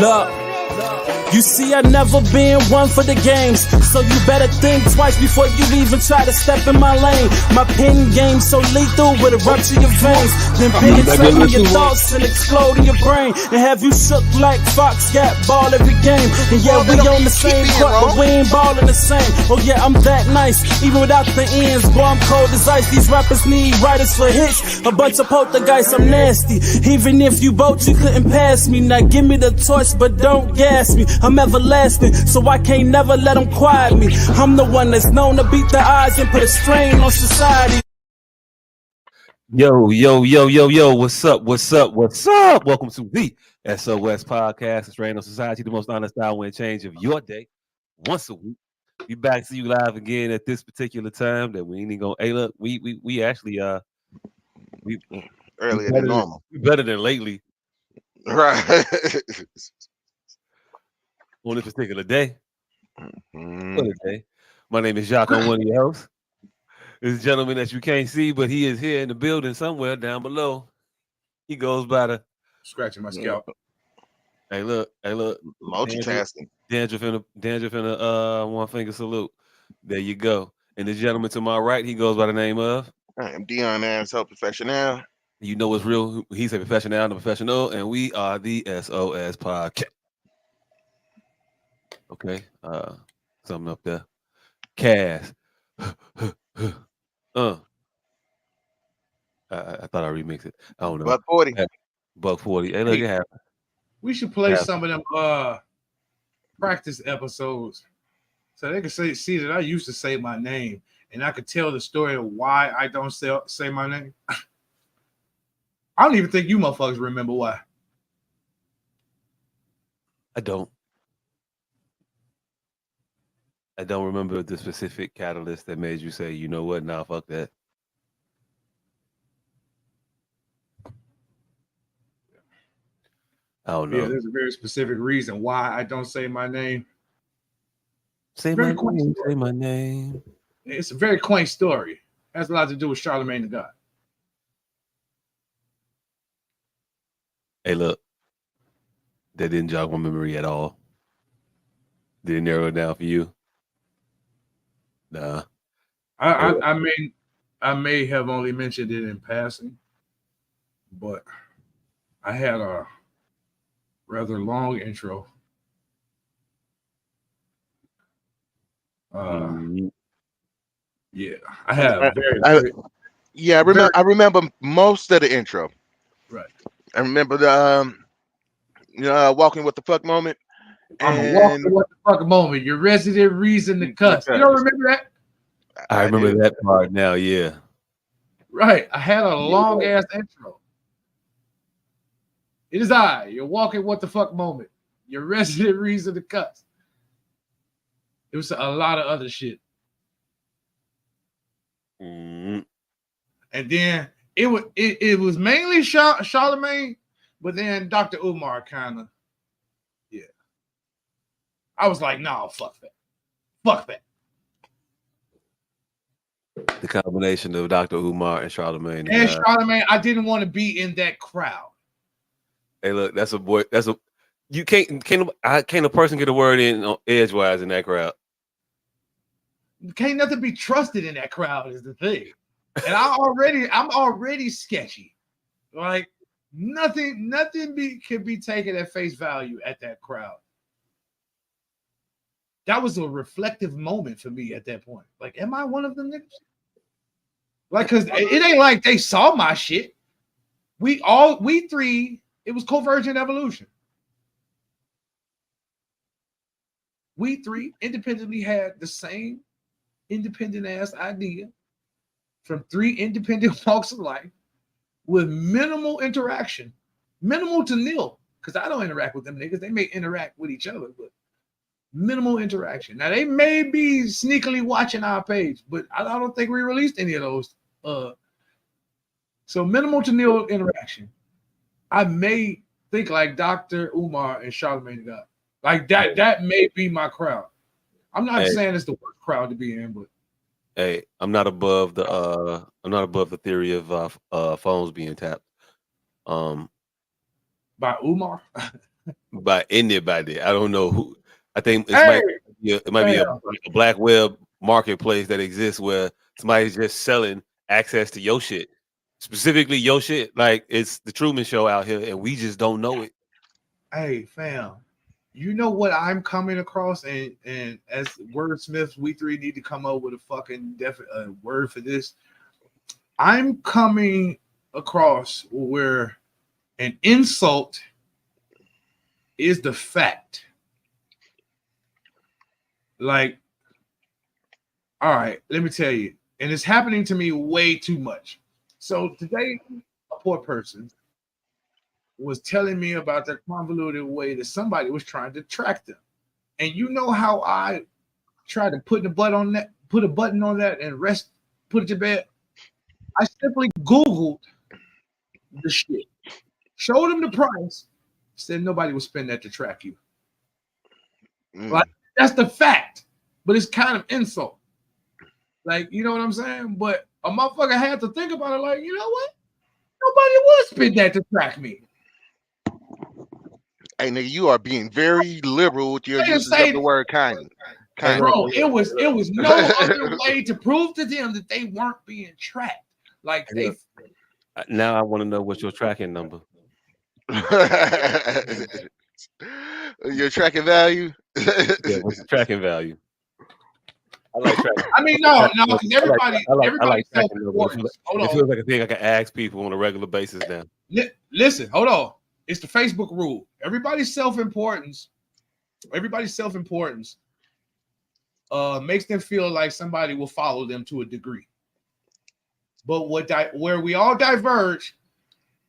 Look, you see, I never been one for the games, so you better think twice before you even try to step in my lane. My pen game so lethal with a rupture your veins, then penetrate your thoughts and explode in your brain, and have you shook like Fox got ball every game. And yeah, we on the same court, but we ain't ballin' the same. Oh yeah, I'm that nice, even without the ends. Boy, I'm cold as ice. These rappers need writers for hits. A bunch of poltergeists, I'm nasty. Even if you both, you couldn't pass me. Now give me the torch, but don't gas me. I'm everlasting, so I can't never let them quiet me. I'm the one that's known to beat the odds and put a strain on society. Yo, what's up? Welcome to the S.O.S podcast. It's Rain on Society, the most honest hour and change of your day. Once a week. Be back to you live again at this particular time that we ain't gonna. Hey, look, we actually we earlier than normal. We better than lately. Right. On this particular day. My name is Jacques. I'm one of your hosts. This gentleman that you can't see, but he is here in the building somewhere down below. He goes by the scratching my scalp. Hey, look. Multitasking. Dandruff in a one finger salute. There you go. And the gentleman to my right, he goes by the name of I am Dion Ansel Professional. You know what's real. He's a professional, I'm a professional, and we are the S.O.S podcast. Okay. Something up there. Cass. I thought I remixed it. I don't know. Buck 40. Buck 40. Hey, look, it happened. We should play some of them practice episodes so they can see that I used to say my name and I could tell the story of why I don't say my name. I don't even think you motherfuckers remember why. I don't remember the specific catalyst that made you say, you know what, nah, fuck that. I don't know. Yeah, there's a very specific reason why I don't say my name. Say my name. It's a very quaint story. It has a lot to do with Charlemagne the God. Hey, look. That didn't jog my memory at all. Didn't narrow it down for you. Nah. I may have only mentioned it in passing, but I had a rather long intro. Yeah, I have. I remember most of the intro. Right. I remember the walking with the fuck moment. I'm walking with the fuck moment. Your resident reason to cuss. You don't remember that? I remember that part now. Yeah. Right. I had a long ass intro. It is I. You're walking what the fuck moment. Your resident reason to cuss. It was a lot of other shit. Mm-hmm. And then it was mainly Charlemagne, but then Dr. Umar kind of, yeah. I was like, no, fuck that. Fuck that. The combination of Dr. Umar and Charlemagne. And Charlemagne, I didn't want to be in that crowd. Hey, look, you can't a person get a word in edgewise in that crowd. Can't nothing be trusted in that crowd is the thing. And I'm already sketchy. Like nothing can be taken at face value at that crowd. That was a reflective moment for me at that point. Like, am I one of them niggas? Like, cause it ain't like they saw my shit. We three, it was Convergent Evolution. We three independently had the same independent ass idea from three independent walks of life with minimal interaction, minimal to nil, because I don't interact with them niggas. They may interact with each other, but minimal interaction. Now, they may be sneakily watching our page, but I don't think we released any of those. So minimal to nil interaction. I may think like Dr. Umar and Charlemagne the God. Like that may be my crowd. I'm not saying it's the worst crowd to be in, but hey, I'm not above the theory of phones being tapped. By Umar. by anybody. I don't know who. I think Hey, it might be a black web marketplace that exists where somebody's just selling access to your shit, specifically your shit. Like it's the Truman Show out here, and we just don't know it. hey, fam. You know what I'm coming across, and as wordsmiths, we three need to come up with a fucking word for this. I'm coming across where an insult is the fact. Like, all right, let me tell you, and it's happening to me way too much. So today, a poor person was telling me about the convoluted way that somebody was trying to track them. And you know how I tried to put a button on that and put it to bed? I simply Googled the shit, showed them the price, said nobody would spend that to track you. Like, that's the fact, but it's kind of insult. Like, you know what I'm saying? But a motherfucker had to think about it like, you know what? Nobody would spend that to track me. Hey, nigga, you are being very liberal with your usage of the word kind. Bro, it was no other way to prove to them that they weren't being tracked. Like they. Now I want to know what's your tracking number. Your tracking value. Yeah, what's the tracking value? I like tracking. I mean, no, because everybody self-important. It feels like a thing I can ask people on a regular basis now. Listen, hold on. It's the Facebook rule. Everybody's self-importance makes them feel like somebody will follow them to a degree. But where we all diverge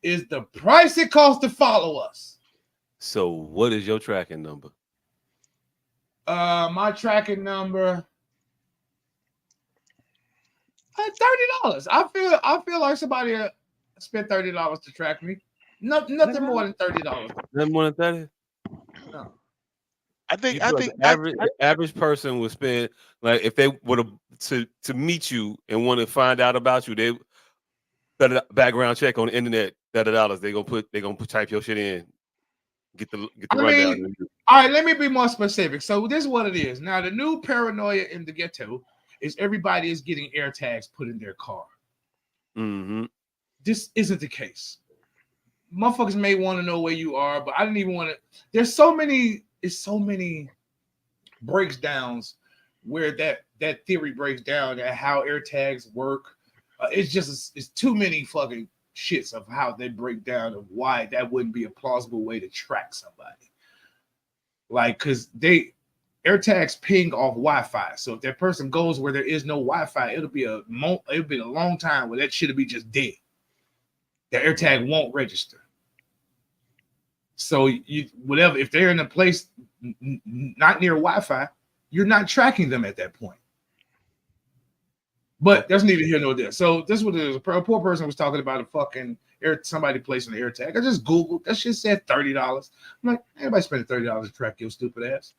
is the price it costs to follow us. So what is your tracking number? My tracking number $30. I feel like somebody spent $30 to track me. Nothing more than $30. Nothing more than 30? No. I think average person would spend, like, if they were to meet you and want to find out about you, they background check on the internet, $30. They gonna type your shit in, get the rundown. All right, let me be more specific. So this is what it is. Now the new paranoia in the ghetto is everybody is getting air tags put in their car. Mm-hmm. This isn't the case. Motherfuckers may want to know where you are, but I didn't even want to. There's so many breakdowns where that theory breaks down and how air tags work. It's too many fucking shits of how they break down of why that wouldn't be a plausible way to track somebody. Like, because air tags ping off Wi-Fi. So if that person goes where there is no Wi-Fi, it'll be a long time where that shit'll be just dead. The air tag won't register. So if they're in a place not near Wi-Fi, you're not tracking them at that point. But there's neither here nor there. So this is what it is. A poor person was talking about somebody placing an air tag. I just Googled. That shit said $30. I'm like, anybody spending $30 to track your stupid ass?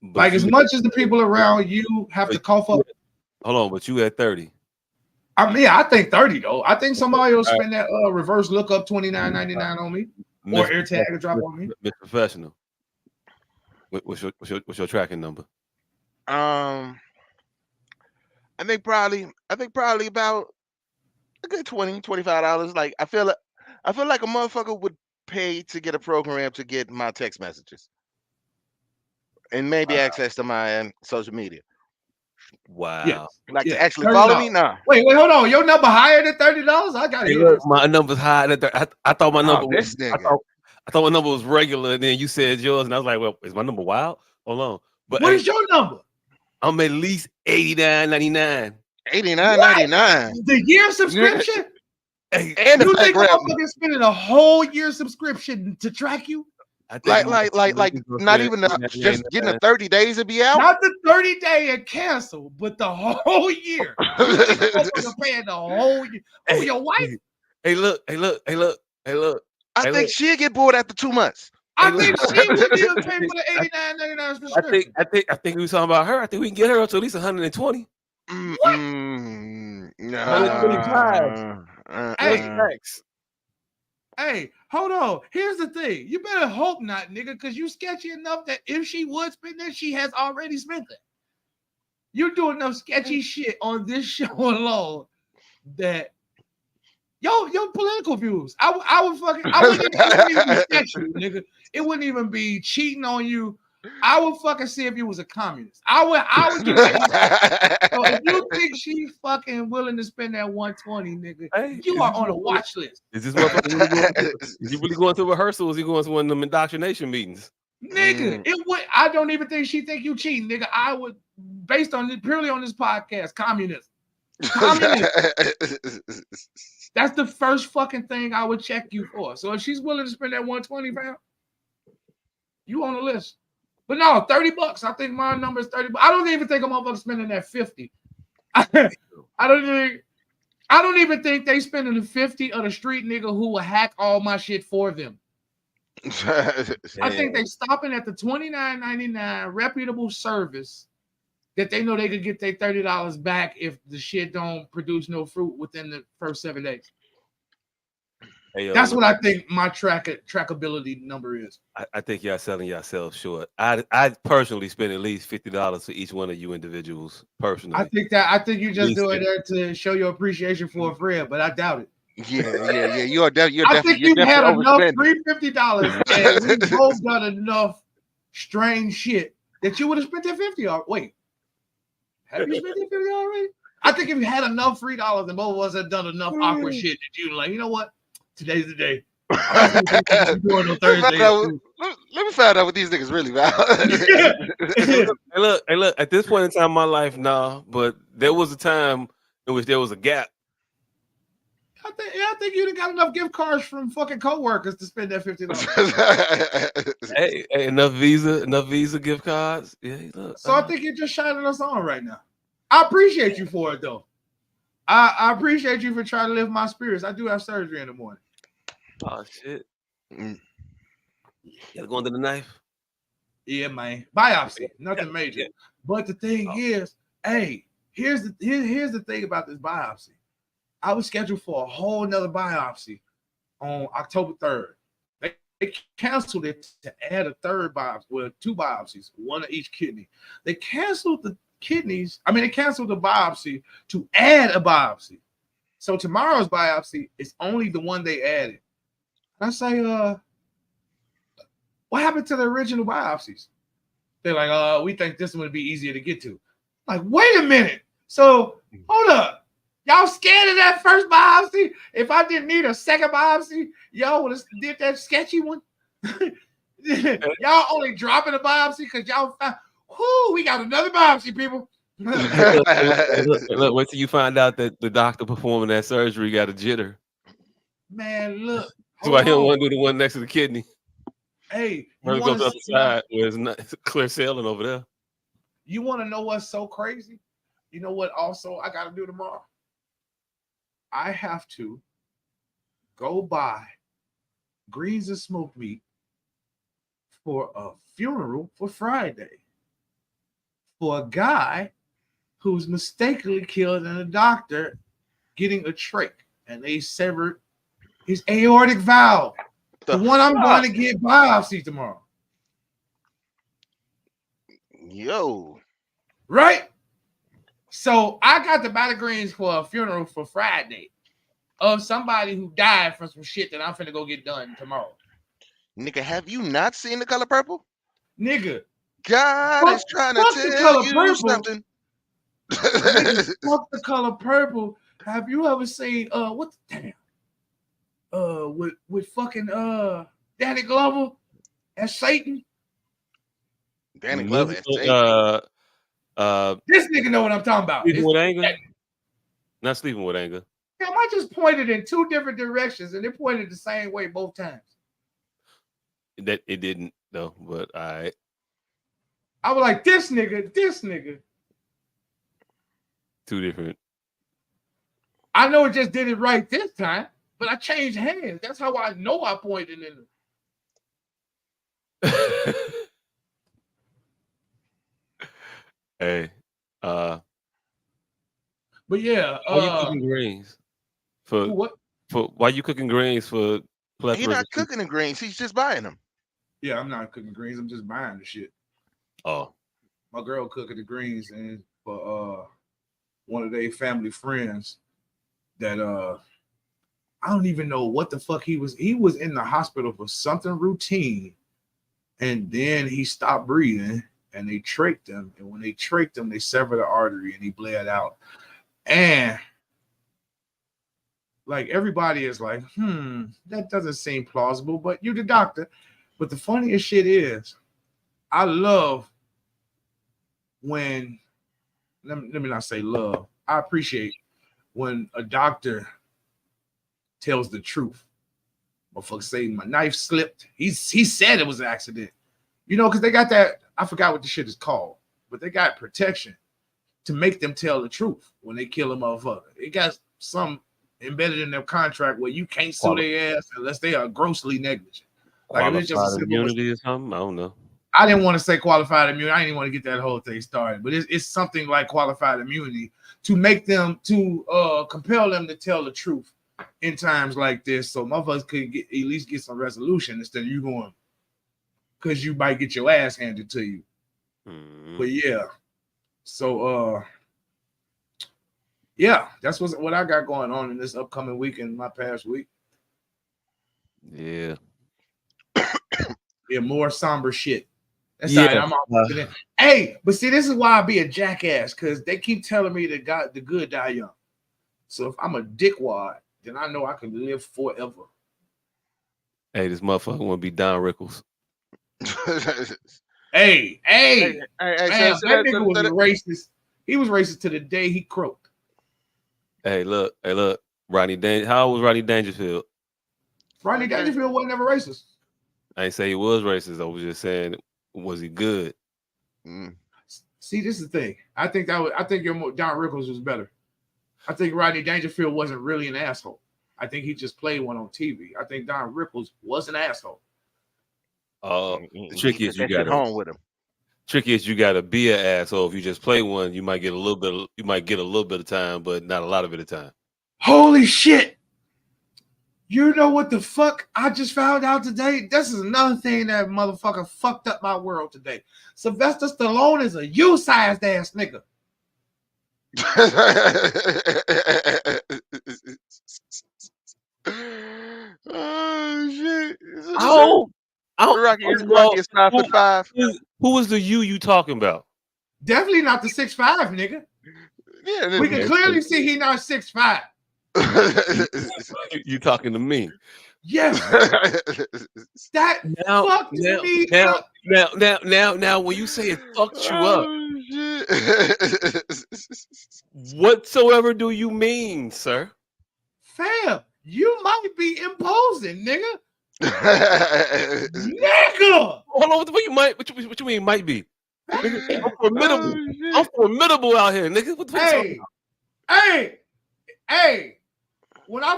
But like, as much as the people around you have to cough up. Hold on, but you at 30. I mean, I think 30 though. I think somebody will spend that reverse lookup $29.99 on me, or air tag to drop on me. Mr. Professional, what's your tracking number? I think probably about a good $20-$25. Like I feel like a motherfucker would pay to get a program to get my text messages and maybe access to my social media. Wow. Yes. Like to actually follow me? Nah. Wait, hold on. Your number higher than $30? I got it. My number's higher than I thought my number was I thought my number was regular, and then you said yours, and I was like, well, is my number wild? Hold on. But what is your number? I'm at least $89.99. $89.99. The year subscription? And you think I'm fucking spending a whole year subscription to track you? Like not even just getting the 30 days to be out. Not the 30-day and cancel, but the whole year. You're paying the whole year. Oh, your wife? Hey, look. I think she'll get bored after 2 months. I think she would be okay for the $89.99 subscription. I think we were talking about her. I think we can get her up to at least 120. No. 125. Hey, Hey, hold on. Here's the thing. You better hope not, nigga, because you sketchy enough that if she would spend that, she has already spent it. You're doing enough sketchy shit on this show alone that your political views. I wouldn't even be sketchy, nigga. It wouldn't even be cheating on you. I would fucking see if you was a communist. I would give you. So if you think she fucking willing to spend that 120, nigga, Hey, you are on a watch list. Is this motherfucker really going is he really going to rehearsal? Or is he going to one of them indoctrination meetings? Nigga, it would. I don't even think she think you cheating, nigga. I would, based on it purely on this podcast, communism. Communism. That's the first fucking thing I would check you for. So if she's willing to spend that 120 pounds, you on the list. But no, $30. I think my number is $30. I don't even think a motherfucker spending that 50. I don't even think they spending the 50 of the street nigga who will hack all my shit for them. I think they stopping at the $29.99 reputable service that they know they could get their $30 back if the shit don't produce no fruit within the first 7 days. Hey, That's what I think my trackability number is. I think y'all selling yourself short. I personally spend at least $50 for each one of you individuals personally. I think you just doing that to show your appreciation for a friend, but I doubt it. Yeah. You're I think you had enough free $50 and we both done enough strange shit that you would have spent that $50. Wait, have you spent that $50 already? I think if you had enough free dollars and both of us had done enough awkward shit that you like, you know what? Today's the day. Doing on Thursday. Let me find out what these niggas really about. Hey, look. At this point in time in my life, nah. But there was a time in which there was a gap. I think you'd have got enough gift cards from fucking coworkers to spend that $50. hey, enough Visa gift cards. Yeah, look. So I think you're just shining us on right now. I appreciate you for it though. I appreciate you for trying to lift my spirits. I do have surgery in the morning. Oh shit. You gotta go under the knife. Yeah, man. Biopsy, nothing major. Yeah. But the thing is, hey, here's the thing about this biopsy. I was scheduled for a whole nother biopsy on October 3rd. They canceled it to add a third biopsy, well, 2 biopsies, one of each kidney. They canceled the kidneys. I mean, they canceled the biopsy to add a biopsy. So tomorrow's biopsy is only the one they added. I say, what happened to the original biopsies? They're like, we think this one would be easier to get to. Like, wait a minute. So, hold up. Y'all scared of that first biopsy? If I didn't need a second biopsy, y'all would have did that sketchy one. Y'all only dropping a biopsy because y'all found, we got another biopsy, people. Look, wait till you find out that the doctor performing that surgery got a jitter. Man, look. That's why he don't want to do the one next to the kidney. Hey, you go to the other side where it's clear sailing over there. You want to know what's so crazy? You know what also I got to do tomorrow? I have to go buy greens and smoked meat for a funeral for Friday for a guy who's mistakenly killed in a doctor getting a trach, and they severed his aortic valve. The one I'm going to get biopsy tomorrow. Yo. Right? So I got to buy the greens for a funeral for Friday of somebody who died from some shit that I'm finna go get done tomorrow. Nigga, have you not seen The Color Purple? Nigga. God is trying to tell you something. Nigga, fuck The Color Purple. Have you ever seen what the damn? With fucking Danny Glover as Satan? Danny Glover as Satan. This nigga know what I'm talking about. Sleeping with anger? Not sleeping with anger. Damn, I just pointed in 2 different directions and it pointed the same way both times. That it didn't though, but I was like, this nigga. 2 different. I know it just did it right this time, but I changed hands. That's how I know I pointed in. Hey, but yeah, why you cooking greens for what? For why you cooking greens for He's not cooking the greens. He's just buying them. Yeah, I'm not cooking greens. I'm just buying the shit. Oh, My girl cooking the greens, and for one of their family friends that I don't even know what the fuck he was. He was in the hospital for something routine, and then he stopped breathing, and they trached him. And when they trached him, they severed the artery, and he bled out. And like everybody is like, that doesn't seem plausible. But you're the doctor. But the funniest shit is, I love when. Let me not say love. I appreciate when a doctor tells the truth. Motherfucker say my knife slipped. He said it was an accident. You know, because they got that. I forgot what the shit is called, but they got protection to make them tell the truth when they kill a motherfucker. It got some embedded in their contract where you can't sue their ass unless they are grossly negligent. Like if it's just a simple immunity or something. I don't know. I didn't want to say qualified immunity. I didn't want to get that whole thing started, but it's something like qualified immunity to make them compel them to tell the truth in times like this, so motherfuckers could at least get some resolution instead of you going because you might get your ass handed to you. Mm-hmm. But yeah, so yeah, that's what I got going on in this upcoming week and my past week. Yeah. Yeah, more somber shit. That's right. I'm off. Hey, but see, this is why I be a jackass, because they keep telling me that the good die young. So if I'm a dickwad, then I know I can live forever. Hey, this motherfucker want to be Don Rickles. Hey, man, that nigga was racist. He was racist to the day he croaked. Hey, look, Rodney Dangerfield. How old was Rodney Dangerfield? Rodney Dangerfield wasn't never racist. I ain't say he was racist. I was just saying, was he good? See, this is the thing. I think Don Rickles was better. I think Rodney Dangerfield wasn't really an asshole. I think he just played one on TV. I think Don Rickles was an asshole. The trick is you got home with him. Trick is you got to be an asshole. If you just play one, you might get a little bit. You might get a little bit of time, but not a lot of it of time. Holy shit! You know what the fuck I just found out today? This is another thing that motherfucker fucked up my world today. Sylvester Stallone is a U-sized ass nigga. Oh shit! Rocky is 5'5". Who was the you talking about? Definitely not the 6'5", nigga. Yeah, we can clearly see he not 6'5". You talking to me? Yes. That fucked me up. Now, when you say it fucked you up, whatsoever do you mean, sir? Fam, you might be imposing, nigga. Nigga. Hold on, what you mean might be? Nigga, I'm formidable. I'm formidable out here, nigga. What the fuck? Hey. When I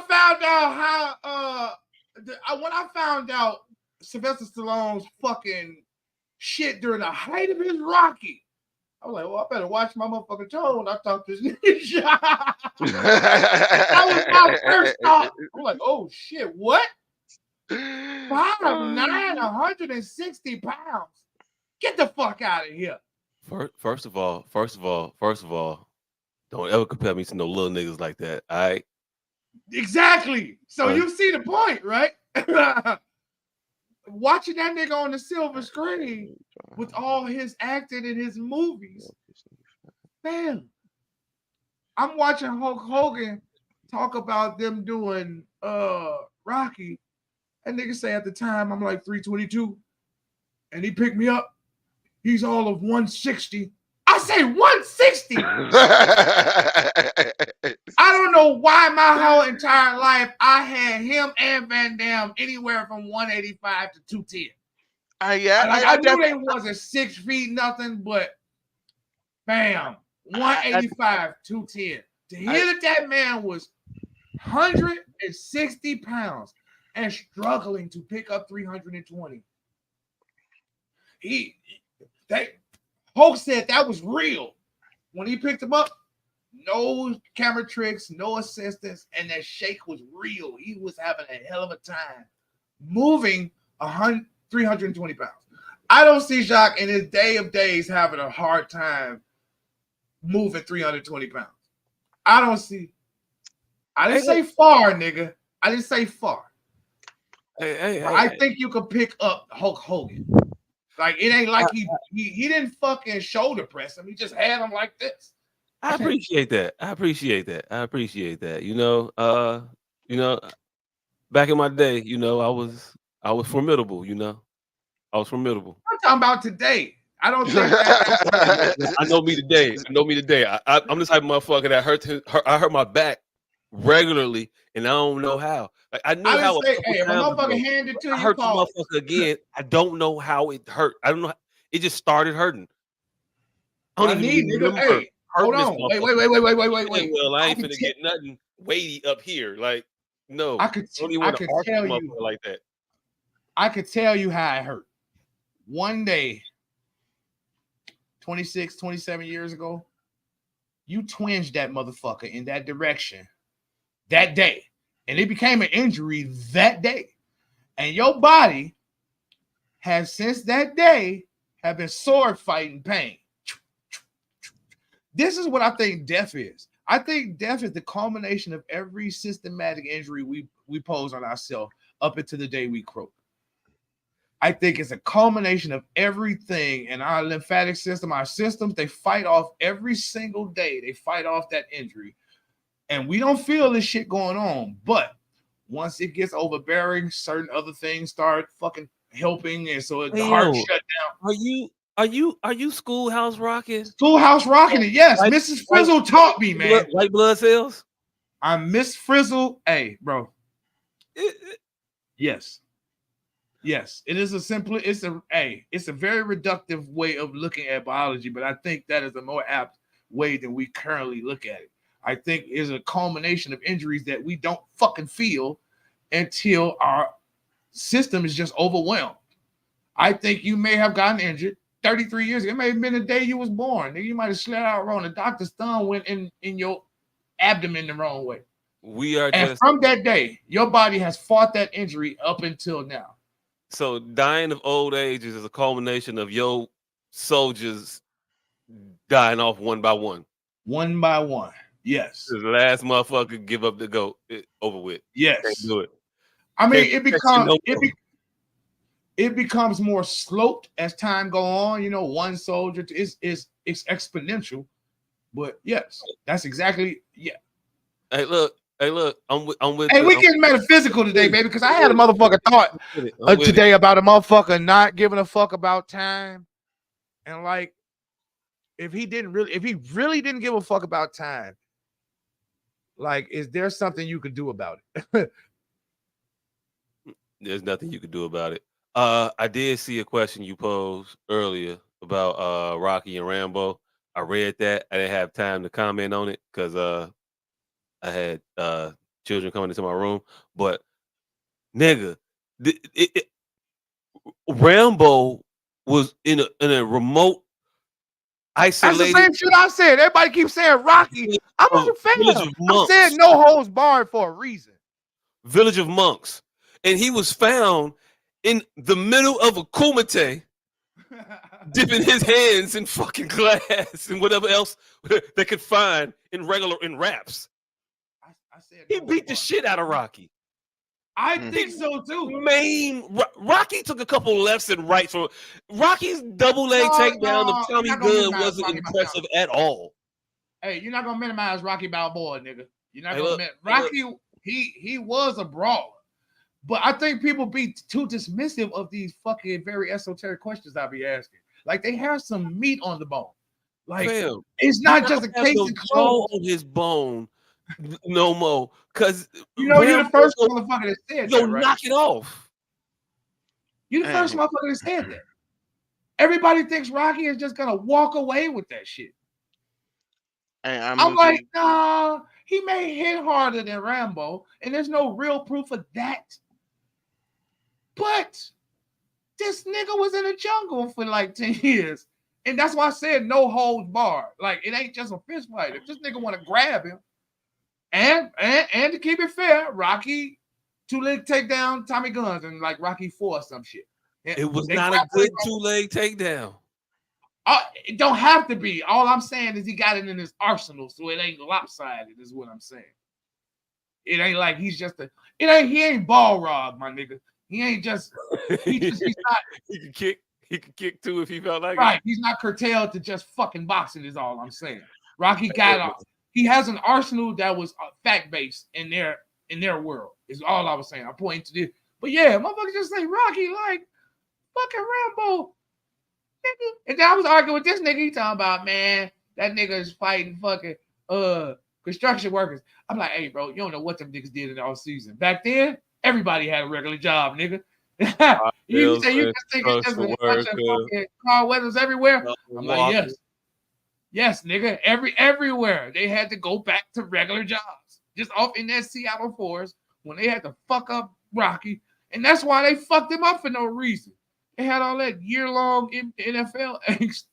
found out Sylvester Stallone's fucking shit during the height of his Rocky, I was like, well, I better watch my motherfucking tone when I talk this nigga. That was my first thought. I'm like, oh shit, what? 5'9", 160 pounds. Get the fuck out of here. First of all, don't ever compare me to no little niggas like that. All right. Exactly. So you see the point, right? Watching that nigga on the silver screen with all his acting in his movies. Man, I'm watching Hulk Hogan talk about them doing Rocky. And nigga say at the time I'm like 322, and he picked me up. He's all of 160. I say 160. I don't know why my whole entire life I had him and Van Damme anywhere from 185 to 210. I knew they wasn't 6 feet nothing, but bam, 185, 210. To hear that man was 160 pounds and struggling to pick up 320. Hulk said that was real. When he picked him up, no camera tricks, no assistance, and that shake was real. He was having a hell of a time moving 320 pounds. I don't see Jacques in his day of days having a hard time moving 320 pounds. I don't see. I didn't say far, nigga. I didn't say far. I think you could pick up Hulk Hogan. Like it ain't like he didn't fucking shoulder press him. He just had him like this. I appreciate that. I appreciate that. Back in my day, I was formidable. I was formidable. I'm talking about today. I don't think that. I know me today. I'm the type of motherfucker that I hurt my back regularly, and I don't know how. Like I knew how. Hey, if a motherfucker handed to you, I hurt the motherfucker again. I don't know how it hurt. I don't know. It just started hurting. I don't even remember. Hey, hold on. Wait. Well, I ain't finna get nothing weighty up here. Like, no. I could tell you like that. I could tell you how it hurt. One day, 26, 27 years ago, you twinged that motherfucker in that direction that day. And it became an injury that day. And your body has since that day have been sword fighting pain. This is what I think death is. I think death is the culmination of every systematic injury we pose on ourselves up until the day we croak. I think it's a culmination of everything in our lymphatic system, our systems. They fight off every single day. They fight off that injury. And we don't feel this shit going on. But once it gets overbearing, certain other things start fucking helping. And so the heart shut down. Are you Schoolhouse Rocking? Schoolhouse Rocking it, yes. Mrs. Frizzle taught me, man. White blood cells? I'm Miss Frizzle. Hey, bro. Yes. Yes, it is it's a very reductive way of looking at biology, but I think that is a more apt way than we currently look at it. I think it's a culmination of injuries that we don't fucking feel until our system is just overwhelmed. I think you may have gotten injured 33 years ago. It may have been the day you was born. You might have slid out wrong. The doctor's thumb went in your abdomen the wrong way. From that day, your body has fought that injury up until now. So dying of old age is a culmination of your soldiers dying off one by one. One by one. Yes. The last motherfucker give up the goat. Over with. Yes. Can't do it. I mean, it becomes more sloped as time go on. One soldier is exponential. But yes, that's exactly Hey, look. I'm with. Hey, we getting metaphysical today, baby, because I had a motherfucker thought today about a motherfucker not giving a fuck about time, and like, if he really didn't give a fuck about time, like, is there something you could do about it? There's nothing you could do about it. I did see a question you posed earlier about Rocky and Rambo. I read that. I didn't have time to comment on it because I had children coming into my room, but nigga, Rambo was in a remote, isolated. That's the same shit I said. Everybody keeps saying Rocky. I'm not a fan. I said no holds barred for a reason. Village of monks, and he was found in the middle of a kumite, dipping his hands in fucking glass and whatever else they could find in wraps. He beat the shit out of Rocky. I think so too. Rocky took a couple lefts and rights. For Rocky's double leg takedown of Tommy Gunn wasn't impressive at all. Hey, you're not gonna minimize Rocky Balboa, nigga. You're not gonna Rocky. He was a brawler, but I think people be too dismissive of these fucking very esoteric questions I be asking. Like they have some meat on the bone. Like it's not just a case of jaw on his bone. No more, because you're the first motherfucker that said that, right? Knock it off. You're the first motherfucker that said that. Everybody thinks Rocky is just gonna walk away with that shit. I'm like, nah, he may hit harder than Rambo, and there's no real proof of that. But this nigga was in the jungle for like 10 years, and that's why I said no holds barred. Like it ain't just a fist fight. If this nigga want to grab him. And to keep it fair, Rocky two-leg takedown, Tommy Guns, and like Rocky 4 or some shit. It was not a good two-leg takedown. It don't have to be. All I'm saying is he got it in his arsenal, so it ain't lopsided, is what I'm saying. It ain't like he's just he ain't ball rog, my nigga. He ain't just he's not. He could kick too if he felt like right. it. He's not curtailed to just fucking boxing, is all I'm saying. Rocky he has an arsenal that was fact-based in their world, is all I was saying. I point to this. But yeah, motherfuckers just say Rocky like fucking Rambo. Nigga. And then I was arguing with this nigga. He talking about, man, that nigga is fighting fucking construction workers. I'm like, hey, bro, you don't know what them niggas did in the off season. Back then, everybody had a regular job, nigga. You say you just think it's just a bunch of fucking car weathers everywhere. I'm like, yes, nigga, everywhere they had to go back to regular jobs. Just off in that Seattle forest when they had to fuck up Rocky, and that's why they fucked him up for no reason. They had all that year-long NFL angst.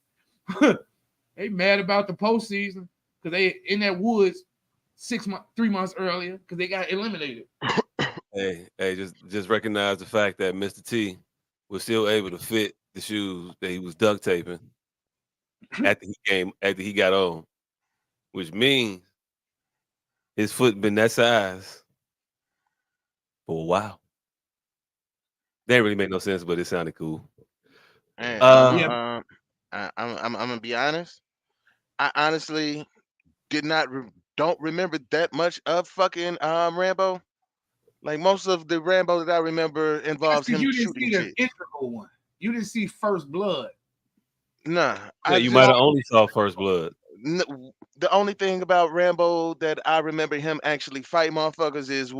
They mad about the postseason because they in that woods 3 months earlier because they got eliminated. Hey, just recognize the fact that Mr. T was still able to fit the shoes that he was duct taping after he got on, which means his foot been that size for a while. That didn't really make no sense, but it sounded cool. And I'm gonna be honest. I honestly don't remember that much of fucking Rambo. Like most of the Rambo that I remember involves him shooting shit. Integral one. You didn't see First Blood. Nah, yeah, you might have only saw First Blood. The only thing about Rambo that I remember him actually fight motherfuckers is,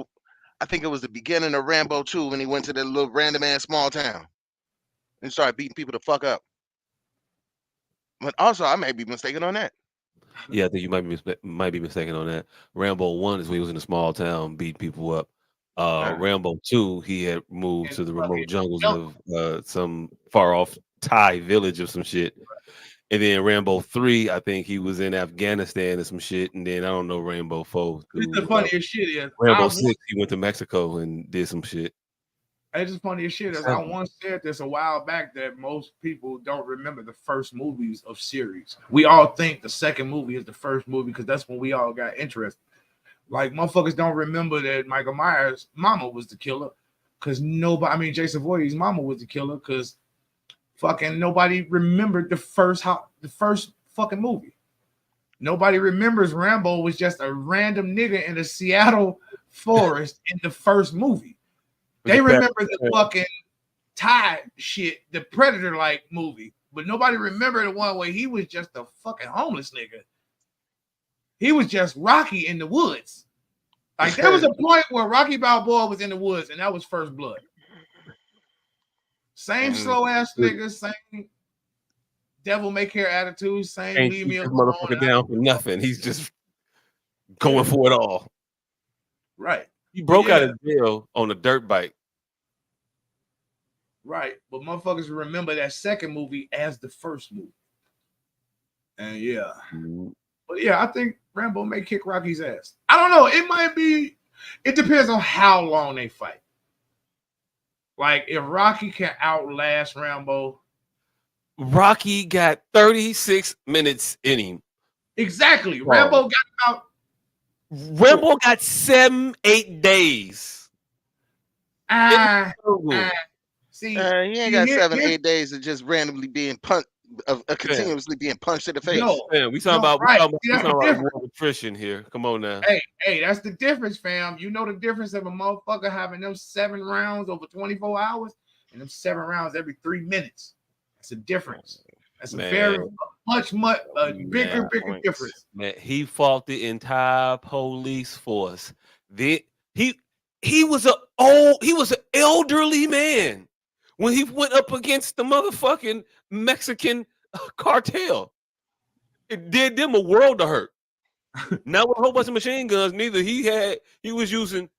I think it was the beginning of Rambo 2 when he went to that little random ass small town and started beating people the fuck up. But also, I may be mistaken on that. Yeah, I think you might be mistaken on that. Rambo 1 is when he was in a small town beating people up. Rambo 2, he had moved to the remote jungles of some far off Thai village or some shit. And then Rambo 3, I think he was in Afghanistan or some shit. And then I don't know Rambo 4. The funniest shit is Rambo 6, he went to Mexico and did some shit. It's just funny as shit is I once said this a while back that most people don't remember the first movies of series. We all think the second movie is the first movie because that's when we all got interested. Like motherfuckers don't remember that Michael Myers' mama was the killer because Jason Voorhees' mama was the killer because fucking nobody remembered the first fucking movie. Nobody remembers Rambo was just a random nigga in the Seattle forest in the first movie. They remember the fucking Thai shit, the Predator-like movie, but nobody remember the one where he was just a fucking homeless nigga. He was just Rocky in the woods. Like there was a point where Rocky Balboa was in the woods, and that was First Blood. Same slow ass nigga, same devil may care attitude, same leave me alone. Motherfucker down for nothing. He's just going for it all. Right. He broke out of jail on a dirt bike. Right. But motherfuckers remember that second movie as the first movie. And yeah. Mm-hmm. But yeah, I think Rambo may kick Rocky's ass. I don't know. It depends on how long they fight. Like if Rocky can outlast Rambo. Rocky got 36 minutes in him. Exactly. Oh. Rambo got 7-8 days. See, he ain't got 7-8 days of just randomly being punched, continuously being punched in the face. No, man, we talking about attrition here. Come on now. Hey, that's the difference, fam. You know the difference of a motherfucker having them 7 rounds over 24 hours and them 7 rounds every 3 minutes. That's a difference. That's a very much bigger difference. Man, he fought the entire police force. He was an elderly man when he went up against the motherfucking Mexican cartel. It did them a world of hurt. Not with a whole bunch of machine guns. Neither he was using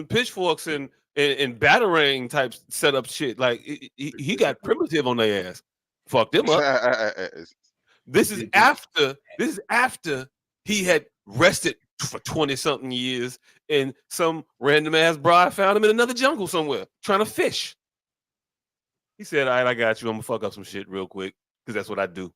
pitchforks and batarang type setup shit. Like he got primitive on their ass. Fucked them up. This is after he had rested for 20-something years and some random ass broad found him in another jungle somewhere trying to fish. He said, "All right, I got you. I'm gonna fuck up some shit real quick because that's what I do."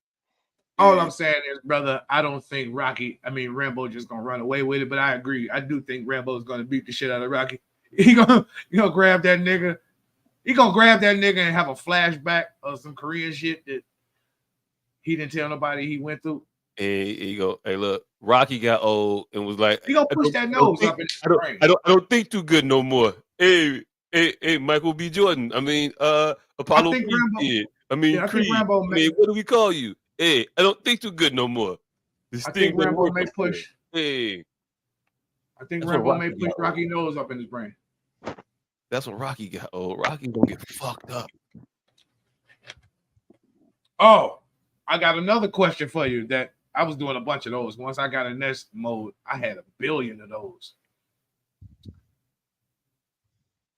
All I'm saying is, brother, I don't think Rambo just gonna run away with it, but I agree. I do think Rambo's gonna beat the shit out of Rocky. He gonna grab that nigga. He gonna grab that nigga and have a flashback of some Korean shit that he didn't tell nobody he went through. And he go, "Hey, look, Rocky got old and was like, He gonna push that nose up in his brain. I don't think too good no more. Hey, Michael B. Jordan. I mean, Apollo think Creed Rambo- did. I mean, I think Creed. Rambo I mean, what do we call you? Hey, I don't think too good no more. This I thing think Rambo may push. Hey, I think That's Rambo what may Rocky push got. Rocky nose up in his brain. that's when Rocky got old. Rocky gonna get fucked up. Oh, I got another question for you that I was doing a bunch of those. Once I got in this mode, I had 1 billion of those.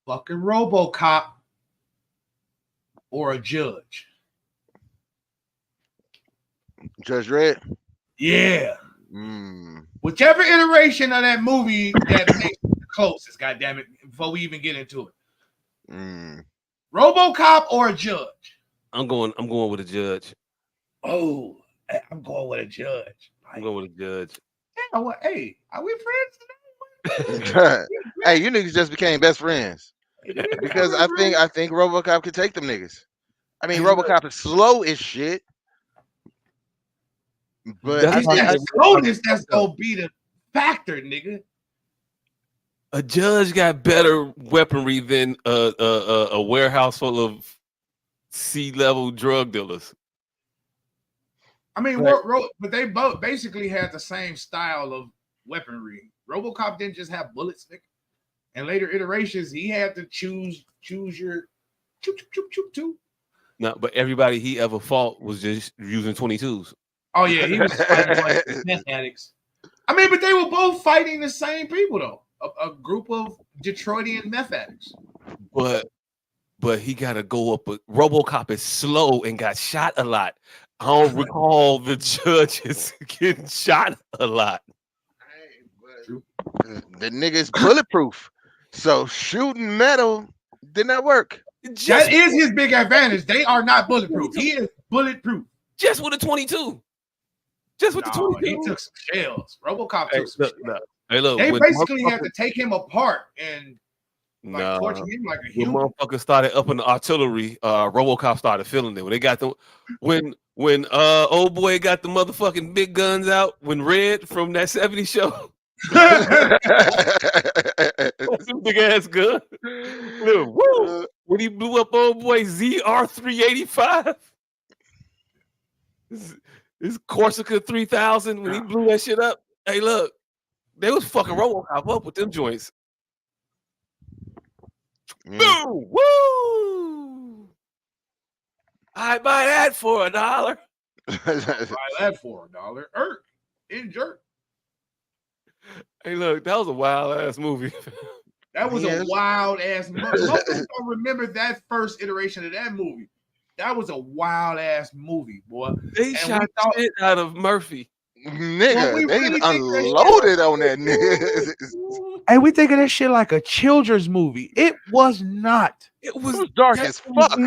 Fucking RoboCop or a judge? Judge Dredd. Yeah. Mm. Whichever iteration of that movie that makes it the closest, goddammit, before we even get into it. Mm. RoboCop or a judge? I'm going with a judge. Oh, I'm going with a judge. I'm going with a judge. Hey, are we friends? Hey, you niggas just became best friends because I think RoboCop could take them niggas. I mean, RoboCop is slow as shit, but That's I It's think that slowness that's gonna be the factor, nigga. a judge got better weaponry than a warehouse full of C-level drug dealers. I mean, Right. but they both basically had the same style of weaponry. RoboCop didn't just have bullets, nigga. And later iterations, he had to choose your choop. No, but everybody he ever fought was just using 22s. Oh yeah, he was fighting like meth addicts. I mean, but they were both fighting the same people though. A group of Detroitian meth addicts. But he got to go up. RoboCop is slow and got shot a lot. I don't recall the judges getting shot a lot. The nigga's bulletproof, so shooting metal did not work. That is his big advantage. They are not bulletproof. He is bulletproof. Just with a 22. Just with the 22. He took some shells. RoboCop took some shells. Hey, look, they basically had to take him apart and torture him like a human. When motherfuckers started up in the artillery, RoboCop started feeling it. When they got when old boy got the motherfucking big guns out, when Red from that 70s show. That's a big ass gun. Woo! When he blew up old boy ZR385. This Corsica 3000, when he blew that shit up. Hey, look, they was fucking RoboCop up with them joints. Boom! Woo! I buy that for $1. Buy that for $1. In jerk. Hey, look, that was a wild ass movie. That was a wild ass movie. Most people don't remember that first iteration of that movie. That was a wild ass movie, boy. They shot shit out of Murphy. Nigga, they really unloaded on that nigga. And we think of that shit like a children's movie. It was not. It was dark as fuck.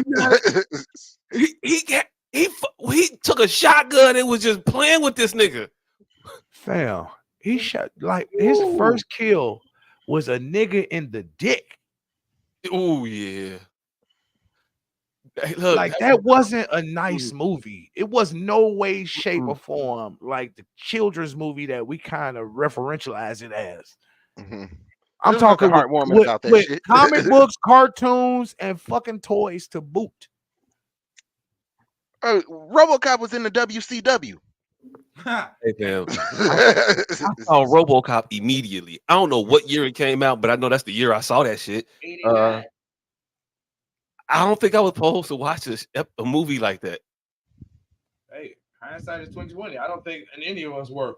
He took a shotgun and was just playing with this nigga. Fam, he shot like his first kill was a nigga in the dick. Oh yeah. Hey, look, like that wasn't a nice movie. It was no way, shape, or form like the children's movie that we kind of referentialize it as. I'm talking heartwarming about that shit. Comic books, cartoons, and fucking toys to boot. RoboCop was in the WCW. Hey, fam. I saw RoboCop immediately. I don't know what year it came out, but I know that's the year I saw that shit. I don't think I was supposed to watch a movie like that. Hey, hindsight is 2020. I don't think any of us were,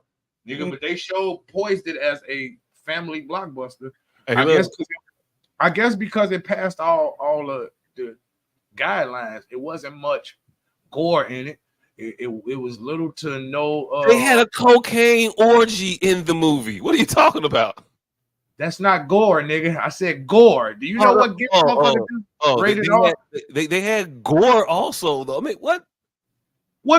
nigga. But they poised it as a family blockbuster. Hey, I guess because it passed all of the guidelines. It wasn't much gore in it. It was little to no. They had a cocaine orgy in the movie. What are you talking about? That's not gore, nigga. I said gore. Do you know what gets motherfuckers rated R? They had gore also though. I mean, what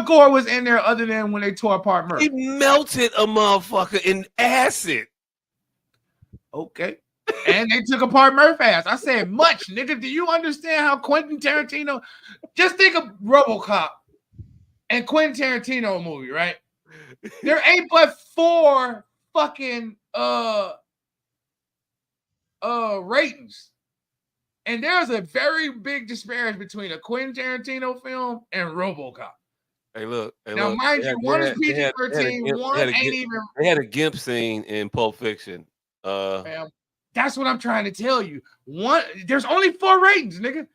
gore was in there other than when they tore apart Murph? He melted a motherfucker in acid. Okay. And they took apart Murph ass. I said much, nigga. Do you understand how Quentin Tarantino? Just think of RoboCop and Quentin Tarantino movie, right? There ain't but 4 fucking ratings. And there's a very big disparity between a Quentin Tarantino film and RoboCop. Hey, look. Now, mind you, one is PG-13, one ain't even. They had a GIMP scene in Pulp Fiction. That's what I'm trying to tell you. There's only 4 ratings, nigga.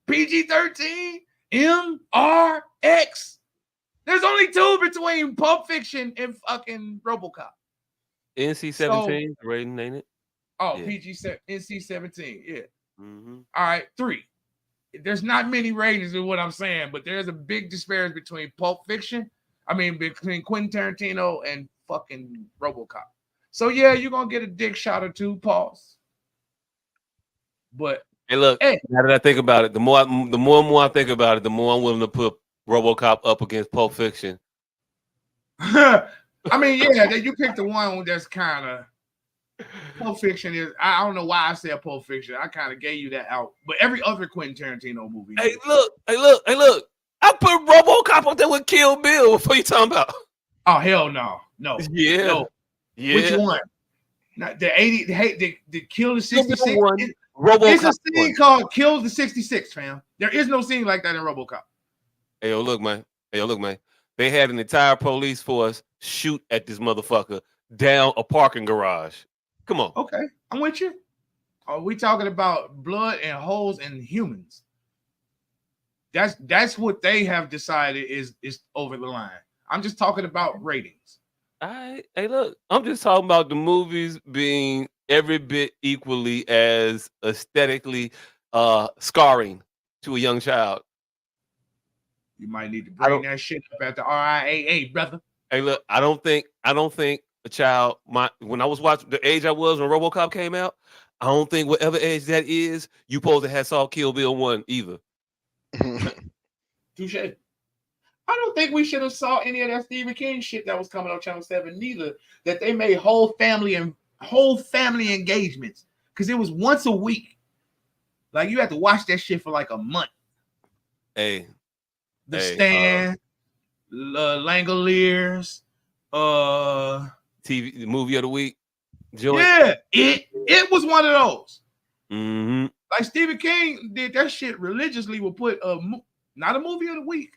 PG-13, M, R, X. There's only 2 between Pulp Fiction and fucking RoboCop. NC-17 rating, ain't it? Oh, yeah. NC-17, yeah. Mm-hmm. All right, 3. There's not many ratings in what I'm saying, but there's a big disparity between Pulp Fiction. Between Quentin Tarantino and fucking RoboCop. So yeah, you're gonna get a dick shot or 2, pause. But hey, look. Now that I think about it, the more I think about it, the more I'm willing to put RoboCop up against Pulp Fiction. Yeah, you picked the one that's kind of. Pulp Fiction is. I don't know why I said Pulp Fiction. I kind of gave you that out, but every other Quentin Tarantino movie. Hey, look! I put RoboCop up there with Kill Bill. What are you talking about? Oh hell no! Yeah. No. Yeah. Which one? Not the 80. The Kill the 66. It's a scene called Kill the 66, fam. There is no scene like that in RoboCop. Hey, look, man. They had an entire police force shoot at this motherfucker down a parking garage. Come on. Okay, I'm with you. Are we talking about blood and holes and humans? That's what they have decided is over the line. I'm just talking about ratings. Hey, look, I'm just talking about the movies being every bit equally as aesthetically scarring to a young child. You might need to bring that shit up at the RIAA, brother. Hey, look, I don't think a child, when I was watching the age I was when RoboCop came out, I don't think whatever age that is, you supposed to have saw Kill Bill 1 either. Touche. I don't think we should have saw any of that Stephen King shit that was coming on Channel 7 neither. That they made whole family engagements because it was once a week. Like you had to watch that shit for like a month. The Stand, Langoliers. TV movie of the week. Joint. Yeah, it was one of those. Mm-hmm. Like Stephen King did that shit religiously. Would put not a movie of the week.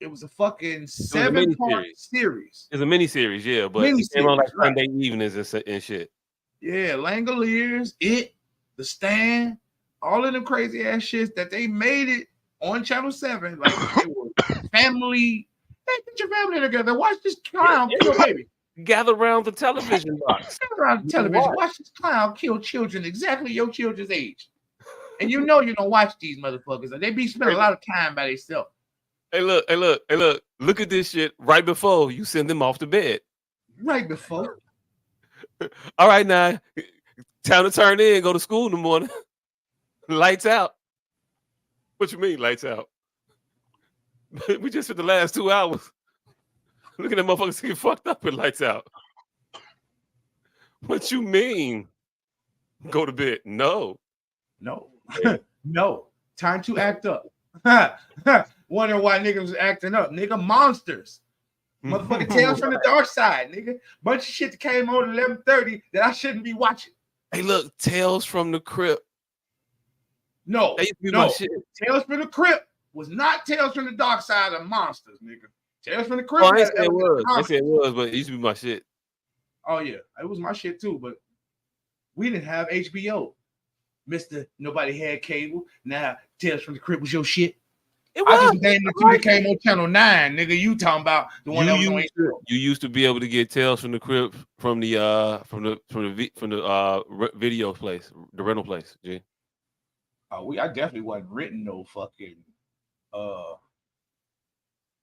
It was a fucking 7-part series. It's a mini series, yeah, but it came on like Sunday evenings and shit. Yeah, Langoliers, The Stand, all of them crazy ass shits that they made it on Channel 7. Like they were family. Hey, get your family together. Watch this clown kill baby. Gather around the television box. Gather around the television. Watch this clown kill children exactly your children's age. And you know you don't watch these motherfuckers. They be spending a lot of time by themselves. Hey, look. Look at this shit right before you send them off to bed. Right before. All right, now. Time to turn in, go to school in the morning. Lights out. What you mean, lights out? We just spent the last 2 hours. Look at them motherfuckers get fucked up with lights out. What you mean? Go to bed? No. No. Time to act up. Wonder why niggas was acting up. Nigga, monsters. Motherfucking Tales from the Dark Side, nigga. Bunch of shit that came on at 11:30 that I shouldn't be watching. Hey, look, Tales from the Crypt. No. Tales from the Crypt was not Tales from the Dark Side of monsters, nigga. Tales from the Crypt. I said it was. I said it was, but it used to be my shit. Oh yeah, it was my shit too. But we didn't have HBO, Mister. Nobody had cable. Now Tales from the Crypt was your shit. It was. I just named the two that came on Channel 9, nigga. You talking about the one that was on HBO? You used to be able to get Tales from the Crypt from the video place, the rental place. G. I definitely wasn't written no fucking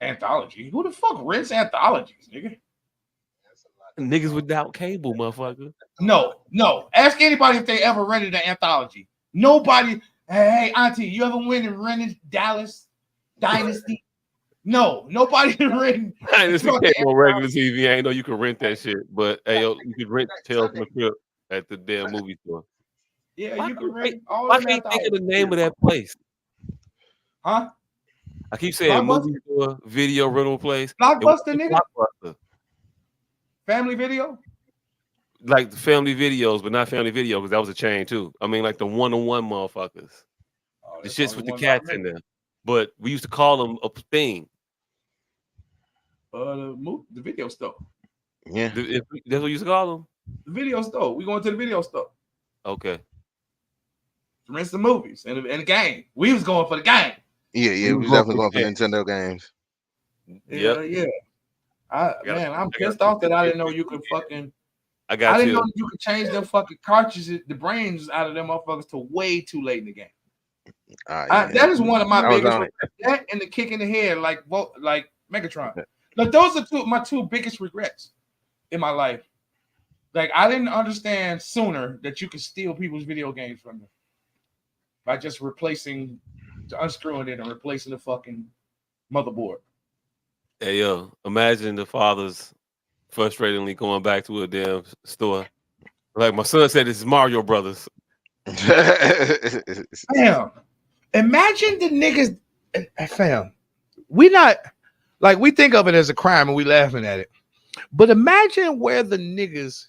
anthology. Who the fuck rents anthologies, nigga? Niggas without cable, motherfucker. No. Ask anybody if they ever rented an anthology. Nobody. Hey, auntie, you ever went and rented Dallas Dynasty? No, nobody rented. This came on regular TV. I ain't know you could rent that shit, but hey, yo, you could rent Tales from the Crypt at the damn movie store. Yeah, you can rent all Why of can't that. think of the name of that place? Huh? I keep saying movie store, video rental place. Blockbuster, nigga. Blockbuster. Family Video. Like the family videos, but not family video because that was a chain too. I mean, like the one-on-one motherfuckers. The shits with the cats in there. But we used to call them a thing. The video store. Yeah. That's what we used to call them? The video store. We going to the video store. Okay. To rent some movies and a game. We was going for the game. Yeah, we was definitely going for Nintendo games. Yeah. I'm pissed off that I didn't know you could fucking. I didn't know you could change them fucking cartridges, the brains out of them motherfuckers to way too late in the game. That is one of my biggest regrets. That and the kick in the head, like Megatron. Like those are my two biggest regrets in my life. Like I didn't understand sooner that you could steal people's video games from them by just unscrewing it and replacing the fucking motherboard. Hey yo, imagine the fathers frustratingly going back to a damn store. Like my son said, this is Mario Brothers. Damn. Imagine the niggas, fam. We think of it as a crime and we laughing at it. But imagine where the niggas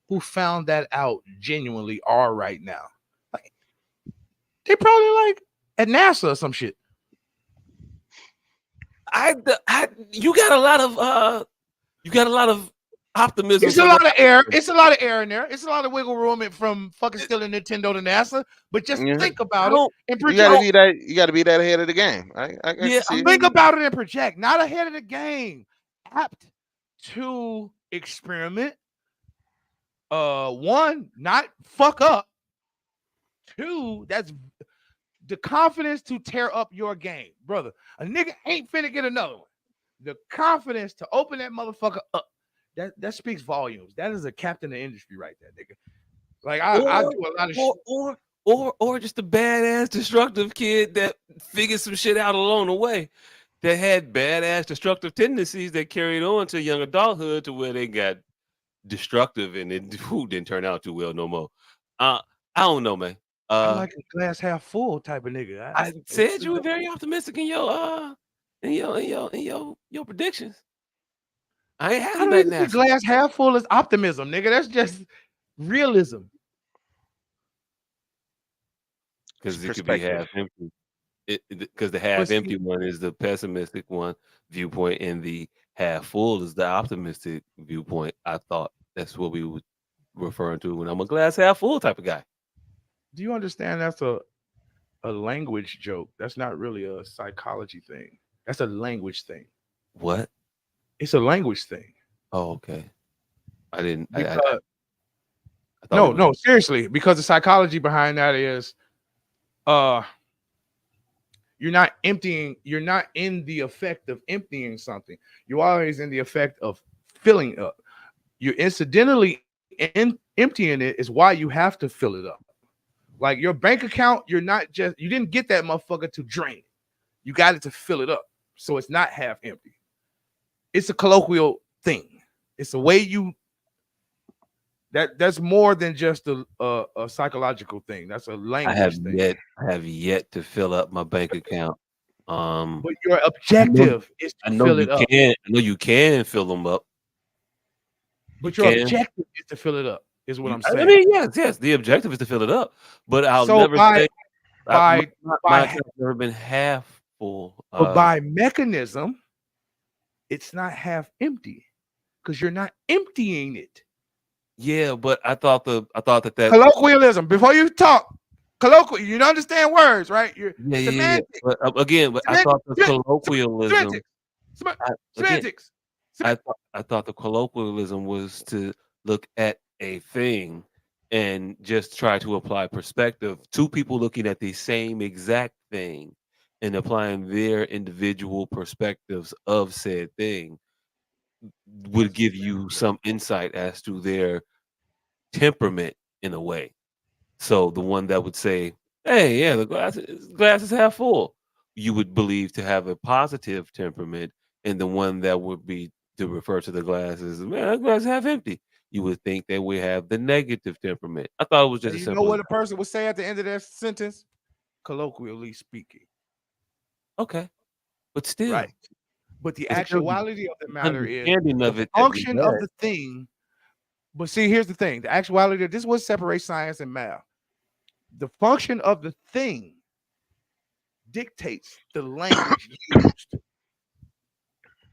who found that out genuinely are right now. Like, they probably like at NASA or some shit. You got a lot of optimism. It's a lot of air. It's a lot of air in there. It's a lot of wiggle room from fucking stealing Nintendo to NASA. But just think about it and project. You gotta be that ahead of the game. Think about it and project. Not ahead of the game. Apt to experiment. One, not fuck up. Two, that's the confidence to tear up your game, brother. A nigga ain't finna get another one. The confidence to open that motherfucker up. That speaks volumes. That is a captain of the industry right there, nigga. Like I do a lot of shit. Or just a badass destructive kid that figured some shit out along the way that had badass destructive tendencies that carried on to young adulthood to where they got destructive and it didn't turn out too well no more. I don't know, man. I'm like a glass half full type of nigga. I said you were very optimistic in your predictions. I ain't having that now. Glass half full is optimism, nigga. That's just realism. Because it could be half empty. Because the half empty one is the pessimistic one viewpoint, and the half full is the optimistic viewpoint. I thought that's what we were referring to when I'm a glass half full type of guy. Do you understand that's a language joke? That's not really a psychology thing. That's a language thing. What? It's a language thing. Oh, okay. I didn't. No, seriously, because the psychology behind that is, you're not emptying. You're not in the effect of emptying something. You're always in the effect of filling up. You're incidentally emptying it is why you have to fill it up. Like your bank account, you didn't get that motherfucker to drain it. You got it to fill it up. So it's not half empty. It's a colloquial thing. It's a way that's more than just a psychological thing. That's a language thing. I have yet to fill up my bank account. But your objective is to fill it up. I know you can fill them up. But your objective is to fill it up. Is what I'm saying. I mean, yes. The objective is to fill it up, but I'll never say my account's never been half full. But by mechanism, it's not half empty because you're not emptying it. Yeah, but I thought that colloquialism. Before you talk, colloquial. You don't understand words, right? Yeah. But I thought the colloquialism. Semantics. I thought the colloquialism was to look at a thing and just try to apply perspective. Two people looking at the same exact thing and applying their individual perspectives of said thing would give you some insight as to their temperament in a way. So the one that would say, "Hey, yeah, the glass is half full," you would believe to have a positive temperament, and the one that would be to refer to the glass as, "Man, that glass is half empty," you would think they would have the negative temperament. I thought it was just And as you know simple as what a person would say at the end of that sentence? Colloquially speaking. okay, but still, Right. But the it's still the actuality of the matter is understanding the of it that we function of had. the thing. But see, here's the thing: the actuality. This is what separates science and math. The function of the thing dictates the language used.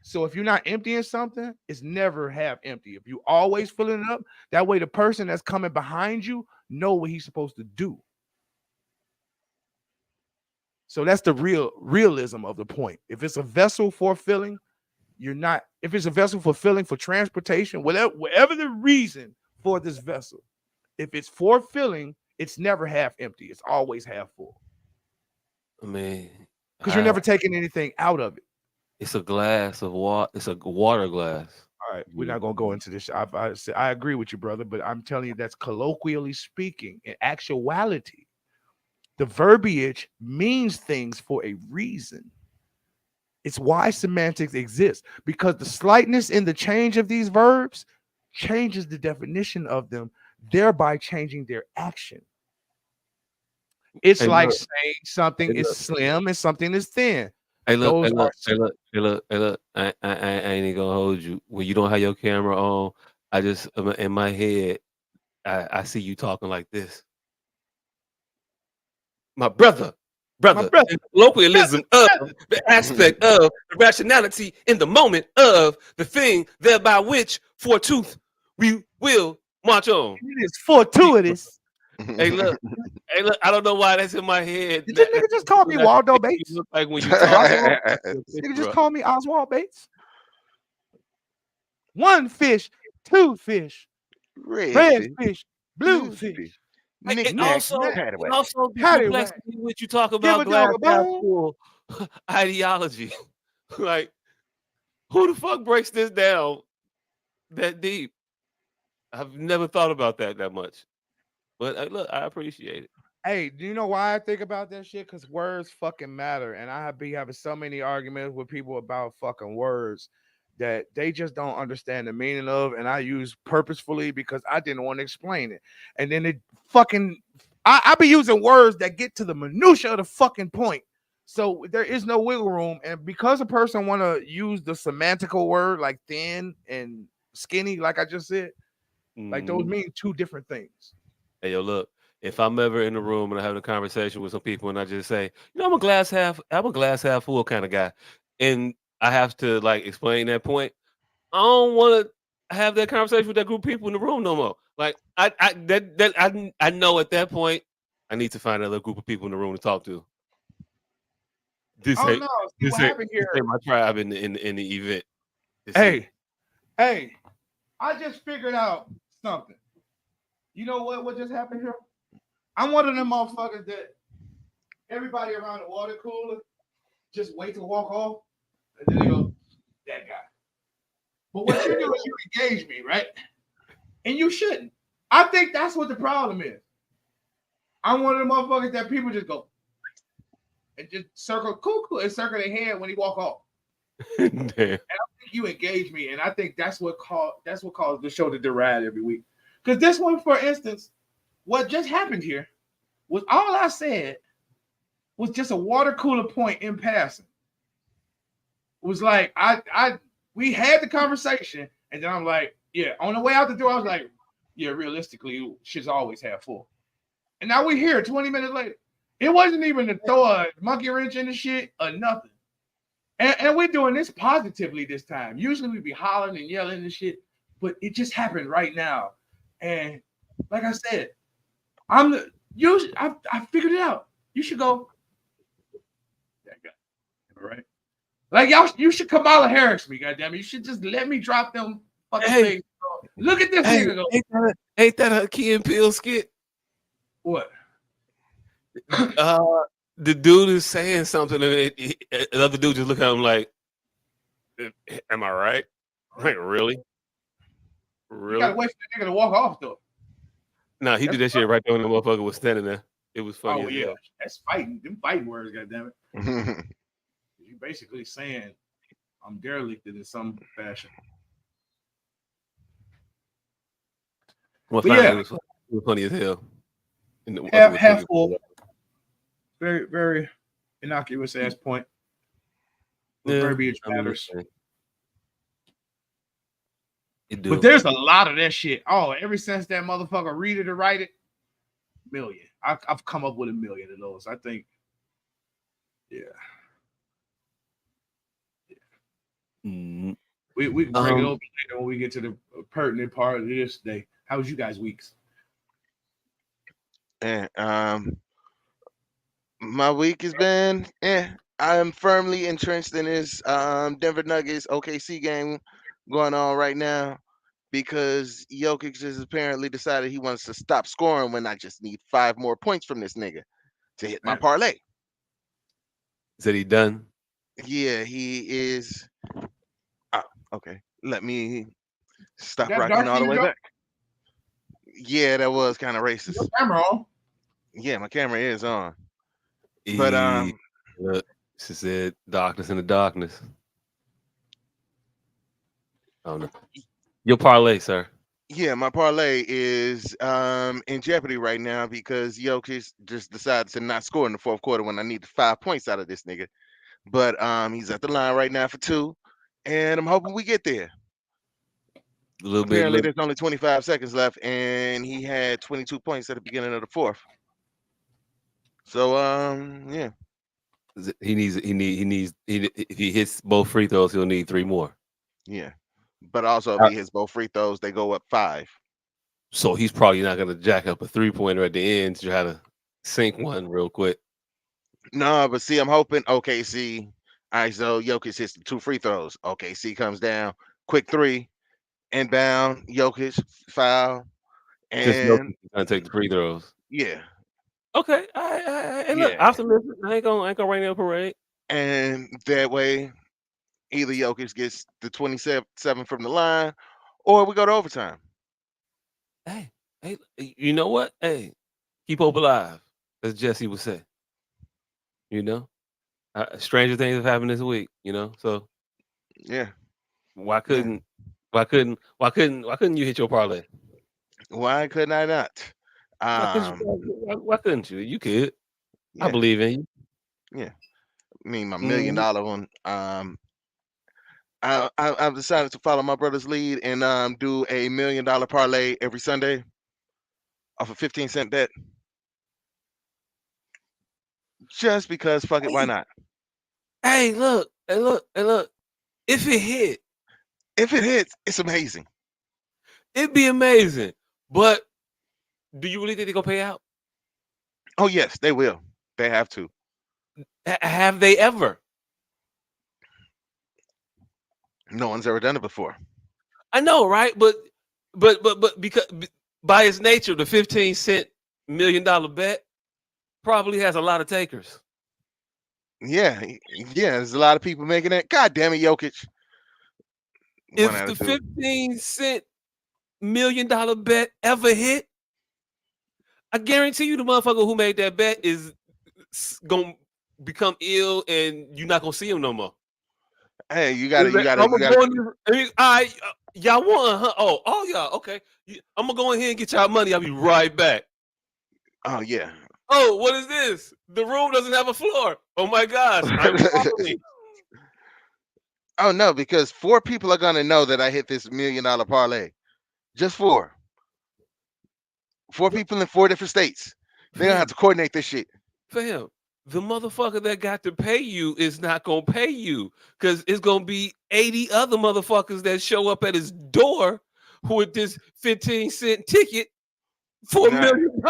So if you're not emptying something, it's never half empty. If you always filling it up, that way the person that's coming behind you know what he's supposed to do. So that's the realism of the point. If it's a vessel for filling, you're not. If it's a vessel for filling for transportation, whatever the reason for this vessel, if it's for filling, it's never half empty. It's always half full. I mean, Because you're never taking anything out of it. it's a glass of water. It's a water glass. All right, we're not gonna go into this. I agree with you, brother, but I'm telling you that's colloquially speaking. In actuality, the verbiage means things for a reason. It's why semantics exists, because the slightness in the change of these verbs changes the definition of them, thereby changing their action. It's Hey, like look. saying something Hey, is look. slim and something is thin. Hey, look, Those hey, are look, hey, look, hey, look, hey, look. I ain't even gonna hold you. When you don't have your camera on, I just in my head, I see you talking like this. My brother, my brother. the colloquialism of the aspect of the rationality in the moment of the thing, thereby which fortooth we will march on. It is fortuitous. Hey, look, hey, look. I don't know why that's in my head. Did this nigga just call me Waldo That's Bates? you look like when you talk. Nigga just call me Oswald Bates. One fish, two fish, red fish, blue fish. And Knick-knack, also, paddywhack. also the Paddywhack. complexity which you talk Give about a glass dog a half bone. full ideology. Like, who the fuck breaks this down that deep? I've never thought about that much. But look, I appreciate it. Hey, do you know why I think about that shit? Because words fucking matter. And I be having so many arguments with people about fucking words that they just don't understand the meaning of. And I use purposefully because I didn't want to explain it. And then it fucking, I be using words that get to the minutia of the fucking point. So there is no wiggle room. And because a person want to use the semantical word like thin and skinny, like I just said, like those mean two different things. Hey, yo, look. If I'm ever in the room and I'm having a conversation with some people and I just say, I'm a glass half full kind of guy, and I have to like explain that point, I don't want to have that conversation with that group of people in the room no more. Like I know at that point I need to find another group of people in the room to talk to. This Oh ain't no, see what happened this here. ain't my tribe in the event. Hey, I just figured out something. You know what just happened here? I'm one of them motherfuckers that everybody around the water cooler just wait to walk off, and then they go, that guy. But what you do is you engage me, right? And you shouldn't. I think that's what the problem is. I'm one of the motherfuckers that people just go and just circle cuckoo and circle their head when he walk off. Damn. And I think you engage me, and I think that's what caused the show to deride every week. Because this one, for instance, what just happened here was all I said was just a water cooler point in passing. It was like we had the conversation, and then I'm like, yeah, on the way out the door, I was like, yeah, realistically, shit's always half full. And now we're here 20 minutes later. It wasn't even to throw a monkey wrench in the shit or nothing. And we're doing this positively this time. Usually we'd be hollering and yelling and shit, but it just happened right now. And like I said, I figured it out. You should go. That guy. All right. Like you should Kamala Harris me, goddamn. You should just let me drop them fucking things. Look at this nigga go. Ain't that a Key and Peele skit? What? The dude is saying something, and the other dude just look at him like, "Am I right?" Like, really? You gotta wait for the nigga to walk off though. Nah, he did that shit right there when the motherfucker was standing there. It was funny Oh as yeah, hell. that's fighting. Them fighting words, goddammit. You're basically saying I'm derelicted in some fashion. Well, But finally, yeah, it was funny as hell. And the half full. Very, very innocuous ass point. But verbiage matters. It do. But there's a lot of that shit. Oh, ever since that motherfucker read it or write it, million. I've come up with 1 million of those. I think, yeah. Mm. We can break it over later when we get to the pertinent part of this day. How was you guys' weeks? And my week has been I'm firmly entrenched in this Denver Nuggets OKC game going on right now because Jokic has apparently decided he wants to stop scoring when I just need 5 more points from this nigga to hit my parlay. Is that he done? Yeah, he is. Oh, okay. Let me stop That rocking dark all the way Joe? back. Yeah, that was kind of racist. Your camera on. Yeah, my camera is on. But look, she said darkness in the darkness. Oh no. Your parlay, sir. Yeah, my parlay is in jeopardy right now because Jokic just decided to not score in the fourth quarter when I need 5 points out of this nigga. But he's at the line right now for 2, and I'm hoping we get there. Apparently, there's only 25 seconds left, and he had 22 points at the beginning of the fourth. So yeah. If he hits both free throws, he'll need 3 more. Yeah. But also, if he hits both free throws, they go up 5. So he's probably not going to jack up a 3-pointer at the end to try to sink one real quick. No, but see, I'm hoping OKC. All right, so Jokic hits the 2 free throws. OKC comes down, quick 3, inbound, Jokic foul, Just Jokic and going to take the free throws. Yeah. Okay. And look, optimistic. I ain't gonna rain the parade. And that way, either Jokic gets the 27 from the line, or we go to overtime. Hey, you know what? Hey, keep hope alive, as Jesse would say. You know, stranger things have happened this week. You know, so yeah. Why couldn't you hit your parlay? Why couldn't I not? Why couldn't you? You could. Yeah. I believe in you. Yeah. I mean, my $1 million one. I've decided to follow my brother's lead and do a $1 million parlay every Sunday off a 15-cent bet. Just because, fuck it, why not? Hey, look. If it hits, it's amazing. It'd be amazing. But do you really think they're gonna pay out? Oh yes, they will. They have to. Have they ever? No one's ever done it before. I know, right? But because by its nature, the 15-cent $1 million bet probably has a lot of takers. Yeah, there's a lot of people making it. God damn it, Jokic. If the 15-cent $1 million bet ever hit, I guarantee you the motherfucker who made that bet is gonna become ill and you're not gonna see him no more. Hey, you gotta. Y'all won, huh? Oh, y'all. Okay, I'm gonna go in here and get y'all money. I'll be right back. Oh yeah. Oh, what is this? The room doesn't have a floor. Oh my gosh. Oh no, because 4 people are gonna know that I hit this $1 million parlay. Just 4. 4 people in 4 different states. They're gonna have to coordinate this shit. Fam, the motherfucker that got to pay you is not gonna pay you because it's gonna be 80 other motherfuckers that show up at his door with this 15-cent ticket for $1 million.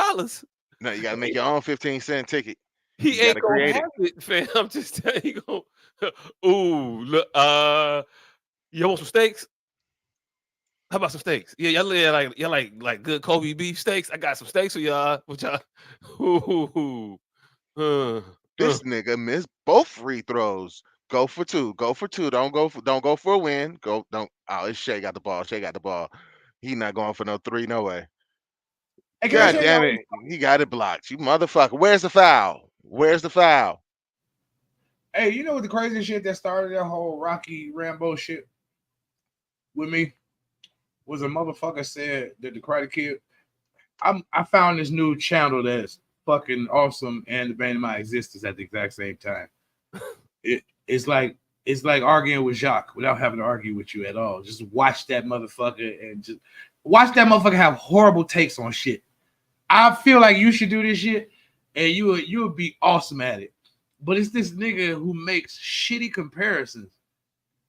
No, you gotta make your own 15-cent ticket. He ain't gonna have it, fam. I'm just telling you. Ooh, look, you want some steaks? How about some steaks? Yeah, y'all like good Kobe beef steaks. I got some steaks for y'all. Which y'all, this nigga missed both free throws. Go for two. Go for two. Don't go for a win. Go don't. Oh, it's Shea got the ball. Shea got the ball. He not going for no three. No way. Hey, can I God tell damn y'all? it. He got it blocked. You motherfucker. Where's the foul? Where's the foul? Hey, you know what the crazy shit that started that whole Rocky Rambo shit with me was a motherfucker said that the Karate Kid. I found this new channel that's fucking awesome and debating my existence at the exact same time. It's like arguing with Jacques without having to argue with you at all. Just watch that motherfucker and just watch that motherfucker have horrible takes on shit. I feel like you should do this shit, and you would be awesome at it. But it's this nigga who makes shitty comparisons.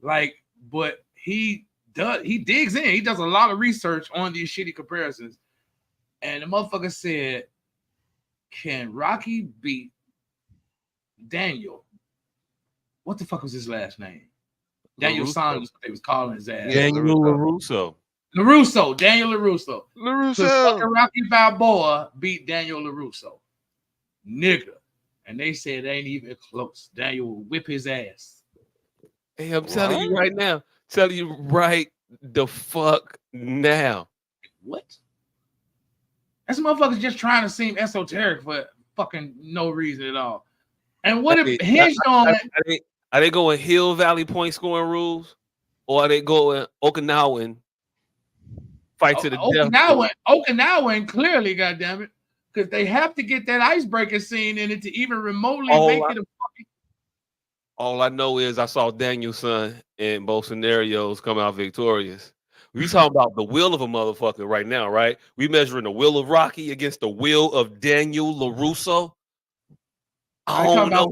Like, but he digs in. He does a lot of research on these shitty comparisons. And the motherfucker said, can Rocky beat Daniel? What the fuck was his last name? Daniel Saunders, what they was calling his ass. Yeah, Daniel LaRusso. Daniel LaRusso. Could fucking Rocky Balboa beat Daniel LaRusso? Nigga. And they said it ain't even close. Daniel will whip his ass. Hey, I'm telling you right now. Telling you right the fuck now. What? That's motherfuckers just trying to seem esoteric for fucking no reason at all. And what if hinged on? Are they going Hill Valley point scoring rules, or are they going Okinawan fight to the death? Okinawan clearly, goddammit, because they have to get that icebreaker scene in it to even remotely make it a fucking. All I know is I saw Danielson in both scenarios come out victorious. We talking about the will of a motherfucker right now, right? We measuring the will of Rocky against the will of Daniel LaRusso. I don't know.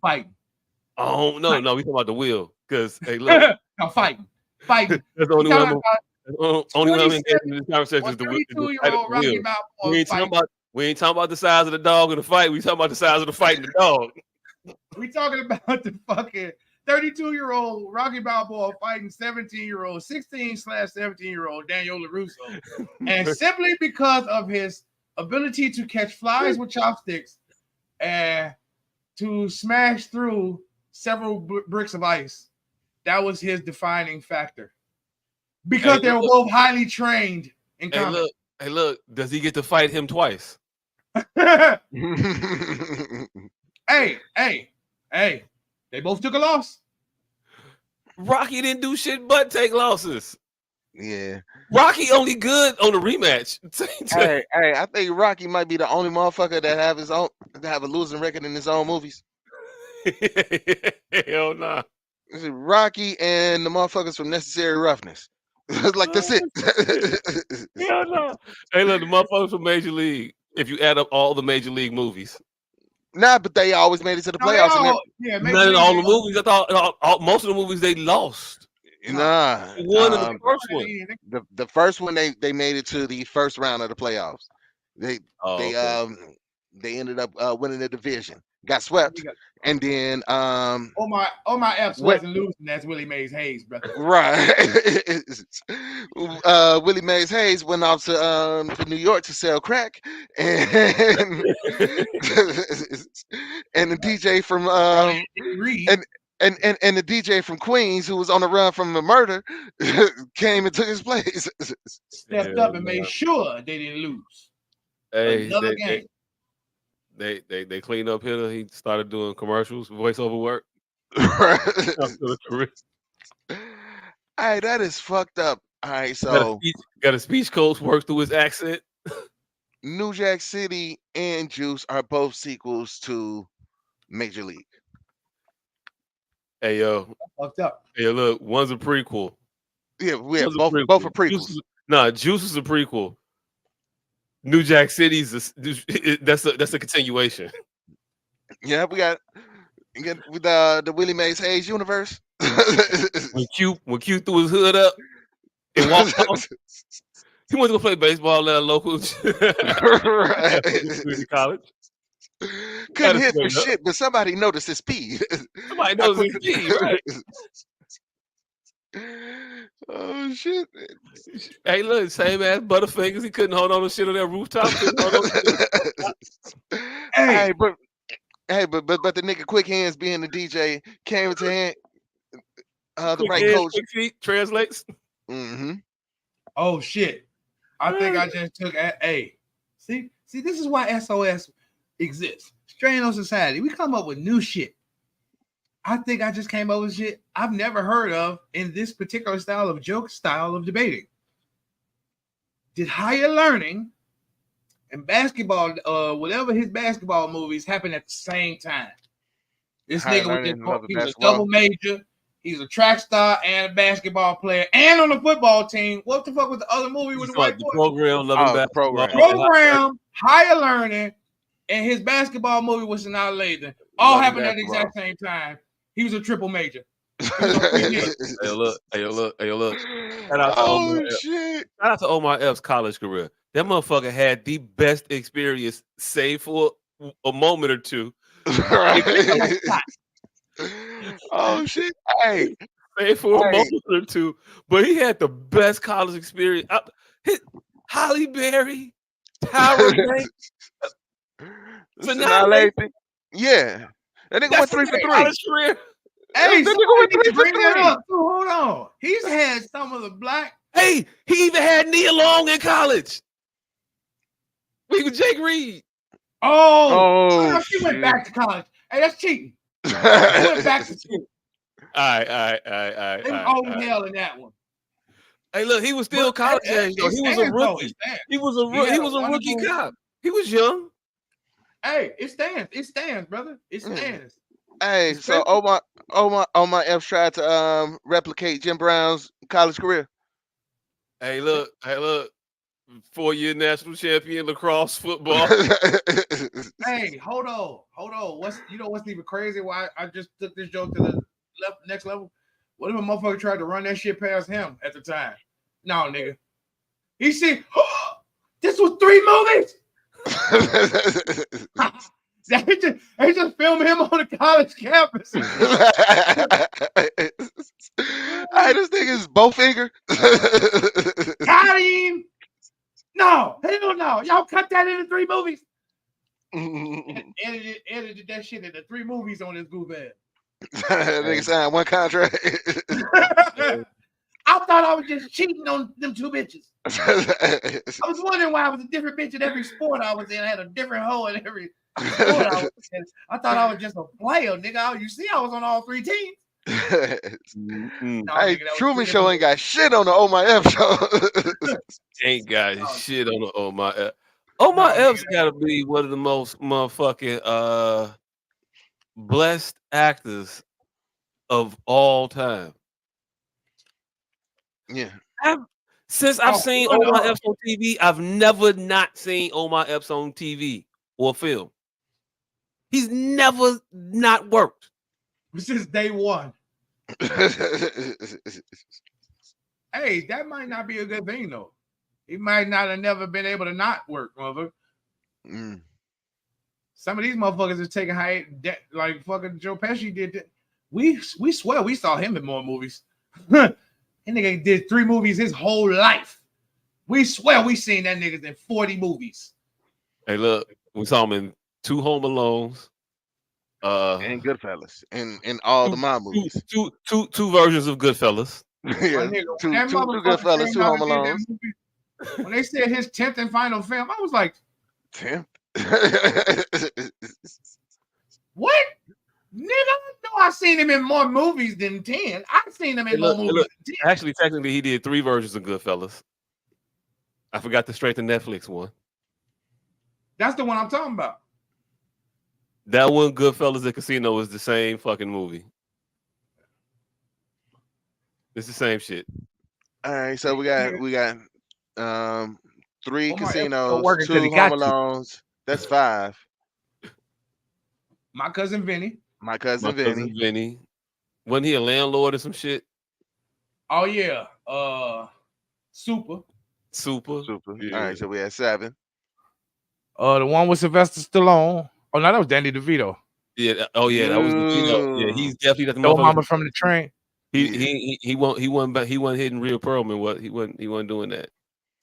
Fighting. I don't know. No, we talking about the will. Because hey, look, no, fighting. That's the only way I'm engaging in this conversation is the will. We ain't talking about the size of the dog in the fight. We talking about the size of the fight in the dog. We talking about the fucking 32-year-old Rocky Balboa fighting 17-year-old, 16/17-year-old Daniel LaRusso. And simply because of his ability to catch flies with chopsticks and to smash through several bricks of ice, that was his defining factor. Because they were both highly trained in combat. Hey, look, does he get to fight him twice? Hey, they both took a loss. Rocky didn't do shit but take losses. Yeah. Rocky only good on the rematch. hey, I think Rocky might be the only motherfucker that have a losing record in his own movies. Hell nah. Rocky and the motherfuckers from Necessary Roughness. Like that's it. Hell no. Hey, look, the motherfuckers from Major League. If you add up all the Major League movies. Nah, but they always made it to the playoffs. Not in all the movies. I thought most of the movies they lost. Nah, one in the first one. The first one they made it to the first round of the playoffs. They ended up winning the division, got swept, and then my F's wasn't losing. That's Willie Mays Hayes, brother. Right. Willie Mays Hayes went off to New York to sell crack, and and the DJ from and the DJ from Queens, who was on the run from a murder, came and took his place. Stepped up and made sure they didn't lose. Hey, another game. They cleaned up Hitter. He started doing commercials, voiceover work. Hey, that is fucked up. All right, so got a speech coach work through his accent. New Jack City and Juice are both sequels to Major League. Hey yo, fucked up. Hey look, one's a prequel. Yeah, both are prequels. Juice is a prequel. New Jack City's that's a continuation. Yeah, we got with the Willie Mays Hayes universe. when Q threw his hood up and walked off, he went to go play baseball at a local college. Couldn't hit for shit, but somebody noticed his speed. Somebody noticed his speed, right? Oh shit! Hey, look, same ass Butterfingers. He couldn't hold on to shit on that rooftop. Hey, but Hey, but the nigga Quick Hands being the DJ came to hand the Quick right hands, coach. quick feet translates. Mm-hmm. Oh shit! I think I just took a. See, this is why SOS exists. Strain on society. We come up with new shit. I think I just came up with shit I've never heard of in this particular style of debating. Did higher learning and basketball, whatever his basketball movies, happen at the same time? This Higher nigga learning, love of he was a basketball. double major. He's a track star and a basketball player and on the football team. What the fuck was the other movie with the white boy? Program, loving the basketball. Program, higher learning, and his basketball movie was not later. All Loving happened at the exact basketball. same time. He was a triple major. Hey, look. Shout out to Oh Omar. shit! Shout out to Omar F's college career. That motherfucker had the best experience, save for a moment or two. Right. Oh shit! Hey, Save for a moment or two, but he had the best college experience. Holly Berry, Tyra Banks, Sanaa Lathan. Yeah, that nigga went 3 for 3. College career. Hey, that nigga went 3 for bring that 3. up. Hold on. He's had some of the black. Hey, he even had Nia Long in college. We with Jake Reed. Oh, she went back to college. Hey, that's cheating. She went back to school. All right. They was old hell in that one. Hey, look, he was still college age though. He was a rookie. He was a rookie cop. He was young. Hey, it stands, brother. It stands. Hey, so Omar F tried to replicate Jim Brown's college career. Hey, look. 4-year national champion lacrosse football. Hey, hold on. What's even crazy? Why I just took this joke to the next level? What if a motherfucker tried to run that shit past him at the time? No, nigga. He said, this was 3 movies. They just filmed him on the college campus. Hey, this thing is Bowfinger. Got him. No, hell no. Y'all cut that into 3 movies. edited that shit into 3 movies on this goof ass. That nigga signed 1 contract. I thought I was just cheating on them 2 bitches. I was wondering why I was a different bitch in every sport I was in. I had a different hoe in every sport I was in. I thought I was just a player, nigga. You see, I was on all 3 teams. Hey, Truman Show ain't got shit on the Omar F show. Ain't got shit on the Omar F. Omar F's gotta be one of the most motherfucking blessed actors of all time. Yeah. Since I've seen Omar Epps on TV, I've never not seen Omar Epps on TV or film. He's never not worked. Since day one. Hey, that might not be a good thing though. He might not have never been able to not work, mother. Some of these motherfuckers are taking high like fucking Joe Pesci did. That. We swear we saw him in more movies. That nigga did 3 movies his whole life. We swear we seen that nigga in 40 movies. Hey, look, we saw him in 2 Home Alones. And Goodfellas. In all the mob movies. Two versions of Goodfellas. Yeah, two Goodfellas, 2 Home Alones. When they said his 10th and final film, I was like, 10th? What? Nigga, no, I seen him in more movies than 10. I've seen him in more movies than 10. Actually, technically, he did 3 versions of Goodfellas. I forgot to straighten Netflix one. That's the one I'm talking about. That one, Goodfellas and Casino, is the same fucking movie. It's the same shit. All right, so we got 3 casinos, 2 Home Alones. That's 5. My cousin Vinny. My cousin Vinny. Wasn't he a landlord or some shit? Oh yeah. Super. Yeah. All right, so we had 7. The one with Sylvester Stallone. Oh no, that was Danny DeVito. Yeah. Oh yeah, that was DeVito. Yeah, he's definitely the motherfucker. Mama from the train. He wasn't hitting Real Perlman. He wasn't doing that.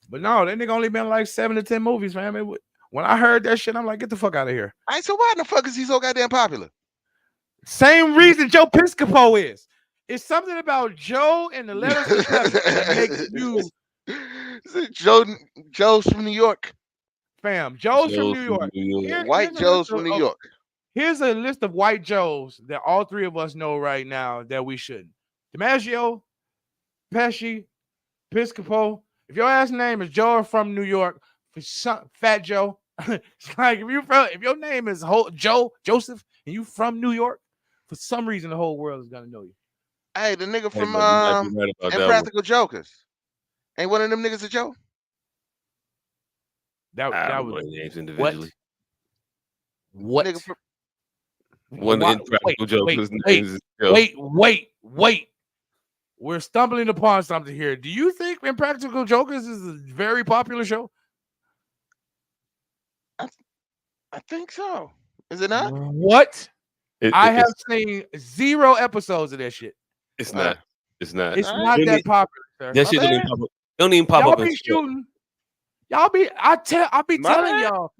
But no, that nigga only been like 7 to 10 movies, man. When I heard that shit, I'm like, get the fuck out of here. All right, so why the fuck is he so goddamn popular? Same reason Joe Piscopo is. It's something about Joe and the letters together that makes you Joe's from New York. fam. Joe's from New York. White Joe's from New York. Here's a list of white Joes that all three of us know right now that we shouldn't. DiMaggio, Pesci, Piscopo. If your ass name is Joe or from New York, for some, Fat Joe, it's like if your name is Joseph and you from New York, for some reason the whole world is gonna know you. Hey, the nigga from right Impractical Jokers. Ain't one of them niggas a Joe? That was names individually. What? Nigga from, One Impractical Joker's name is Joe. Wait. We're stumbling upon something here. Do you think Impractical Jokers is a very popular show? I think so. Is it not? What? I have seen 0 episodes of that shit. It's not. It's not. It's not that popular, sir. That shit don't even pop y'all up. Be shooting. I'll be telling y'all.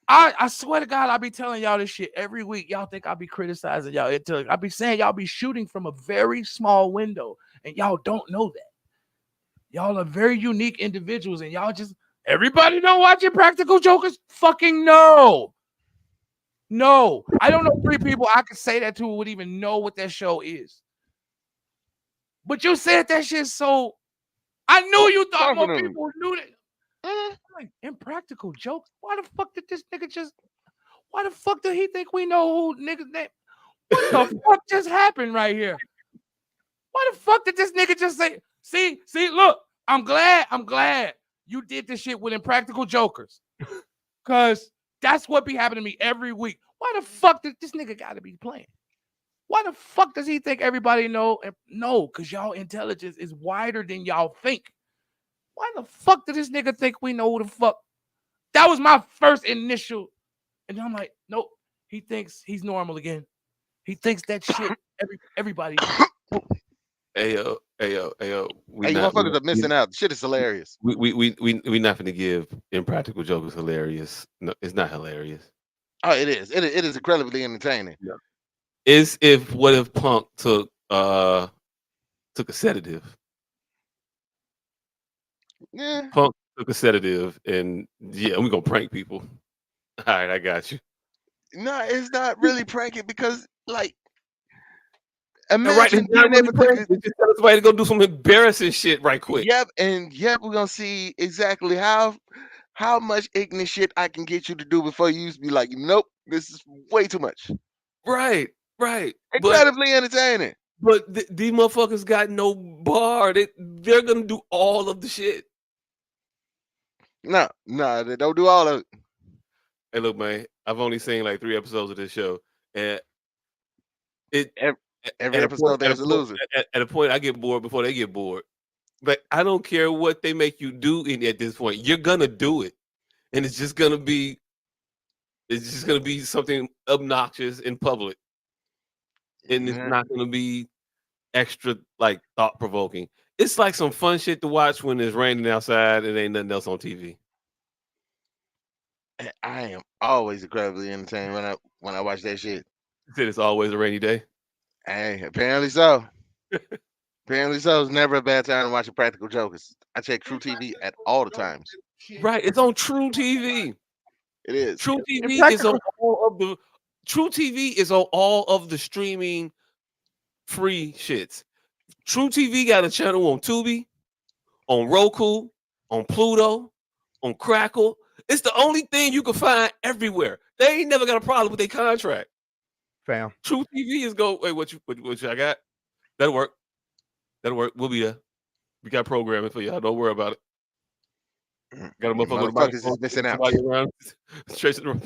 I swear to God, I'll be telling y'all this shit every week. Y'all think I'll be criticizing y'all. I'll be saying y'all be shooting from a very small window, and y'all don't know that. Y'all are very unique individuals, and y'all just everybody don't watch Impractical Jokers. Fucking no. No, I don't know 3 people I could say that to would even know what that show is. But you said that shit so. I knew you thought more people knew that. Like Impractical Jokes. Why the fuck did this nigga just? Why the fuck did he think we know who nigga's name? What the fuck just happened right here? Why the fuck did this nigga just say? See, look. I'm glad you did this shit with Impractical Jokers, cause that's what be happening to me every week. Why the fuck did this nigga gotta be playing? Why the fuck does he think everybody know? No, because y'all intelligence is wider than y'all think. Why the fuck did this nigga think we know who the fuck? That was my first initial. And I'm like, nope. He thinks he's normal again. He thinks that shit everybody. Ayo. Hey, you motherfuckers are missing out. Shit is hilarious. We not gonna give Impractical Jokers hilarious. No, it's not hilarious. Oh, it is. It is incredibly entertaining. Yeah. What if Punk took a sedative? Yeah. Punk took a sedative, and yeah, we're gonna prank people. All right, I got you. No, it's not really pranking because, like, imagine being able to just tell somebody to go do some embarrassing shit right quick. Yep, we're gonna see exactly how much ignorant shit I can get you to do before you used to be like, nope, this is way too much. Right. Incredibly entertaining. But these motherfuckers got no bar. They're gonna do all of the shit. No, they don't do all of it. Hey, look, man, I've only seen like 3 episodes of this show, and every episode there's a loser. At a point, I get bored before they get bored. But I don't care what they make you do at this point. You're gonna do it, and it's just gonna be something obnoxious in public, and it's not gonna be extra like thought provoking. It's like some fun shit to watch when it's raining outside and ain't nothing else on TV. I am always incredibly entertained when I watch that shit. You said it's always a rainy day. Hey, apparently so. Apparently so. It's never a bad time to watch Practical Jokers. I check True TV at all the times. Right, it's on True TV. It is. True TV is on all of the streaming free shits. True TV got a channel on Tubi, on Roku, on Pluto, on Crackle. It's the only thing you can find everywhere. They ain't never got a problem with their contract. Fam. True TV is go. Wait, what I got? That'll work. We'll be there. We got programming for y'all. Don't worry about it. Got a motherfucker is missing out.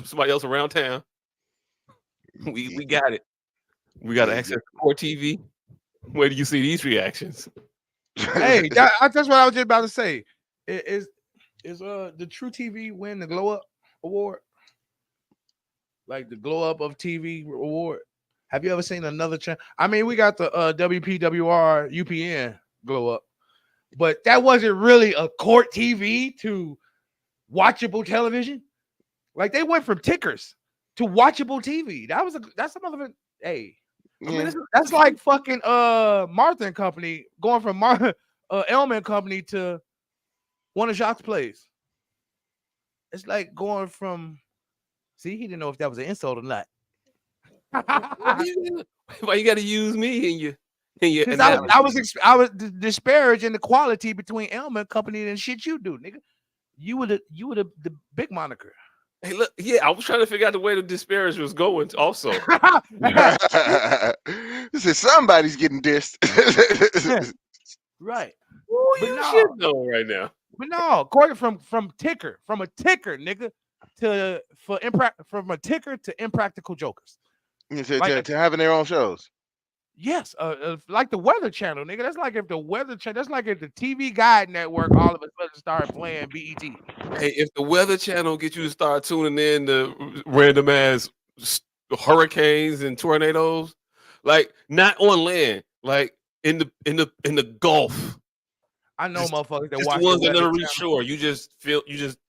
Somebody else around town. We got it. We got access to Core TV. Where do you see these reactions? Hey, that's what I was just about to say. Is the True TV win the Glow Up Award? Like the Glow Up of TV award. Have you ever seen another channel? I mean, we got the WPWR UPN Glow Up, but that wasn't really a court TV to watchable television. Like they went from tickers to watchable TV. That's some other. Hey, Yeah. I mean, that's like fucking Martha and Company going from Elman and Company to one of Jacques' plays. It's like going from. See, he didn't know if that was an insult or not. why you got to use me in your Because I was disparaging the quality between Elman and Company and shit you do, nigga. You were the big moniker. Hey, look, yeah, I was trying to figure out the way the disparage was going. Also, This is somebody's getting dissed. Right. oh, But you no. shit though right now. But no, according from a ticker, nigga, from a ticker to impractical jokers. to having their own shows. Yes, like the Weather Channel, nigga. That's like if the that's like if the TV Guide Network all of a sudden started playing BET. Hey, if the Weather Channel get you to start tuning in to random ass hurricanes and tornadoes, like not on land, like in the Gulf. I know Just- motherfuckers that Just watch the ones the that Weather never reach Channel. shore. You just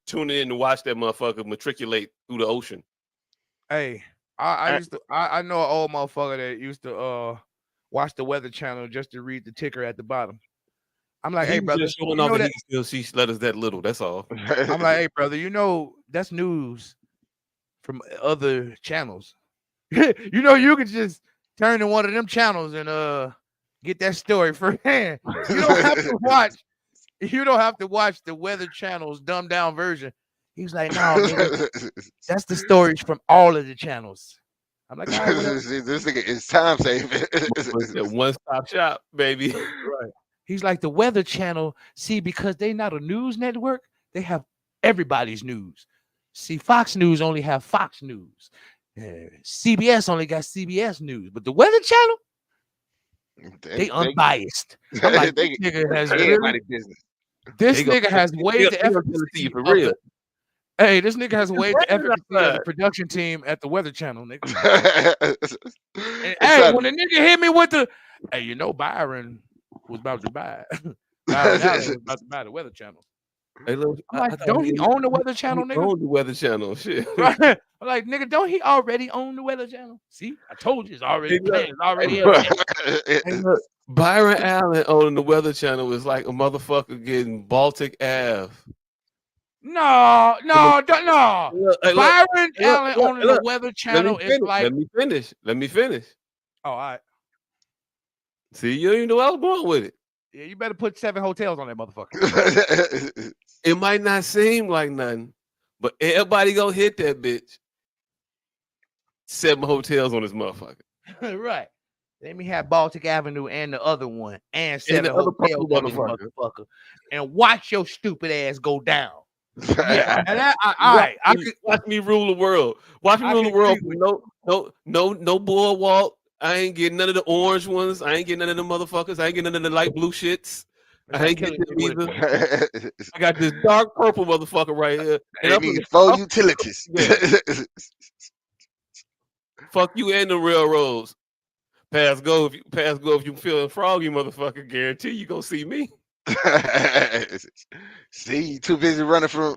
tune in to watch that motherfucker matriculate through the ocean. Hey, I used to I know an old motherfucker that used to watch the Weather Channel just to read the ticker at the bottom. I'm like, hey He was brother, just showing you off know that that? he can still see letters that little. That's all. I'm like, hey brother, you know that's news from other channels. You know, you could just turn to one of them channels and get that story firsthand. You don't have to watch. You don't have to watch the Weather Channel's dumbed down version. He was like, no, nigga, that's the stories from all of the channels. I'm like, all right, whatever. This nigga is time saving. One stop shop, baby. Right. He's like the Weather Channel. See, because they not a news network, they have everybody's news. See, Fox News only have Fox News. CBS only got CBS News, but the Weather Channel, they unbiased. I'm like, this nigga has everybody business. this nigga has weighed the efficacy for of real. hey, this nigga has weighed the Right efficacy of the outside. production team at the Weather Channel, nigga. And, It's hey, like- when the nigga hit me with the, hey, you know, Byron was about to buy. Byron Allen was about to buy the Weather Channel. Hey, look, I'm like, don't he own the Weather Channel, He nigga? owned the Weather Channel. Shit. Right? I'm like, nigga, don't he already own the Weather Channel? See, I told you it's already Hey, look. planned. It's already Hey, look, Byron Allen owning the Weather Channel is like a motherfucker getting Baltic Ave. No. Look, hey, look, Byron hey, look, Allen look, owning look. the Weather Let Channel me is finish. like, Let me finish. oh, all right. See, you don't even know where I was going with it. Yeah, you better put 7 hotels on that motherfucker. It might not seem like nothing, but everybody gonna hit that bitch. 7 hotels on this motherfucker. Right. Let me have Baltic Avenue and the other one and 7 the other hotels purple on this motherfucker. motherfucker. And watch your stupid ass go down. Yeah, and all right. Watch me rule the world. Watch me I rule the can world. agree No boardwalk. I ain't getting none of the orange ones. I ain't getting none of the motherfuckers. I ain't getting none of the light blue shits. I ain't getting them either. I got this dark purple motherfucker right here. They need 4 utilities. Fuck you and the railroads. Pass go if you feeling froggy, motherfucker. Guarantee you gonna see me. See, you too busy running from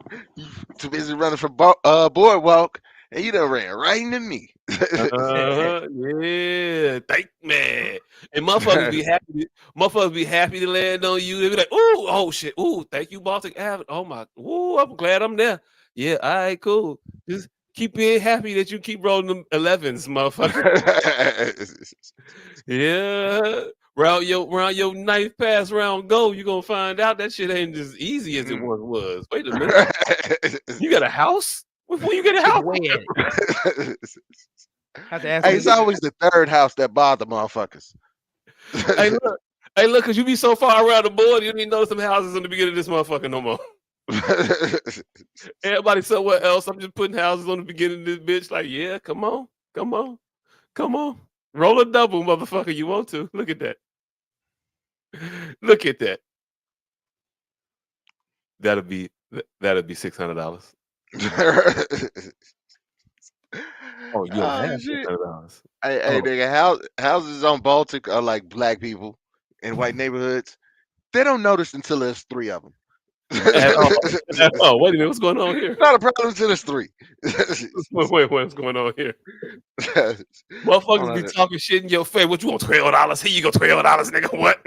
boardwalk, and you done ran right into me. Yeah, thank me. And motherfuckers be happy. Motherfuckers be happy to land on you. They be like, "Ooh, oh shit, ooh, thank you, Baltic Avenue. Oh my, ooh, I'm glad I'm there. Yeah, all right, cool. Just keep being happy that you keep rolling them 11s, motherfucker. Yeah, round your ninth pass round go, you gonna find out that shit ain't as easy as it once was. Wait a minute, you got a house? Before you get a house? Hey, it's always the third house that bother motherfuckers. Hey, look, cause you be so far around the board, you don't even notice some houses in the beginning of this motherfucker no more. Everybody somewhere else. I'm just putting houses on the beginning of this bitch. Like, yeah, come on. Roll a double, motherfucker. You want to? Look at that. Look at that. That'll be $600. Oh, you don't have $600. Hey, nigga, houses on Baltic are like black people in white neighborhoods. They don't notice until there's 3 of them. At all. At all. Wait a minute, what's going on here? Not a problem till it's 3. Wait, what's going on here? Hold Motherfuckers on. be talking shit in your face. What you want? $12? Here you go, $12, nigga. What?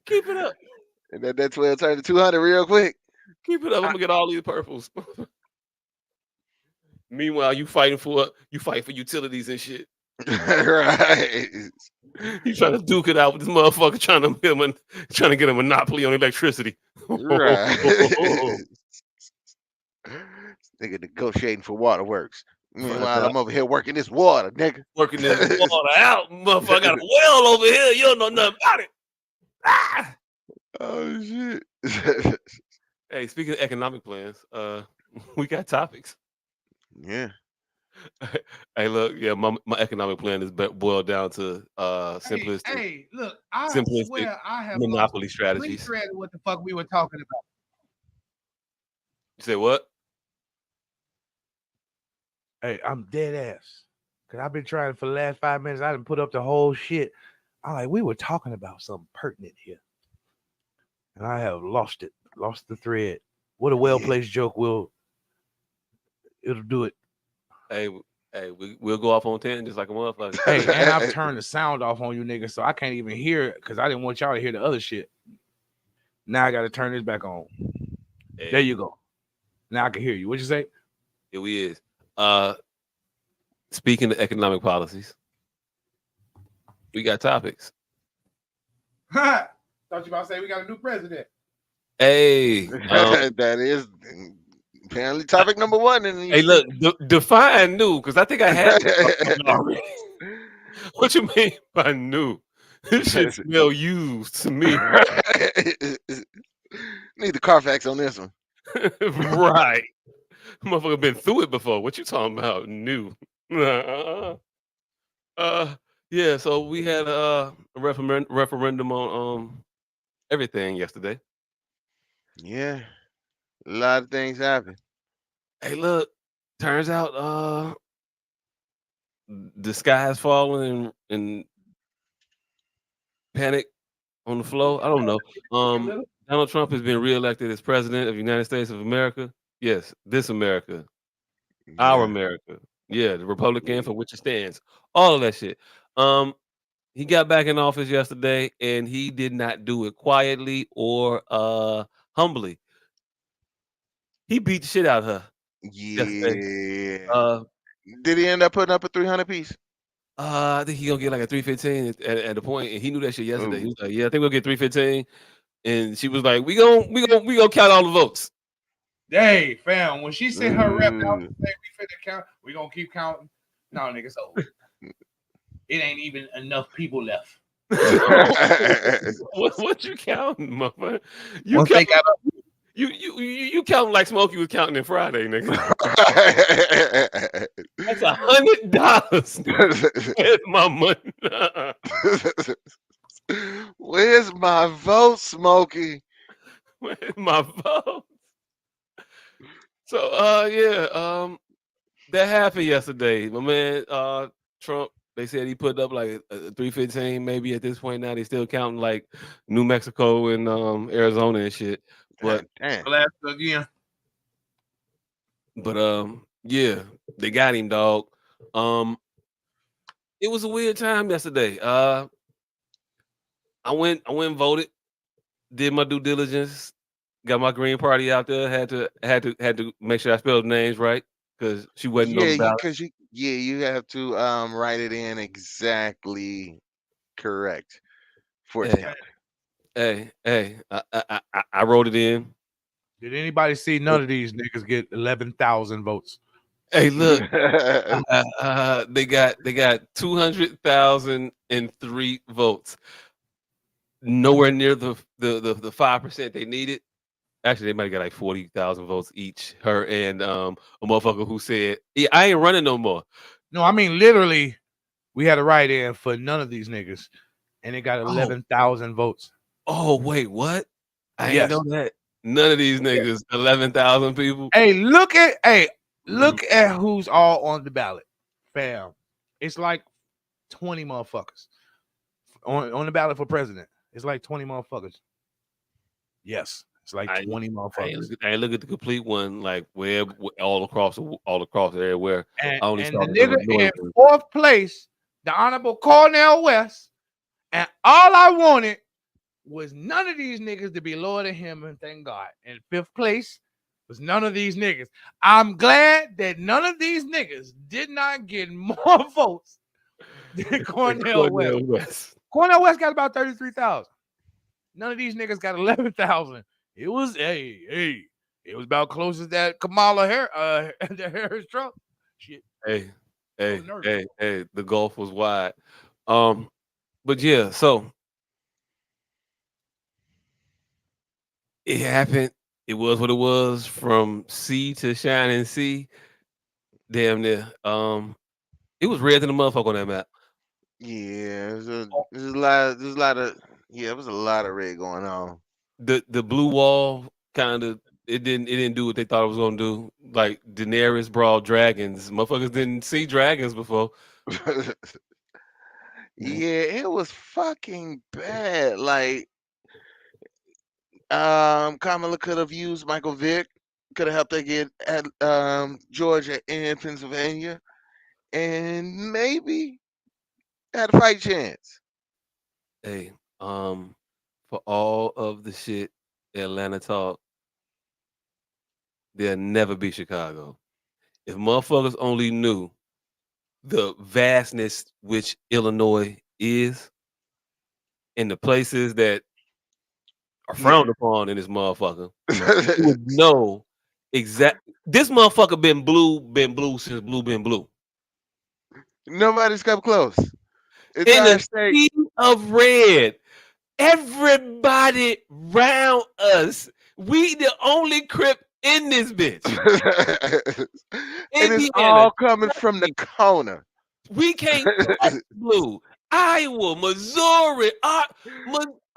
Keep it up. And then that 12 turned to 200 real quick. Keep it up. I'm gonna get all these purples. Meanwhile, you fight for utilities and shit. Right. You trying to duke it out with this motherfucker trying to get a monopoly on electricity. Right. Nigga negotiating for waterworks. Meanwhile, I'm over here working this water, nigga. Working this water out, motherfucker. Got a well over here. You don't know nothing about it. Ah! Oh shit. Hey, speaking of economic plans, we got topics. Yeah. Hey, look, yeah, my economic plan is boiled down to simplistic. Hey, look, I simplistic swear I have monopoly lost strategies. thread of what the fuck we were talking about. You say what? Hey, I'm dead ass. Cause I've been trying for the last 5 minutes. I didn't put up the whole shit. I'm like, we were talking about something pertinent here. And I have lost the thread. What a well-placed joke it'll do it. Hey, we'll go off on 10 just like a motherfucker. Hey, and I've turned the sound off on you niggas, so I can't even hear it because I didn't want y'all to hear the other shit. Now I gotta turn this back on. Hey, There you go. Now I can hear you. What'd you say? here we is. Speaking of economic policies, we got topics. Thought you about to say we got a new president. Hey, That is apparently topic number 1. hey, look, define new, because I think I had it already. What you mean by new? This shit smell used to me. Need the Carfax on this one. Right. Motherfucker been through it before. What you talking about? New. Yeah, so we had a referendum on everything yesterday. Yeah. A lot of things happen. Hey, look, turns out the sky is falling and panic on the floor. I don't know. Donald Trump has been reelected as president of the United States of America. Yes, this America. Our Yeah. America. Yeah, the Republican for which it stands. All of that shit. He got back in office yesterday and he did not do it quietly or humbly. He beat the shit out of her yesterday. Yeah. Did he end up putting up a 300 piece? I think he gonna get like a 315 at the point, and he knew that shit yesterday. He Ooh. was like, "Yeah, I think we'll get 315," and she was like, "We gonna count all the votes." Hey, fam, when she sent her rep out to Ooh. say we finna count, we gonna keep counting. No, nigga, so it ain't even enough people left. What you counting, motherfucker? You Once they count, got up, you counting like Smokey was counting in Friday, nigga. That's $100. Where's my money? Where's my vote, Smokey? Where's my vote? So yeah, that happened yesterday. My man Trump, they said he put up like a 315 maybe at this point. Now they still counting like New Mexico and Arizona and shit. But Damn. Alaska again. But yeah, they got him, dog. It was a weird time yesterday. I went and voted, did my due diligence, got my Green Party out there. Had to make sure I spelled names right because she wasn't on the Yeah, ballot. because you have to write it in exactly correct for it to count. Hey, I wrote it in. Did anybody see none of these niggas get 11,000 votes? Hey, look, they got 200,003 votes. Nowhere near the 5% they needed. Actually, they might have got like 40,000 votes each. Her and a motherfucker who said, "Yeah, I ain't running no more." No, I mean literally, we had a write-in for none of these niggas, and it got 11,000 votes. Oh wait, what? I Yes. ain't know that. None of these niggas, 11,000 people. Hey, look at who's all on the ballot, fam. It's like 20 motherfuckers on the ballot for president. It's like 20 motherfuckers. Yes, it's like I ain't 20 motherfuckers. I ain't look at the complete one like where all across everywhere. And I only and saw the the nigga Illinois in one. fourth place, the Honorable Cornell West, and all I wanted was none of these niggas to be lower than him, and thank God. And fifth place was none of these niggas. I'm glad that none of these niggas did not get more votes than Cornell West. West. Cornell West got about 33,000. None of these niggas got 11,000. It was it was about close as that Kamala the Harris Trump shit. Hey, I was nervous. the gulf was wide. But yeah, so it happened. It was what it was from sea to shining sea. Damn near. It was red than the motherfucker on that map. Yeah, there's a lot of yeah, there was a lot of red going on. The blue wall kind of it didn't do what they thought it was gonna do. Like Daenerys brought dragons. Motherfuckers didn't see dragons before. Yeah, it was fucking bad. Like, Kamala could have used Michael Vick, could have helped her get at Georgia and Pennsylvania, and maybe had a fight chance. Hey, for all of the shit Atlanta talk, there'll never be Chicago. If motherfuckers only knew the vastness which Illinois is and the places that are frowned upon in this motherfucker, you would know exactly. This motherfucker been blue since blue been blue. Nobody's come close. In Entire a state. sea of red, everybody round us. We the only crip in this bitch. And it's Indiana, all coming from the corner. we can't touch blue. Iowa, Missouri,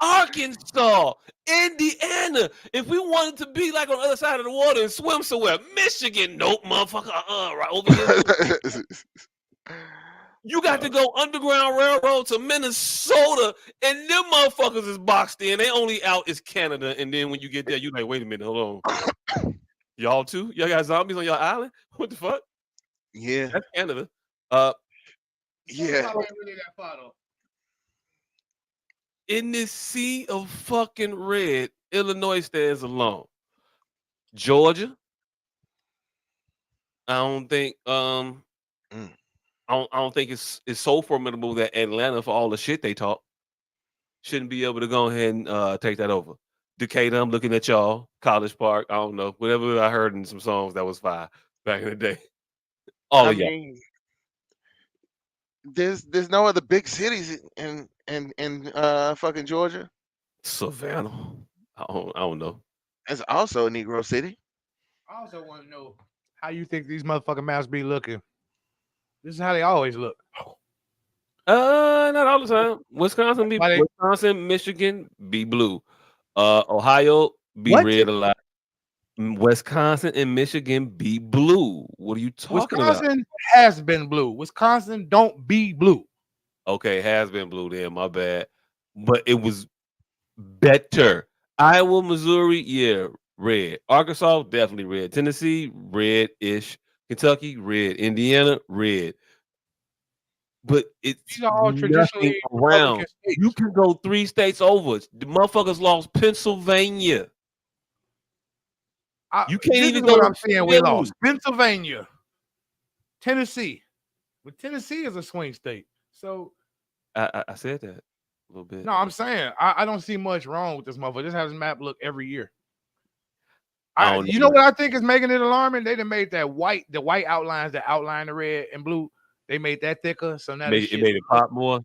Arkansas, Indiana. If we wanted to be like on the other side of the water and swim somewhere, Michigan, nope, motherfucker, right over here. You got to go Underground Railroad to Minnesota, and them motherfuckers is boxed in. They only out is Canada, and then when you get there, you like, wait a minute, hold on. Y'all too? Y'all got zombies on your island? What the fuck? Yeah. That's Canada. Yeah. In this sea of fucking red, Illinois stands alone. Georgia, I don't think I don't think it's so formidable that Atlanta, for all the shit they talk, shouldn't be able to go ahead and take that over. Decatur, I'm looking at y'all. College Park, I don't know. Whatever I heard in some songs that was fire back in the day. All I of y'all. mean, there's no other big cities in fucking Georgia. Savannah. I don't know. It's also a Negro city. I also want to know how you think these motherfucking maps be looking. This is how they always look. Not all the time. Wisconsin, Why Michigan be blue. Ohio be What? red a lot. Wisconsin and Michigan be blue. What are you talking about? Wisconsin has been blue. Wisconsin don't be blue. Okay, has been blue then, my bad. But it was better. Iowa, Missouri, yeah, red. Arkansas, definitely red. Tennessee, red-ish. Kentucky, red. Indiana, red. But it's These are all nothing traditionally around. Republican states. You can go 3 states over. The motherfuckers lost Pennsylvania. You can't This even is go what to I'm saying. We Philly. lost Pennsylvania, Tennessee. But Tennessee is a swing state. So I said that a little bit. no, I'm saying I don't see much wrong with this motherfucker. This has a map look every year. You know what I think is making it alarming? They done made the white outlines that outline the red and blue. They made that thicker, so now it made it pop more.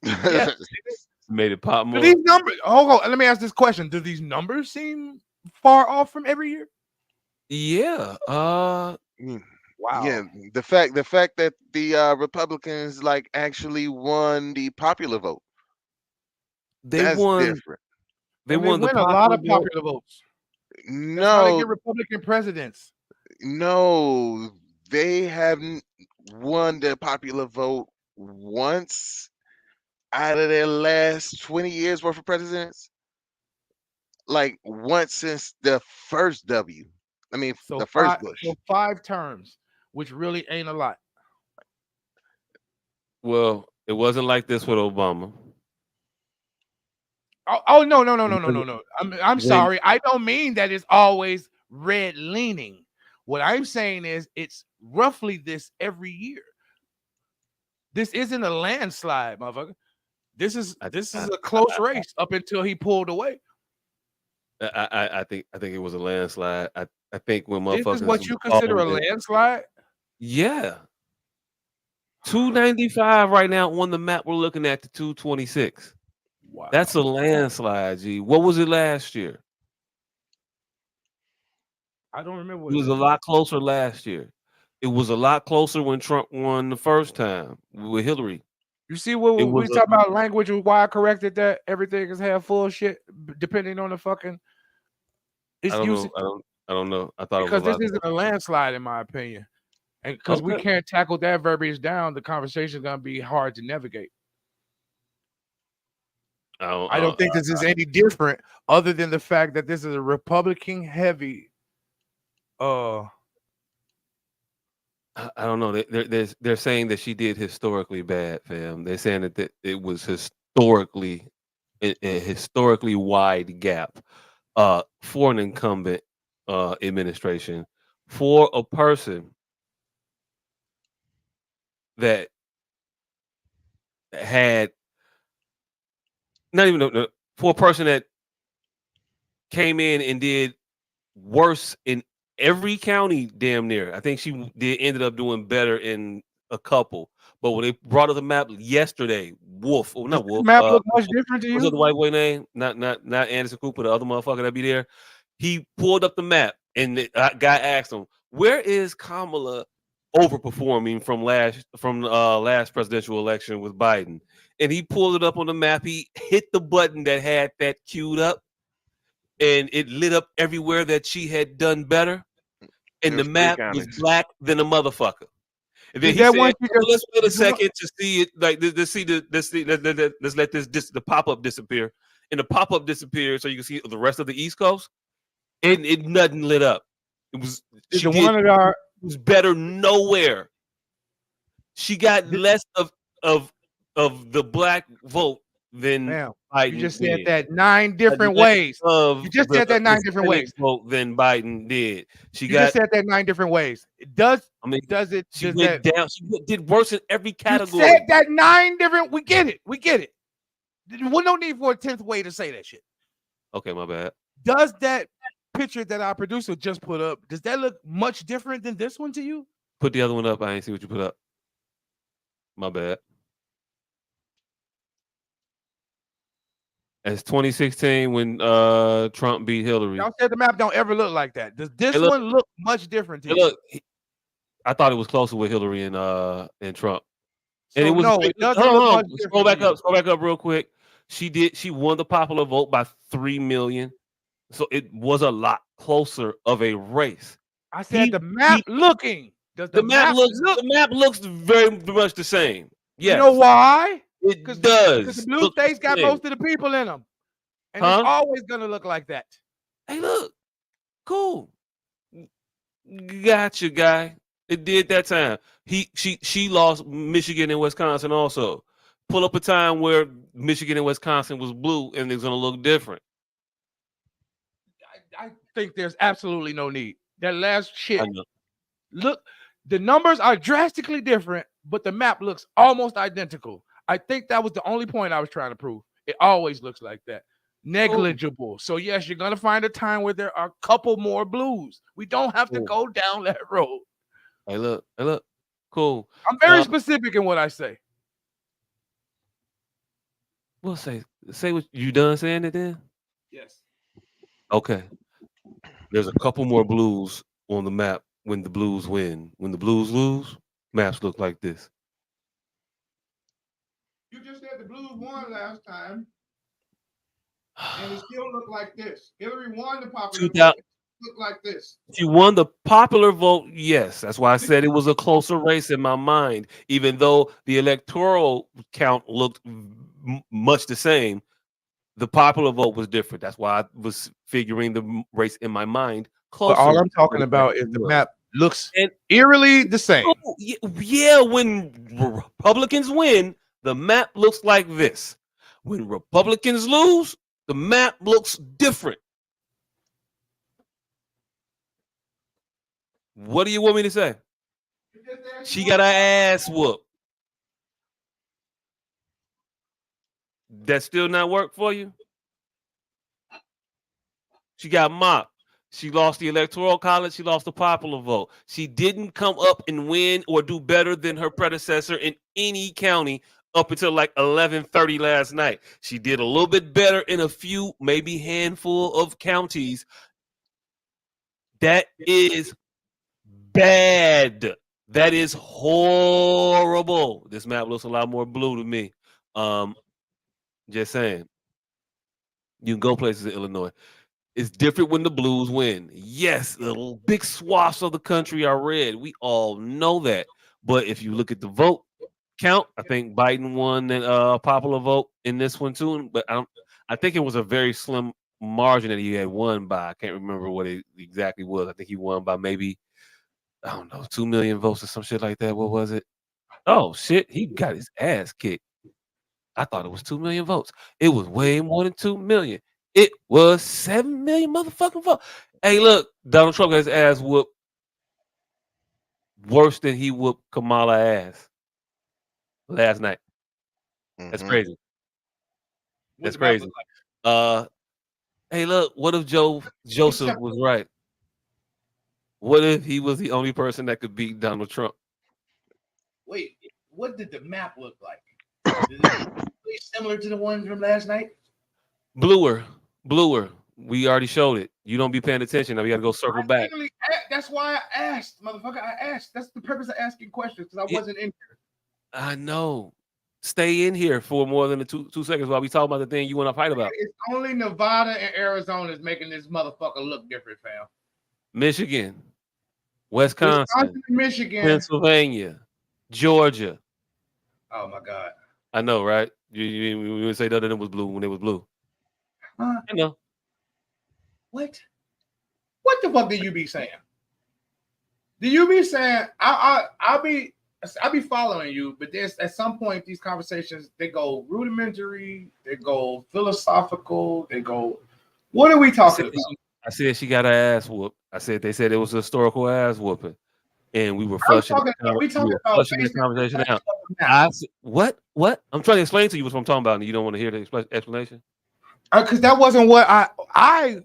Yes, Made it pop more. do these numbers? Hold on, let me ask this question: do these numbers seem far off from every year? Yeah. Wow. Yeah, the fact that the Republicans like actually won the popular vote. That's different. They won win a lot of popular votes. That's how they get Republican presidents. No, they haven't won the popular vote once, out of their last 20 years worth of presidents, like once since the first W. I mean, So the first five, Bush. so 5 terms, which really ain't a lot. Well, it wasn't like this with Obama. Oh no. I'm When sorry. I don't mean that it's always red leaning. What I'm saying is it's roughly this every year. This isn't a landslide, motherfucker. This is I, a close race up until he pulled away. I think it was a landslide. I think when This is motherfuckers what you consider a landslide? yeah, 295 right now on the map. We're looking at the 226. Wow. That's a landslide, G. What was it last year? I don't remember It what it was a was. lot closer last year. It was a lot closer when Trump won the first time with Hillary. You see what It we was was talking about language and why I corrected that everything is half full shit depending on the fucking I it's don't know. usage I don't know. I thought it was because a this lot isn't a closer. landslide in my opinion. And because we Okay. can't tackle that verbiage down, the conversation is gonna be hard to navigate. I don't think this is any different other than the fact that this is a Republican heavy I don't know. They're saying that she did historically bad, fam. They're saying that it was historically a historically wide gap for an incumbent administration for a person that had not even for a person that came in and did worse in every county damn near. I think she did ended up doing better in a couple. But when they brought up the map yesterday, Wolf, oh does not this Wolf, map look much different to what's the you? other white boy name? Not Anderson Cooper, the other motherfucker that be there. He pulled up the map and the guy asked him, "Where is Kamala overperforming from last presidential election with Biden?" And he pulled it up on the map. He hit the button that had that queued up, and it lit up everywhere that she had done better. And the There's three map was counties. black than a motherfucker. And then Is he that said, once you well, just "Let's wait a is it one- second to see it. Like, let's see let's let the pop up disappear." And the pop up disappeared, so you can see the rest of the East Coast. And it nothing lit up. It was is she the did one of our it was better nowhere. She got less of the black vote than Ma'am, you Biden just said did. that 9 different Less ways. You of just said that 9 different Hispanic ways. vote than Biden did. She You just got. said that 9 different ways. Does I mean, she does went that down. She did worse in every you said category. that 9 different we get it. We get it. Well, no need for a 10th way to say that shit. Okay, my bad. Does that picture that our producer just put up, does that look much different than this one to you? Put the other one up. I ain't see what you put up. My bad. It's 2016 when Trump beat Hillary. Y'all said the map don't ever look like that. Does this Hey, look, one look much different to hey, you? look. I thought it was closer with Hillary and Trump. And it So was no, it doesn't hold on, look hold much on. different to you. Scroll back up real quick. She won the popular vote by 3 million. So it was a lot closer of a race. I said the map He looking. Does the map look? the map looks very much the same. You know Yes, why? it Because the does blue look the states got same. most of the people in them, and it's Huh? always gonna look like that. Hey, look, cool. Gotcha, guy. It did that time. She lost Michigan and Wisconsin also. Pull up a time where Michigan and Wisconsin was blue and it's gonna look different. I think there's absolutely no need. That last shit. I know. Look, the numbers are drastically different, but the map looks almost identical. I think that was the only point I was trying to prove. It always looks like that. Negligible. So yes, you're gonna find a time where there are a couple more blues. We don't have to go down that road. Hey, look. Cool. I'm very specific in what I say. We'll say what you done saying it then? Yes. Okay. There's a couple more blues on the map when the blues win. When the blues lose, maps look like this. You just said the Blues won last time, and it still looked like this. Hillary won the popular 2000, vote. look like this. She won the popular vote. Yes, that's why I said it was a closer race in my mind, even though the electoral count looked much the same. The popular vote was different. That's why I was figuring the race in my mind closer. But all I'm talking about is the map looks And eerily the same. oh, yeah, when Republicans win, the map looks like this. When Republicans lose, the map looks different. What do you want me to say? She got her ass whooped. That still not work for you? She got mocked. She lost the electoral college. She lost the popular vote. She didn't come up and win or do better than her predecessor in any county up until like 11:30 last night. She did a little bit better in a few, maybe handful of counties. That is bad. That is horrible. This map looks a lot more blue to me. Just saying. You can go places in Illinois. It's different when the Blues win. Yes, the big swaths of the country are red. We all know that. But if you look at the vote count, I think Biden won that popular vote in this one too. But I think it was a very slim margin that he had won by. I can't remember what it exactly was. I think he won by maybe, I don't know, 2 million votes or some shit like that. What was it? Oh shit, he got his ass kicked. I thought it was 2 million votes. It was way more than 2 million. It was 7 million motherfucking votes. Hey, look, Donald Trump got his ass whooped worse than he whooped Kamala ass last night. That's crazy. That's crazy. Hey, look, what if Joseph was right? What if he was the only person that could beat Donald Trump? Wait, what did the map look like? Is it really similar to the one from last night? Bluer. We already showed it. You don't be paying attention. Now we got to go circle back. That's why I asked, motherfucker. I asked. That's the purpose of asking questions because I wasn't in here. I know. Stay in here for more than the two seconds while we talk about the thing you want to fight about. It's only Nevada and Arizona is making this motherfucker look different, fam. Michigan, Wisconsin, Michigan, Pennsylvania, Georgia. Oh my God. I know, right? You would say that it was blue when it was blue. Huh? I know. What the fuck do you be saying? Do you be saying I'll be following you, but there's at some point these conversations they go rudimentary, they go philosophical, they go. What are we talking about? I said she got her ass whooped. I said they said it was a historical ass whooping, and we were flushing the conversation out. What? I'm trying to explain to you what I'm talking about, and you don't want to hear the explanation. Because that wasn't what I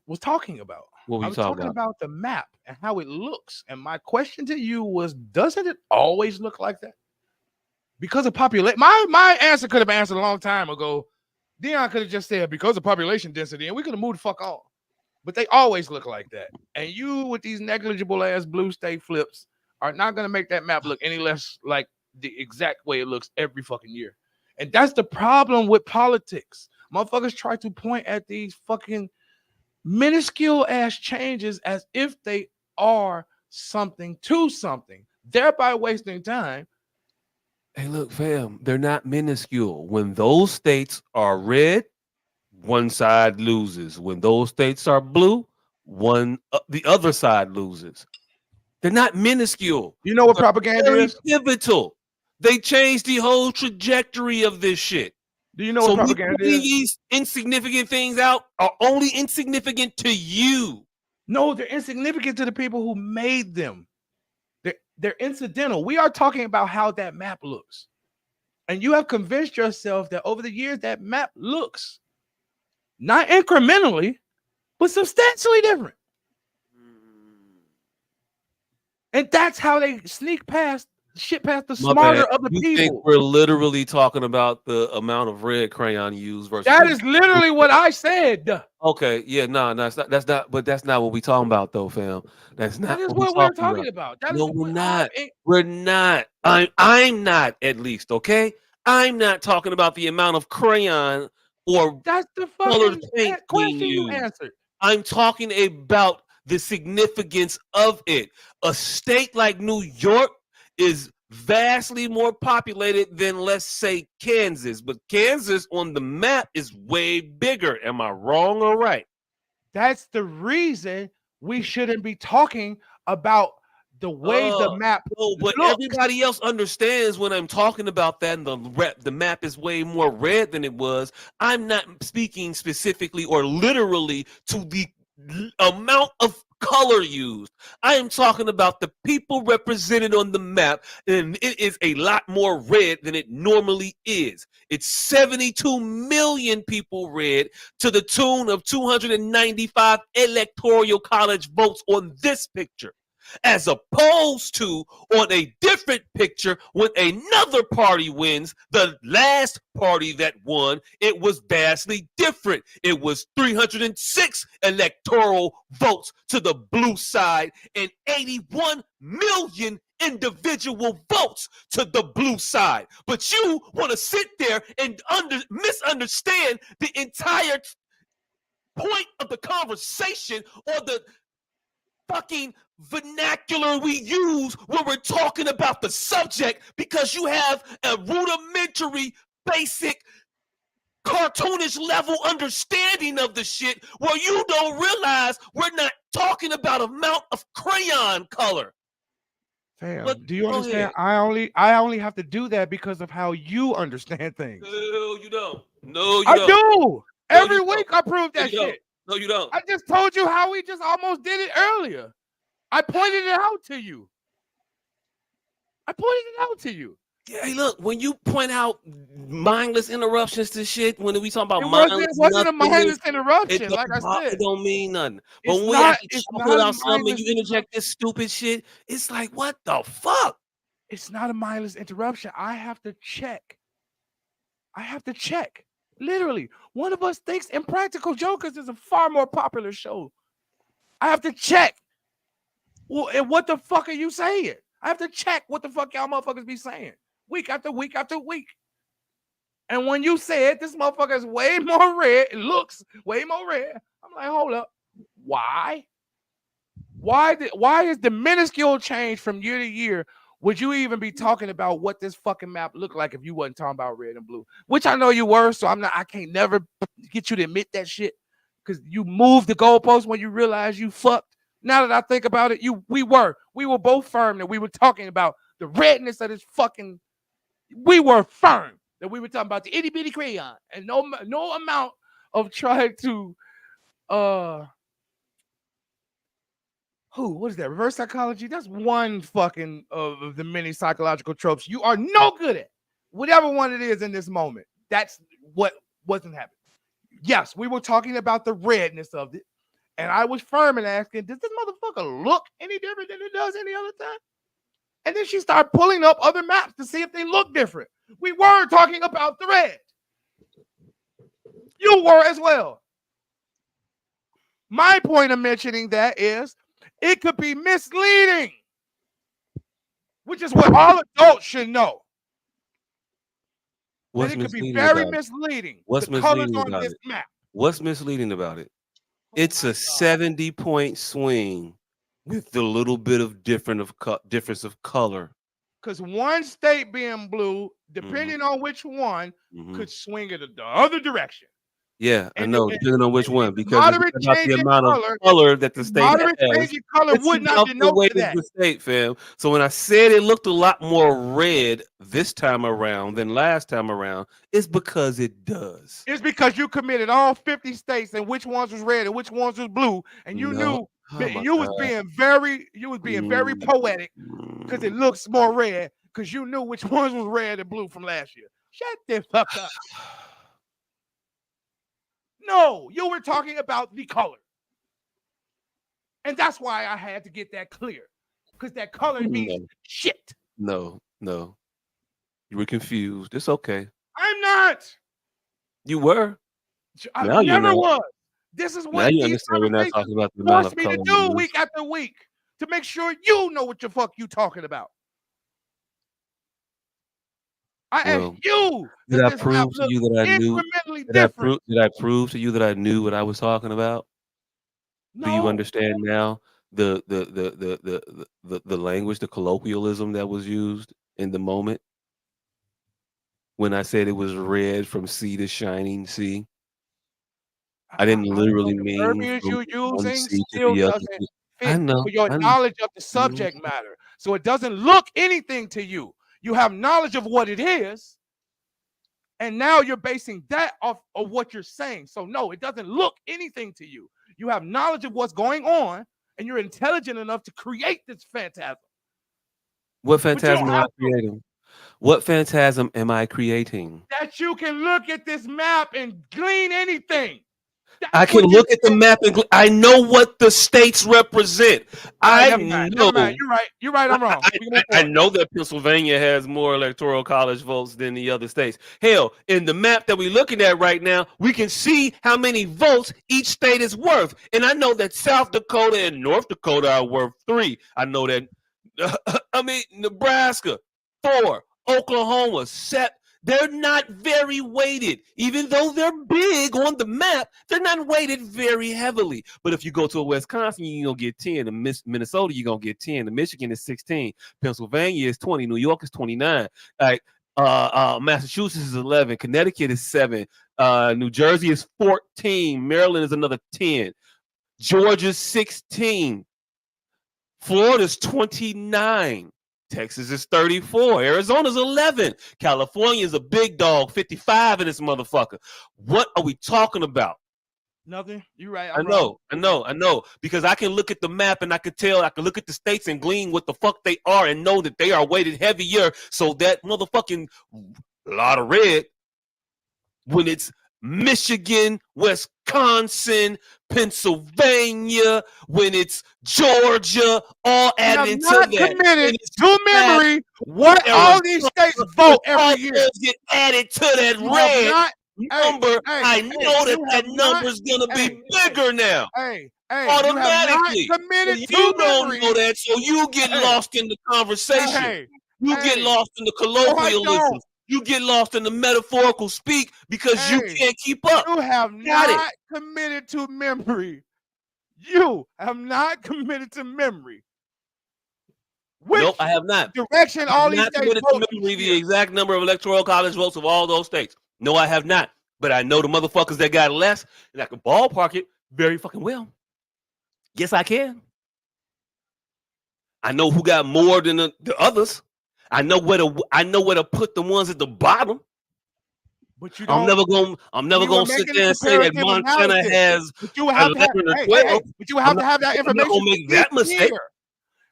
was talking about. What were you I was talking about? about the map and how it looks. And my question to you was, doesn't it always look like that? Because of population. My answer could have been answered a long time ago. Dion could have just said because of population density, and we could have moved the fuck on. But they always look like that. And you with these negligible ass blue state flips are not going to make that map look any less like the exact way it looks every fucking year. And that's the problem with politics. Motherfuckers try to point at these fucking minuscule ass changes as if they are something to something, thereby wasting time. Hey, look, fam, they're not minuscule. When those states are red, one side loses. When those states are blue, the other side loses. They're not minuscule. You know what propaganda is? Pivotal. They changed the whole trajectory of this shit. Do you know what propaganda is? These insignificant things out are only insignificant to you. No, they're insignificant to the people who made them. They're incidental. We are talking about how that map looks. And you have convinced yourself that over the years that map looks not incrementally, but substantially different. And that's how they sneak past the smarter of the people. Think we're literally talking about the amount of red crayon used versus that is literally what I said. Okay, yeah, no, that's not what we talking about though, fam. That is what we're talking about. We're not. We're not. I'm not, at least, okay? I'm not talking about the amount of crayon or that's the fucking question you answered. I'm talking about the significance of it. A state like New York is vastly more populated than, let's say, Kansas. But Kansas on the map is way bigger. Am I wrong or right? That's the reason we shouldn't be talking about the way the map No, but looks. everybody else understands when I'm talking about that, and the map is way more red than it was. I'm not speaking specifically or literally to the amount of color used. I am talking about the people represented on the map, and it is a lot more red than it normally is. It's 72 million people red, to the tune of 295 electoral college votes on this picture, as opposed to on a different picture when another party wins. The last party that won, it was vastly different. It was 306 electoral votes to the blue side and 81 million individual votes to the blue side. But you want to sit there and misunderstand the entire point of the conversation, or the fucking vernacular we use when we're talking about the subject, because you have a rudimentary, basic, cartoonish level understanding of the shit, where you don't realize we're not talking about amount of crayon color. Fam, But do you go understand? ahead. I only have to do that because of how you understand things. No, you don't. No, you I don't. do. No, Every you week don't. I prove No, that you don't. shit. No, you don't. I just told you how we just almost did it earlier. I pointed it out to you. Yeah, hey, look, when you point out mindless interruptions to shit, when we talk about It mindless wasn't a mindless it interruption, like I it said. don't mean nothing. But It's when we actually it's talking not a about something and mindless you interject this stupid shit, it's like, what the fuck? It's not a mindless interruption. I have to check. Literally, one of us thinks Impractical Jokers is a far more popular show. I have to check. Well, and what the fuck are you saying? I have to check what the fuck y'all motherfuckers be saying week after week after week. And when you said this motherfucker is way more red, it looks way more red, I'm like, hold up. Why? Why is the minuscule change from year to year? Would you even be talking about what this fucking map looked like if you wasn't talking about red and blue? Which I know you were, so I can't never get you to admit that shit, because you moved the goalpost when you realized you fucked. Now that I think about it, we were both firm that we were talking about the redness of this fucking. We were firm that we were talking about the itty bitty crayon, and no amount of trying to what is that? Reverse psychology? That's one fucking of the many psychological tropes you are no good at. Whatever one it is in this moment, that's what wasn't happening. Yes, we were talking about the redness of it, and I was firm in asking, does this motherfucker look any different than it does any other time? And then she started pulling up other maps to see if they look different. We were talking about the red. You were as well. My point of mentioning that is it could be misleading, which is what all adults should know. What's it could be misleading very about it? misleading. What's the colors misleading on about this it? map. What's misleading about it? It's a 70-point swing with a little bit of difference of color. Because one state being blue, depending on which one, could swing it the other direction. Yeah, I And know, the- depending on which and one, the because it's moderate about change the in amount of color- color that the state Moderate has. change in color It's would not about the denote weight to that. of the state, fam. So when I said it looked a lot more red this time around than last time around, it's because it does. It's because you committed all 50 states and which ones was red and which ones was blue, and you knew you was being very poetic because it looks more red because you knew which ones was red and blue from last year. Shut the fuck up. No, you were talking about the color. And that's why I had to get that clear. Because that color means shit. No. You were confused. It's okay. I'm not. You were. I Now you never know. was. This is Now what you these understand we're not talking about the amount forced of me color. to do week after week to make sure you know what the fuck you talking about. I asked you. Did I prove to you that I knew? Did I prove to you that I knew what I was talking about? Do you No, understand now the language, the colloquialism that was used in the moment when I said it was red from sea to shining sea? I didn't I don't know. literally The mean verbiage from you're one using sea to still the other doesn't sea. I fit know, for your I know. knowledge of the Mhm. subject matter. So it doesn't look anything to you. You have knowledge of what it is, and now you're basing that off of what you're saying. So no, it doesn't look anything to you. You have knowledge of what's going on, and you're intelligent enough to create this phantasm. What But you phantasm don't am I have to. creating? What phantasm am I creating? That you can look at this map and glean anything. I That's can what you're look at the saying. map and I know what the states represent. All right, I never mind. Never mind. know You're right. You're right. I'm wrong. We can move I forward. know that Pennsylvania has more electoral college votes than the other states. Hell, in the map that we're looking at right now, we can see how many votes each state is worth. And I know that South Dakota and North Dakota are worth 3. I know that, Nebraska, 4, Oklahoma, 7. They're not very weighted. Even though they're big on the map, they're not weighted very heavily. But if you go to Wisconsin, you're going to get 10. In Minnesota, you're going to get 10. In Michigan is 16. Pennsylvania is 20. New York is 29. Like Massachusetts is 11. Connecticut is 7. New Jersey is 14. Maryland is another 10. Georgia's 16. Florida's 29. Texas is 34. Arizona's 11. California is a big dog, 55 in this motherfucker. What are we talking about? Nothing. You're right. I I'm wrong. know. Because I can look at the map and I can tell, I can look at the states and glean what the fuck they are and know that they are weighted heavier. So that motherfucking lot of red, when it's Michigan, Wisconsin, Pennsylvania, when it's Georgia, all You have added into not that. committed When it's to Nevada, memory what all these states when vote all every year. those get added to that You have red not. Hey, number, hey, I hey, know that you that have not. number is going to be Hey, bigger now, hey, you have not automatically. committed And you to don't know memory. that, so you get Hey, lost in the conversation. hey, You get hey. lost in the No, I don't. colloquialisms. You get lost in the metaphorical speak because you Hey, can't keep up. you have Got it. not committed to memory. You have not committed to memory. Which Nope, I have not. direction I have all these not states committed vote to each memory the year? exact number of electoral college votes of all those states. No, I have not. But I know the motherfuckers that got less, and I can ballpark it very fucking well. Yes, I can. I know who got more than the others. I know where to put the ones at the bottom. But you I'm don't. never We were gonna sit making a there and say that comparative Montana analysis. has But you would have to 11 have. or Hey, 12. but you would have to have that I'm not information gonna for make each that mistake. year.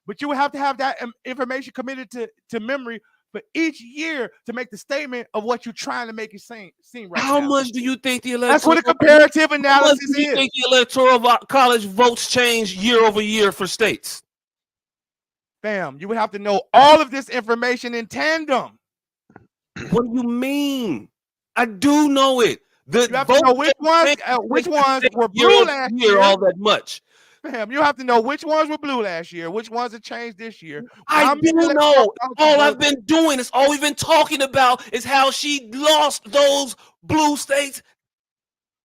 But you would have to have that information committed to memory for each year to make the statement of what you're trying to make it seem right How now. much do you think the That's electoral? what a comparative How much analysis do you is. think the electoral college votes change year over year for states? Fam, you would have to know all of this information in tandem. What do you mean? I do know it. The You have to know which ones were year blue over last year year. all that much. Fam, you have to know which ones were blue last year, which ones have changed this year. I How do many know. electoral All I've votes? been doing is all we've been talking about is how she lost those blue states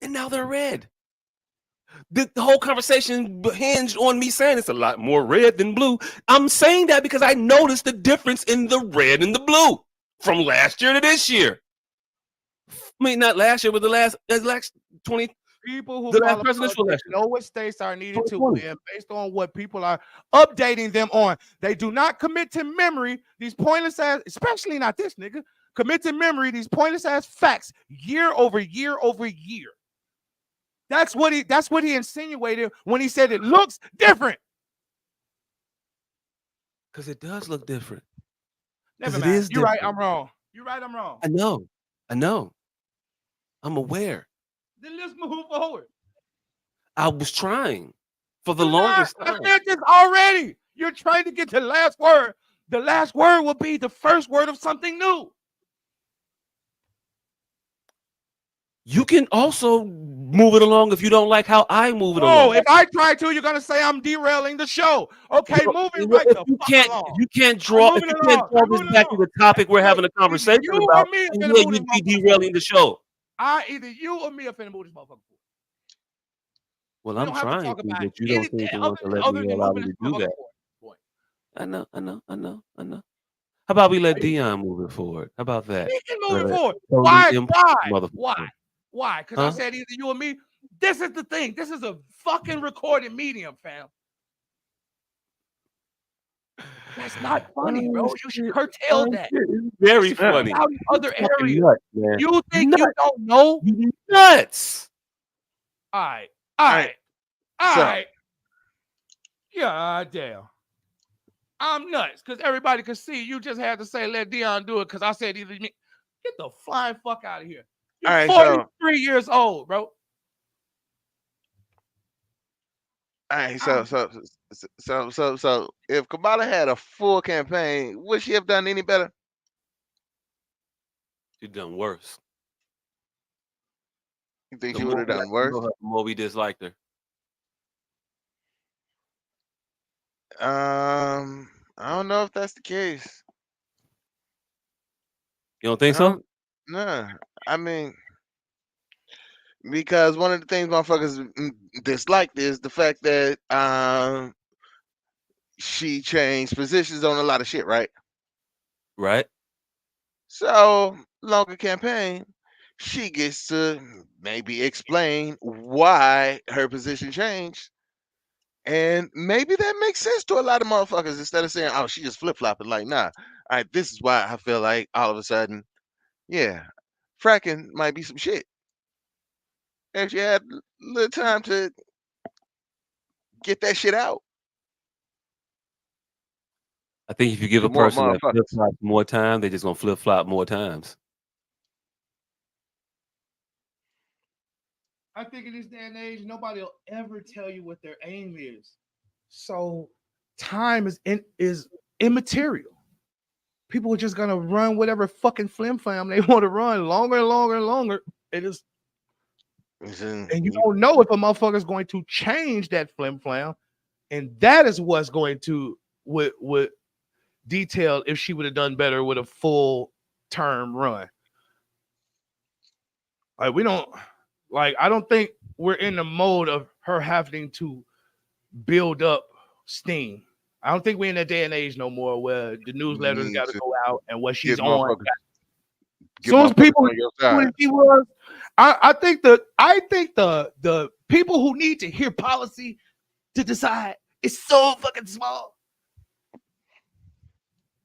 and now they're red. The whole conversation hinged on me saying it's a lot more red than blue. I'm saying that because I noticed the difference in the red and the blue from last year to this year. I mean, not last year, but the last 20, People who the last follow presidential politics election. know what states are needed to 2020. win based on what people are updating them on. They do not commit to memory these pointless ass, especially not this nigga, commit to memory these pointless ass facts year over year over year. That's what he insinuated when he said it looks different. Because it does look different. Never It mind. is You're right, different. I'm wrong. You're right, I'm wrong. I know. I'm aware. Then let's move forward. I was trying for the You're not. longest I time. said this already. You're trying to get to the last word. The last word will be the first word of something new. You can also move it along if you don't like how I move it Oh, along. if I try to, you're gonna say I'm derailing the show. Okay, moving right the fuck along. If you can't I'm draw moving this along. back to the topic we're having a Either conversation you or about, me are then finna yeah, move this you'd be motherfucker derailing the show. either you or me are finna move this motherfucker forward. Well, We I'm don't have to trying talk to, about but you don't anything seem to want to let other me than allow moving me this to do motherfucker that. forward. I know. How about we let Dion move it forward? How about that? He can move Let it that forward. totally Why? impossible Why? motherfucker. Why? Because I Huh? said either you or me. This is the thing. This is a fucking recorded medium, fam. That's not funny, bro. You should curtail that. It's very This is funny. out in other You're fucking areas. nuts, man. You think Nuts. you don't know? You nuts. All right. So- God damn. I'm nuts because everybody can see. You just had to say let Dion do it because I said either me. Get the flying fuck out of here. You're All right, 43 years old, bro. All right, so if Kamala had a full campaign, would she have done any better? You done worse. You think The she would have more we done got to worse? know her, the more we disliked her. I don't know if that's the case. You don't think so? Nah, I mean, because one of the things motherfuckers disliked is the fact that she changed positions on a lot of shit, right? Right? So longer campaign, she gets to maybe explain why her position changed. And maybe that makes sense to a lot of motherfuckers instead of saying, oh, she just flip flopping. Like, nah, all right, this is why I feel like all of a sudden, yeah, fracking might be some shit. If you had a little time to get that shit out, I think if you give to a more person that flip motherfuckers. flop more time, they're just gonna flip flop more times. I think in this day and age, nobody will ever tell you what their aim is. So time is immaterial. People are just gonna run whatever fucking flim flam they want to run longer and longer and longer. It is, and you don't know if a motherfucker is going to change that flim flam, and that is what's going to would detail if she would have done better with a full term run. Like we don't like. I don't think we're in the mode of her having to build up steam. I don't think we're in that day and age no more where the newsletters got to go out and what she's on. As soon as people on your side. she was, I think the people who need to hear policy to decide is so fucking small.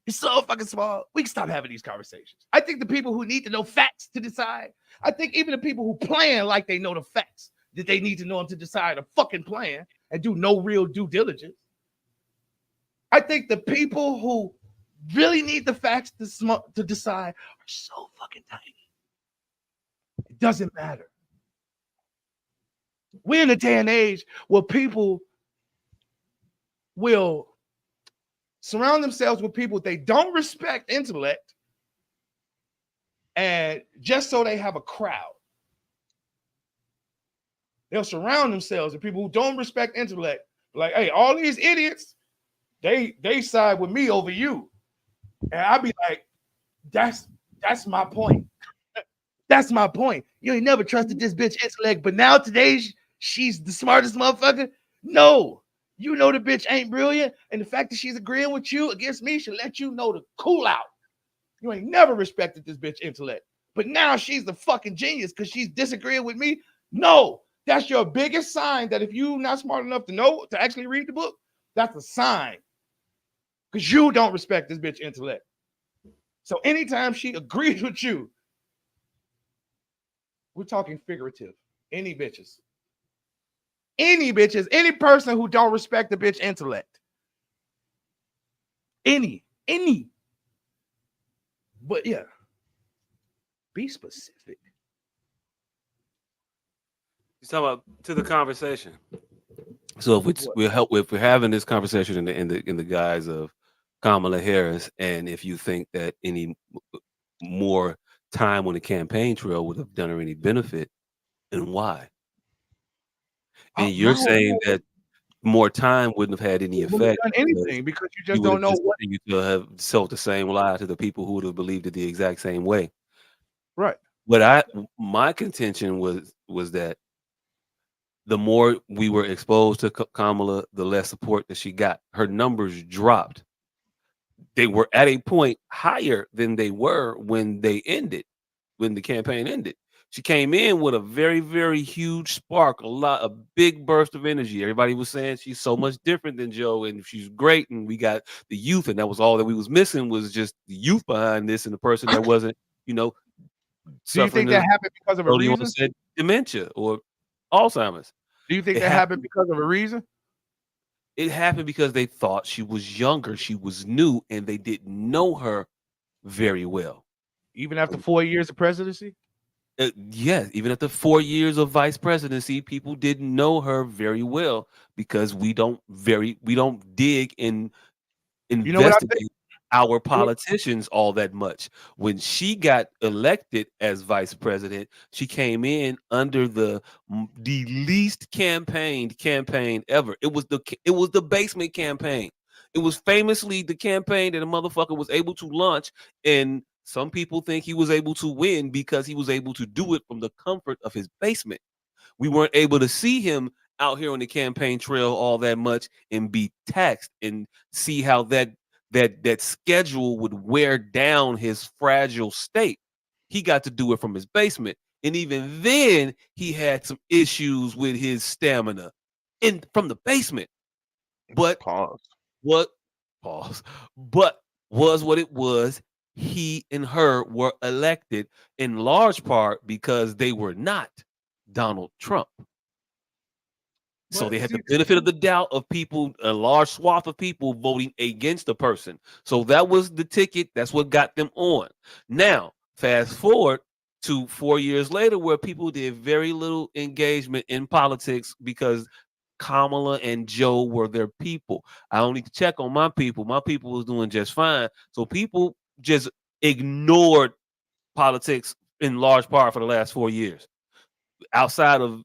It's so fucking small. We can stop having these conversations. I think the people who need to know facts to decide, I think even the people who plan like they know the facts that they need to know them to decide a fucking plan and do no real due diligence. I think the people who really need the facts to decide are so fucking tiny. It doesn't matter. We're in a day and age where people will surround themselves with people they don't respect intellect, and just so they have a crowd. They'll surround themselves with people who don't respect intellect. Like, hey, all these idiots, they side with me over you. And I'd be like, that's my point. That's my point. You ain't never trusted this bitch intellect, but now today she's the smartest motherfucker. No, you know the bitch ain't brilliant, and the fact that she's agreeing with you against me should let you know to cool out. You ain't never respected this bitch intellect, but now she's the fucking genius because she's disagreeing with me. No, that's your biggest sign that if you're not smart enough to know to actually read the book, that's a sign because you don't respect this bitch intellect. So anytime she agrees with you, we're talking figurative. Any bitches, any person who don't respect the bitch intellect. Any. But yeah, be specific. You talking about to the conversation. So if we're having this conversation in the guise of Kamala Harris, and if you think that any more time on the campaign trail would have done her any benefit, and why? And you're saying that more time wouldn't have had any effect done anything because you just would don't know what. you to have sold the same lie to the people who would have believed it the exact same way. Right. But my contention was that the more we were exposed to Kamala, the less support that she got. Her numbers dropped. They were at a point higher than they were when the campaign ended. She came in with a very, very huge spark, a big burst of energy. Everybody was saying she's so much different than Joe, and she's great. And we got the youth, and that was all that we was missing was just the youth behind this, and the person that wasn't, Do you suffering think that of, happened because of a you want to reason? say, dementia or Alzheimer's. Do you think It that happened happened. because of a reason? It happened because they thought she was younger, she was new, and they didn't know her very well. Even after 4 years of presidency? Yeah, even after 4 years of vice presidency, people didn't know her very well because we don't dig and You know what I think? investigate our politicians all that much. When she got elected as vice president, she came in under the least campaign ever. It was the basement campaign. It was famously the campaign that a motherfucker was able to launch, and some people think he was able to win because he was able to do it from the comfort of his basement. We weren't able to see him out here on the campaign trail all that much and be taxed and see how that schedule would wear down his fragile state. He got to do it from his basement, and even then he had some issues with his stamina in from the basement. But Pause. what pause? But was what it was. He and her were elected in large part because they were not Donald Trump. So But they had the see, benefit of the doubt of people, a large swath of people voting against the person. So that was the ticket. That's what got them on. Now, fast forward to 4 years later, where people did very little engagement in politics because Kamala and Joe were their people. I don't need to check on my people. My people was doing just fine. So people just ignored politics in large part for the last 4 years. Outside of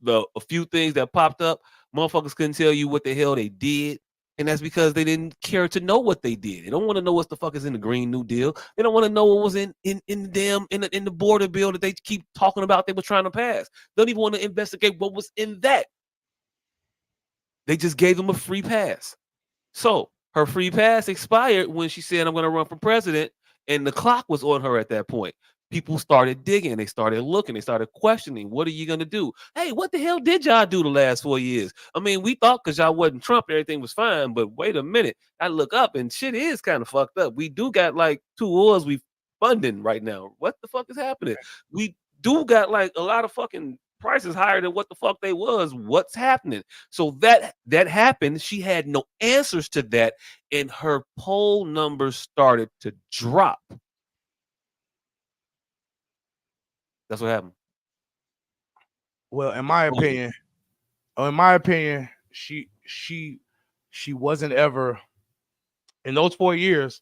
a few things that popped up, motherfuckers couldn't tell you what the hell they did. And that's because they didn't care to know what they did. They don't want to know what the fuck is in the Green New Deal. They don't want to know what was in the damn in the border bill that they keep talking about they were trying to pass. They don't even want to investigate what was in that. They just gave them a free pass. So her free pass expired when she said, I'm going to run for president. And the clock was on her at that point. People started digging. They started looking. They started questioning. What are you going to do? Hey, what the hell did y'all do the last 4 years? I mean, we thought because y'all wasn't Trump, everything was fine. But wait a minute. I look up and shit is kind of fucked up. We do got like 2 wars we funding right now. What the fuck is happening? We do got like a lot of fucking prices higher than what the fuck they was. What's happening? So that happened. She had no answers to that, and her poll numbers started to drop. That's what happened. Well, in my opinion, she wasn't ever in those 4 years,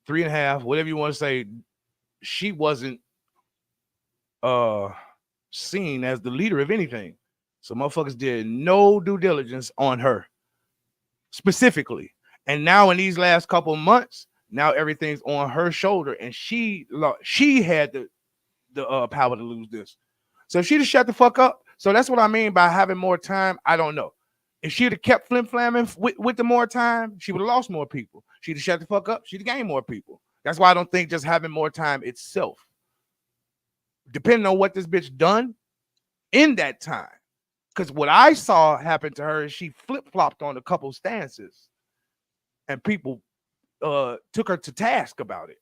3.5, whatever you want to say, she wasn't seen as the leader of anything. So motherfuckers did no due diligence on her specifically. And now in these last couple months, now everything's on her shoulder, and she had the power to lose this. So if she'd have shut the fuck up. So that's what I mean by having more time. I don't know. If she'd have kept flim-flamming with the more time, she would have lost more people. She'd have shut the fuck up. She'd have gained more people. That's why I don't think just having more time itself, depending on what this bitch done in that time. Because what I saw happen to her is she flip-flopped on a couple stances, and people took her to task about it.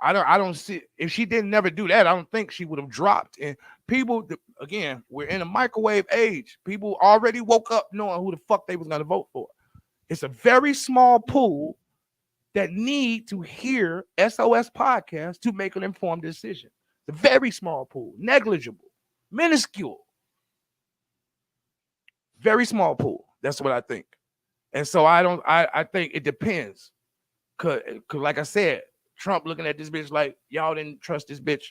I don't see, if she didn't never do that, I don't think she would have dropped. And people, again, we're in a microwave age. People already woke up knowing who the fuck they was gonna vote for. It's a very small pool that need to hear SOS podcast to make an informed decision. It's a very small pool, negligible, minuscule, very small pool. That's what I think. And so I think it depends. Cause like I said, Trump looking at this bitch like, y'all didn't trust this bitch.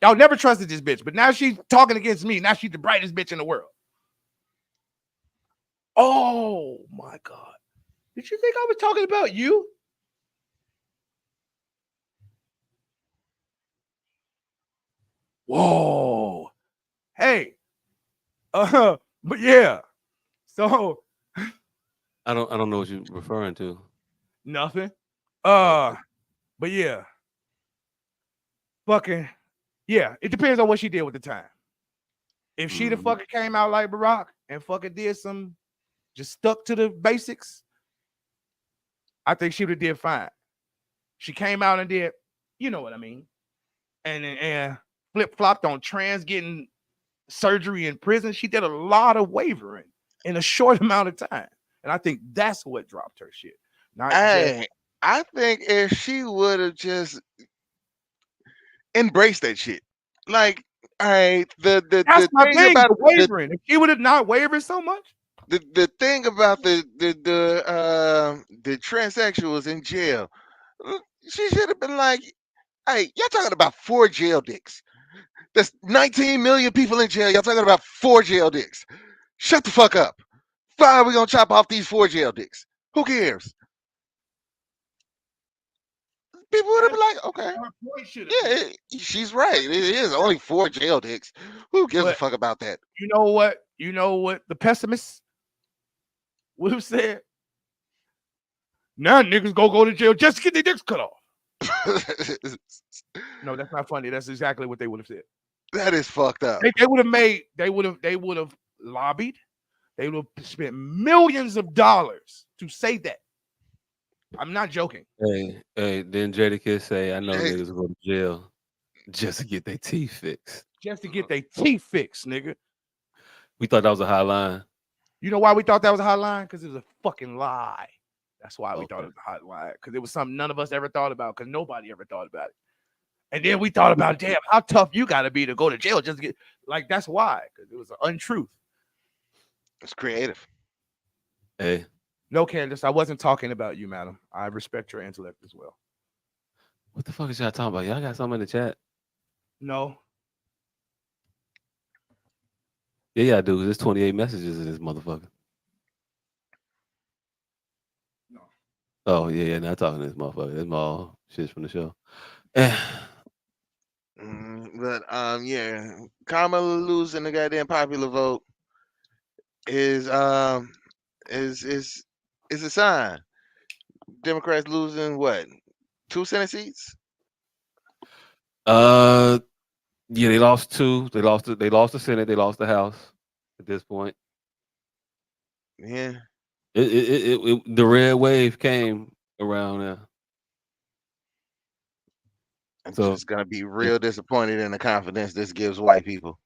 Y'all never trusted this bitch, but now she's talking against me. Now she's the brightest bitch in the world. Oh my God. Did you think I was talking about you? Whoa. Hey, But yeah. So I don't know what you're referring to. nothing. Okay. But yeah. Fucking yeah. It depends on what she did with the time. If she'd have fucking came out like Barack and fucking did some, just stuck to the basics, I think she would have did fine. She came out and did, you know what I mean, and flip flopped on trans getting surgery in prison. She did a lot of wavering in a short amount of time, and I think that's what dropped her shit. Not just Hey, I think if she would have just embraced that shit, like, all right, that's the my thing thing. about The wavering. If she would have not wavered so much, the thing about the transsexuals in jail, she should have been like, hey, y'all talking about 4 jail dicks. There's 19 million people in jail. Y'all talking about 4 jail dicks. Shut the fuck up. Why are we gonna chop off these 4 jail dicks? Who cares? People would have been like, okay, her point should have yeah, been. she's right. It is only 4 jail dicks. Who gives a But fuck about that? you know what? You know what? The pessimists would have said, now niggas go to jail just to get their dicks cut off. No, that's not funny. That's exactly what they would have said. That is fucked up. They would have lobbied. They would have spent millions of dollars to say that. I'm not joking. Hey, then Jadakiss say, I know Hey. niggas will go to jail just to get their teeth fixed. Just to get their teeth fixed, nigga. We thought that was a high line. You know why we thought that was a hot line? Because it was a fucking lie. That's why we thought Okay. it was a hot line. Because it was something none of us ever thought about. Because nobody ever thought about it. And then we thought about, damn, how tough you got to be to go to jail just to get, like, that's why. Because it was an untruth. It's creative. Hey, No, Candace, I wasn't talking about you, madam. I respect your intellect as well. what the fuck is y'all talking about? Y'all got something in the chat? No. Yeah, I do. There's 28 messages in this motherfucker. No. Oh, yeah, not talking to this motherfucker. That's all shit from the show. But yeah, Kamala losing the goddamn popular vote is is a sign. Democrats losing what? 2 Senate seats? Yeah, they lost 2. They lost the Senate. They lost the House at this point. Yeah. The red wave came around there. I'm So, just gonna be real disappointed in the confidence this gives white people.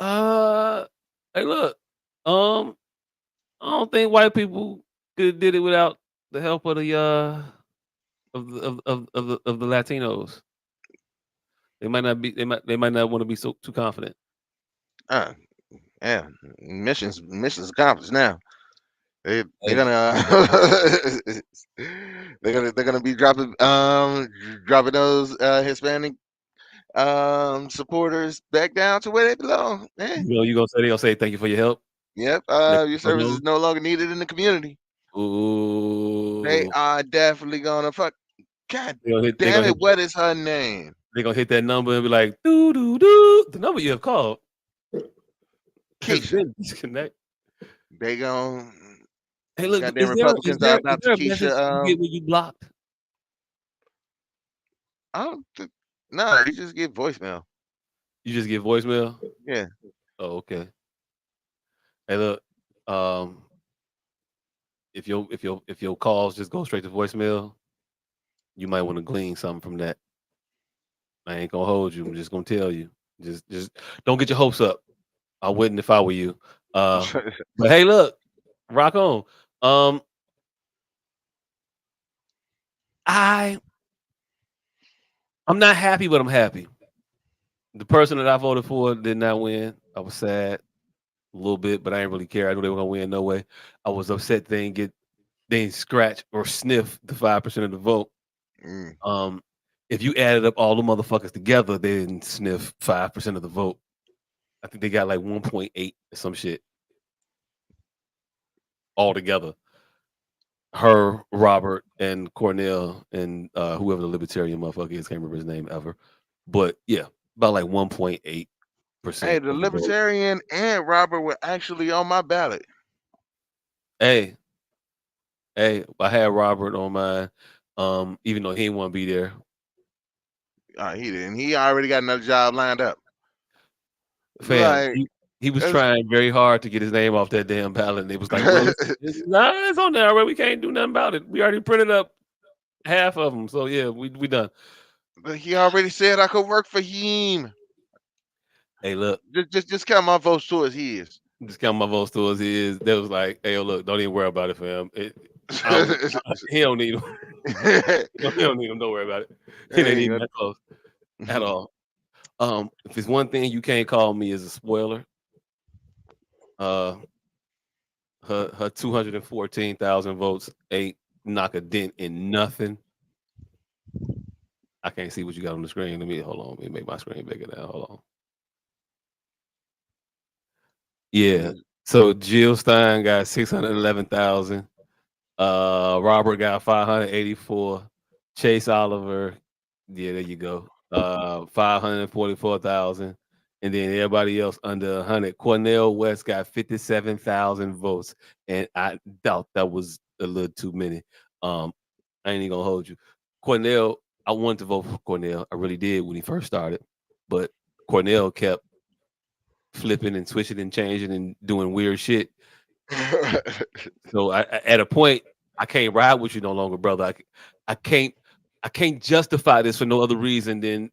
hey, look, I don't think white people could did it without the help of the of the Latinos. They might not be. They might not want to be so too confident. Yeah, missions accomplished now. They're Hey. gonna they're gonna be dropping those Hispanic supporters back down to where they belong. Eh. You know, they gonna say thank you for your help. Yep. Next Your thing you service know. is no longer needed in the community. Ooh, They are definitely gonna fuck. God they gonna damn hit, it! What is her name? they gonna hit that number and be like, doo doo doo. The number you have called has Keisha. been disconnected. They gon' Hey, look, goddamn Republicans are about to a message Keisha. you get when you blocked? I don't. No, you just get voicemail. You just get voicemail. Yeah. Oh, okay. Hey, look, if your calls just go straight to voicemail, you might want to glean something from that. I ain't gonna hold you. I'm just gonna tell you. Just don't get your hopes up. I wouldn't if I were you. But hey, look, rock on. I'm not happy, but I'm happy. The person that I voted for did not win. I was sad a little bit, but I didn't really care. I knew they were gonna win no way. I was upset they didn't scratch or sniff the 5% of the vote. If you added up all the motherfuckers together, they didn't sniff 5% of the vote. I think they got like 1.8 or some shit all together. Her, Robert, and Cornell, and whoever the libertarian motherfucker is, can't remember his name ever. But yeah, about like 1.8% Hey, the of the vote. Libertarian and Robert were actually on my ballot. Hey, I had Robert on mine, even though he didn't want to be there. He didn't. He already got another job lined up. Fam, Like, he was that's- trying very hard to get his name off that damn ballot, and it was like, well, it's on there already. We can't do nothing about it. We already printed up half of them, so yeah, we done. but he already said I could work for him. Hey, look, Just count my votes towards his. just count my votes towards his. They was like, hey, yo, look, don't even worry about it, fam. He don't need him. He don't need him. Don't worry about it. It ain't even that close at all. If it's one thing you can't call me is a spoiler, her 214,000 votes ain't knock a dent in nothing. I can't see what you got on the screen. Hold on. Let me make my screen bigger now. Hold on. Yeah. So Jill Stein got 611,000. Robert got 584. Chase Oliver, yeah, there you go. 544,000. And then everybody else under 100. Cornell West got 57,000 votes. And I doubt that was a little too many. I ain't even gonna hold you. Cornell, I wanted to vote for Cornell. I really did when he first started. But Cornell kept flipping and switching and changing and doing weird shit. So at a point, I can't ride with you no longer, brother. I can't justify this for no other reason than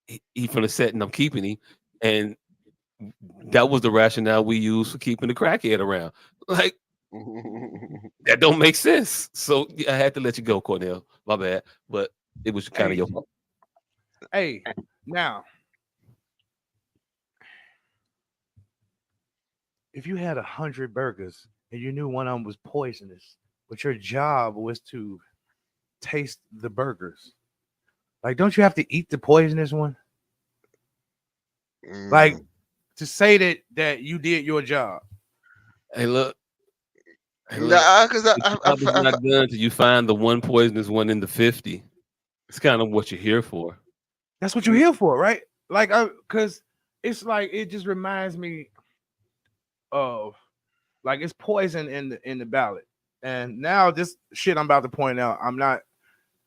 he from the set and I'm keeping him. And that was the rationale we used for keeping the crackhead around. Like, that don't make sense. So I had to let you go, Cornell. My bad. But it was kind of your fault. Hey, now, if you had 100 burgers and you knew one of them was poisonous, but your job was to taste the burgers, like, don't you have to eat the poisonous one? Like, to say that you did your job. Hey, look. Nah, because the job is not done until you find the one poisonous one in the 50. It's kind of what you're here for. That's what you're here for, right? Like, because it's like, it just reminds me of, like, it's poison in the ballot. And now this shit I'm about to point out,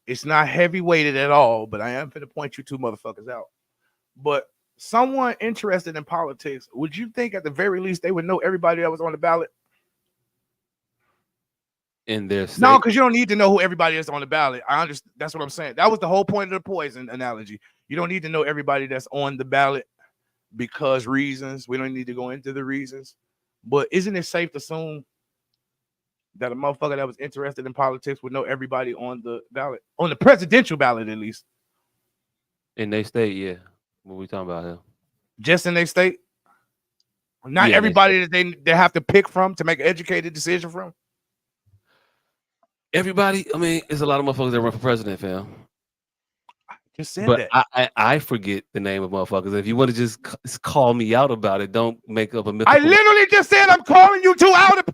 it's not heavy weighted at all, but I am going to point you two motherfuckers out. But someone interested in politics, would you think at the very least they would know everybody that was on the ballot? In their state? No, because you don't need to know who everybody is on the ballot. I understand. That's what I'm saying. That was the whole point of the poison analogy. You don't need to know everybody that's on the ballot because reasons. We don't need to go into the reasons. But isn't it safe to assume that a motherfucker that was interested in politics would know everybody on the ballot, on the presidential ballot at least? In their state, yeah. What we talking about here? Just in their state? Not everybody that they have to pick from to make an educated decision from? Everybody, I mean, it's a lot of motherfuckers that run for president, fam. Just said but that. I forget the name of motherfuckers. If you want to just call me out about it, don't make up a mythical. I literally just said I'm calling you two out.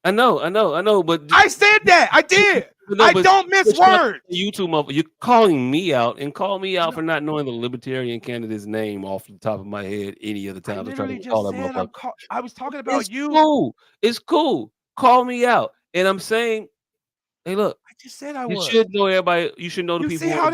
I know, but I said that. I did. I don't miss words. You two motherfuckers, you're calling me out and call me out for not knowing the libertarian candidate's name off the top of my head any other time. I literally just said I was talking about you. Cool. It's cool. Call me out. And I'm saying, hey, look. I just said you should know everybody. You should know the people. See how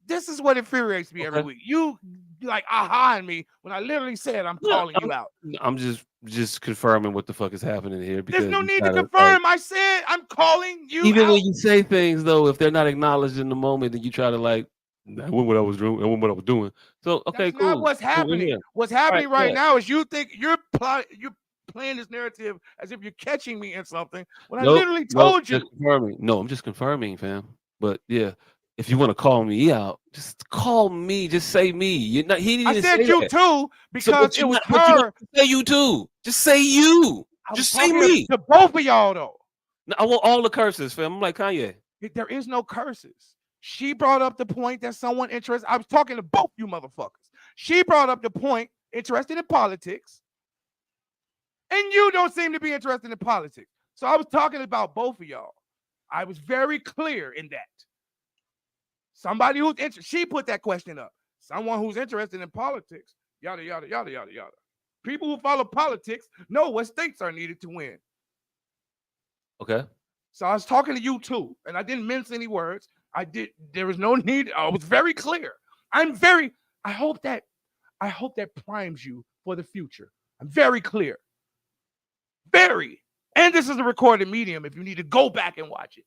this is what infuriates me every week. You like aha-ing me when I literally said I'm calling you out. I'm just confirming what the fuck is happening here. Because there's no need to confirm. I said I'm calling you even out. when you say things though, if they're not acknowledged in the moment, then you try to like, that wasn't what I was doing. That wasn't what I was doing. So okay, that's cool. not what's happening. What's happening right now is you think you're playing this narrative as if you're catching me in something when I literally told you. No, I'm just confirming, fam. But yeah, if you want to call me out, just call me. Just say me. You're not. He didn't. I said you too because it was her. Say you too. Just say you. Just say me. To both of y'all though. No, I want all the curses, fam. I'm like Kanye. There is no curses. She brought up the point that someone interested. I was talking to both you motherfuckers. She brought up the point interested in politics. And you don't seem to be interested in politics. So I was talking about both of y'all. I was very clear in that. Somebody who's interested, she put that question up. Someone who's interested in politics, Yada, yada, yada, yada, yada. People who follow politics know what states are needed to win. Okay. So I was talking to you too, and I didn't mince any words. There was no need. I was very clear. I hope that primes you for the future. I'm very clear. Very. And this is a recorded medium if you need to go back and watch it.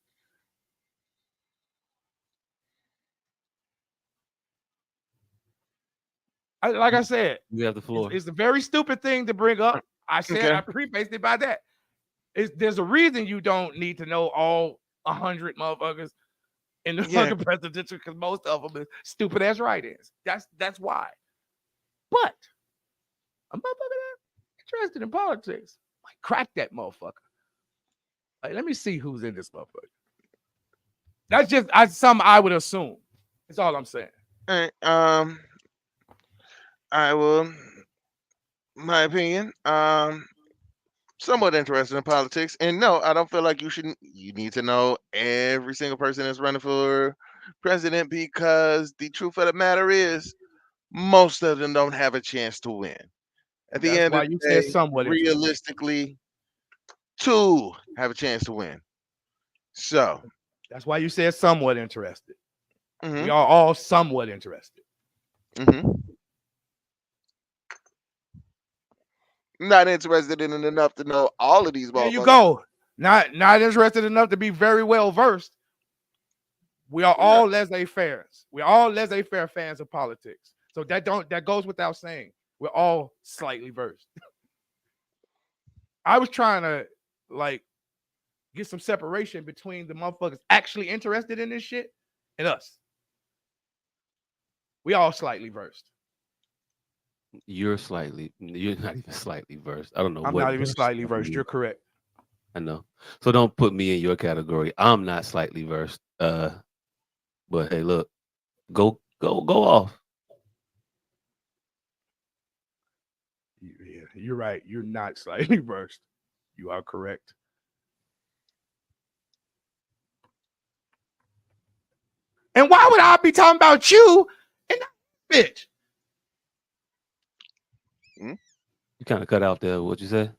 Like I said, You have the floor. it's a very stupid thing to bring up. I said Okay. I prefaced it by that. There's a reason you don't need to know all 100 motherfuckers in the fucking presidential, because most of them is stupid ass write-ins. That's why. But a motherfucker that interested in politics might crack that motherfucker. Like, let me see who's in this motherfucker. That's just something I would assume. That's all I'm saying. All right. I will. My opinion. Somewhat interested in politics, and no, I don't feel like you shouldn't. You need to know every single person that's running for president, because the truth of the matter is, most of them don't have a chance to win. At the That's end why of you the said day, somewhat interested. realistically, 2 have a chance to win. So That's why you said somewhat interested. mhm, We are all somewhat interested. not interested in it enough to know all of these There you motherfuckers. go. Not interested enough to be very well versed. We are all laissez-faire. We are all laissez-faire fans of politics. So that goes without saying. We're all slightly versed. I was trying to like get some separation between the motherfuckers actually interested in this shit and us. We all slightly versed. You're not even slightly versed. I don't know. I'm what not even versed slightly you versed. mean. You're correct. I know. So don't put me in your category. I'm not slightly versed. But hey, look, go off. Yeah, you're right. You're not slightly versed. You are correct. And why would I be talking about you and that bitch? You kind of cut out there. What you say?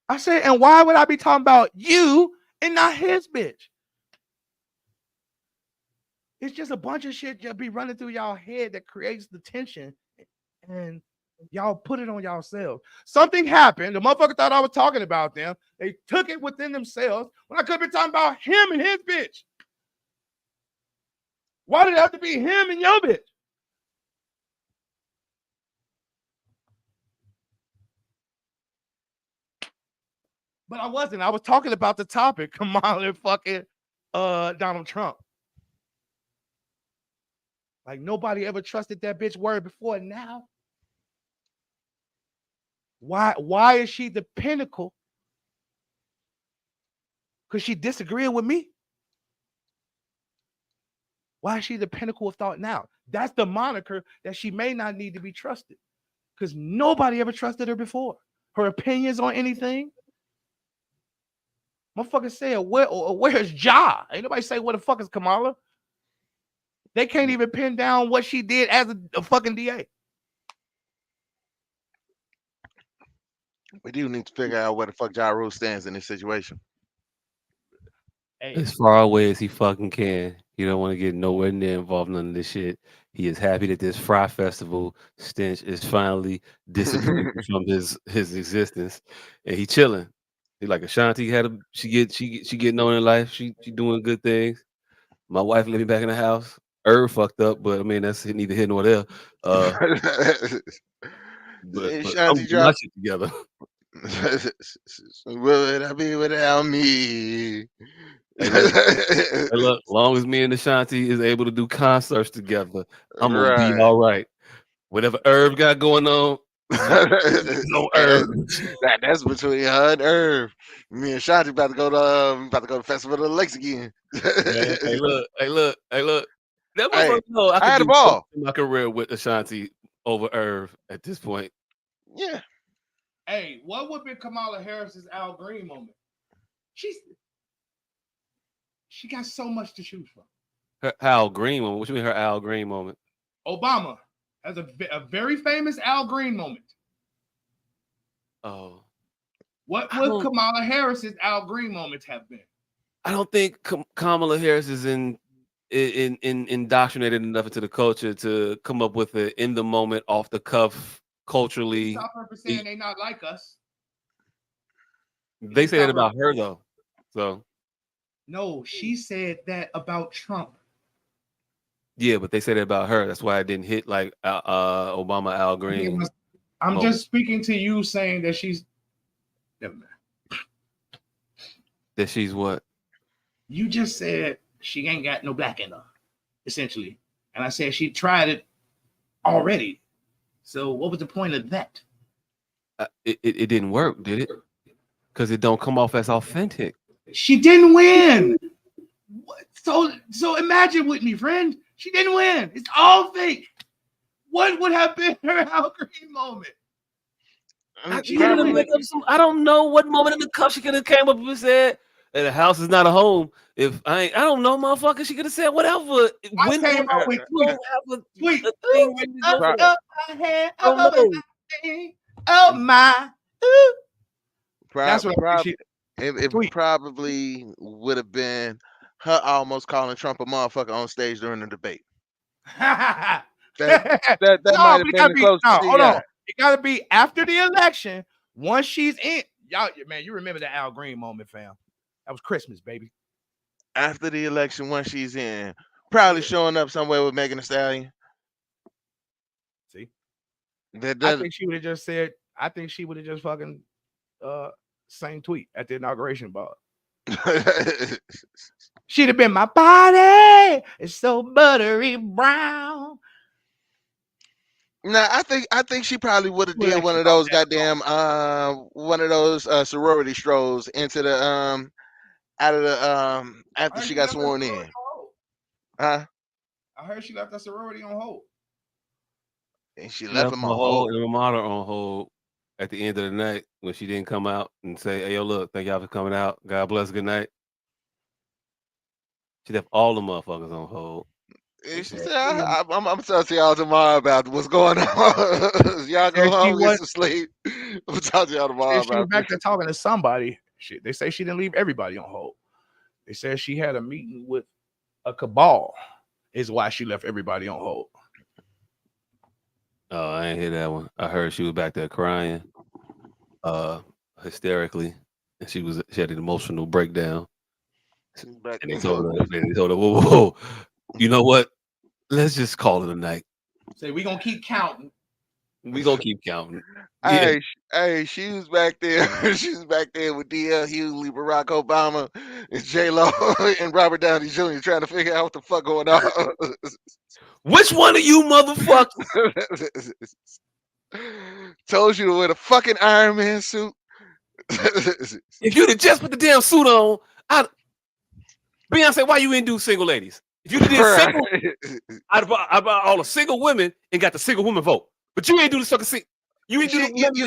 I said, and why would I be talking about you and not his bitch? It's just a bunch of shit just be running through y'all head that creates the tension, and y'all put it on yourselves. Something happened. The motherfucker thought I was talking about them. They took it within themselves when I could have been talking about him and his bitch. Why did it have to be him and your bitch? But I wasn't. I was talking about the topic, Kamala and fucking Donald Trump. Like nobody ever trusted that bitch word before. Now, why is she the pinnacle? Because she disagreeing with me. Why is she the pinnacle of thought now? That's the moniker that she may not need to be trusted, because nobody ever trusted her before. Her opinions on anything. Motherfucker said, where's Ja? Ain't nobody say where the fuck is Kamala. They can't even pin down what she did as a fucking DA. We do need to figure out where the fuck Ja Rule stands in this situation. Hey, As far away as he fucking can. He don't want to get nowhere near involved in none of this shit. He is happy that this Fry Festival stench is finally dissipated from his existence, and he chilling. He like Ashanti she getting on in life. She doing good things. My wife living back in the house. Fucked up, but I mean that's neither here nor there. But I'm Shanti getting my dropped. shit together. Where would I be without me? Hey, look, long as me and Ashanti is able to do concerts together, I'm gonna be all right. Whatever Irv got going on, no Irv. That's between her and Irv. Me and Shanti about to go to Festival of the Lakes again. Hey, look. That Hey, motherfucker know I I could had do a ball. my career with Ashanti over Irv at this point. Yeah. Hey, what would be Kamala Harris's Al Green moment? She got so much to choose from. Her Al Green moment. What you mean her Al Green moment? Obama. That's a very famous Al Green moment. Oh, What I would don't- Kamala Harris's Al Green moments have been? I don't think Kamala Harris is indoctrinated enough into the culture to come up with an in the moment, off the cuff, culturally. Stop her for saying they not like us. They say that about her though. So no, she said that about Trump. yeah, but they say that about her. That's why it didn't hit like Obama Al Green. I'm just speaking to you, saying that she's. Never mind. That she's what? You just said she ain't got no black in her, essentially, and I said she tried it already. So what was the point of that? It didn't work, did it? Because it don't come off as authentic. She didn't win. What? So imagine with me, friend. She didn't win. It's all fake. What would have been her Al Green moment? I don't know what moment in the cup she could have came up and said, "The house is not a home." If I don't know, motherfucker, she could have said whatever. I came up with tweet. Oh my. That's what it probably would have been her almost calling Trump a motherfucker on stage during the debate. that might have been close to hold on. It got to be after the election. Once she's in, y'all, man, you remember the Al Green moment, fam? That was Christmas, baby. After the election, once she's in, probably showing up somewhere with Megan Thee Stallion. See, I think she would have just said. I think she would have just fucking same tweet at the inauguration ball. She'd have been my body. It's so buttery brown. No, I think she probably would have did one of those goddamn one of those sorority strolls into the out of the after she got sworn in. Huh? I heard she left the sorority on hold. And she left him on hold. And Ramada on hold at the end of the night when she didn't come out and say, "Hey, yo, look, thank y'all for coming out. God bless. Good night." She left all the motherfuckers on hold. And she said, I'm gonna talk to y'all tomorrow about what's going on. Y'all go home, get some sleep. I'm gonna talk to y'all tomorrow about she was back there talking to somebody. Shit, they say she didn't leave everybody on hold. They said she had a meeting with a cabal, is why she left everybody on hold. Oh, I ain't hear that one. I heard she was back there crying, hysterically, and she had an emotional breakdown. And they told her, whoa, you know what? Let's just call it a night. Say we gonna keep counting. We gonna keep counting. Yeah. Hey, she was back there. She was back there with D.L. Hughley, Barack Obama, and J-Lo, and Robert Downey Jr. trying to figure out what the fuck going on. Which one of you motherfuckers told you to wear the fucking Iron Man suit? If you'd have just put the damn suit on, Beyonce, why you didn't do single ladies? If you did single, I'd buy all the single women and got the single women vote. But you ain't do the fucking sing. You ain't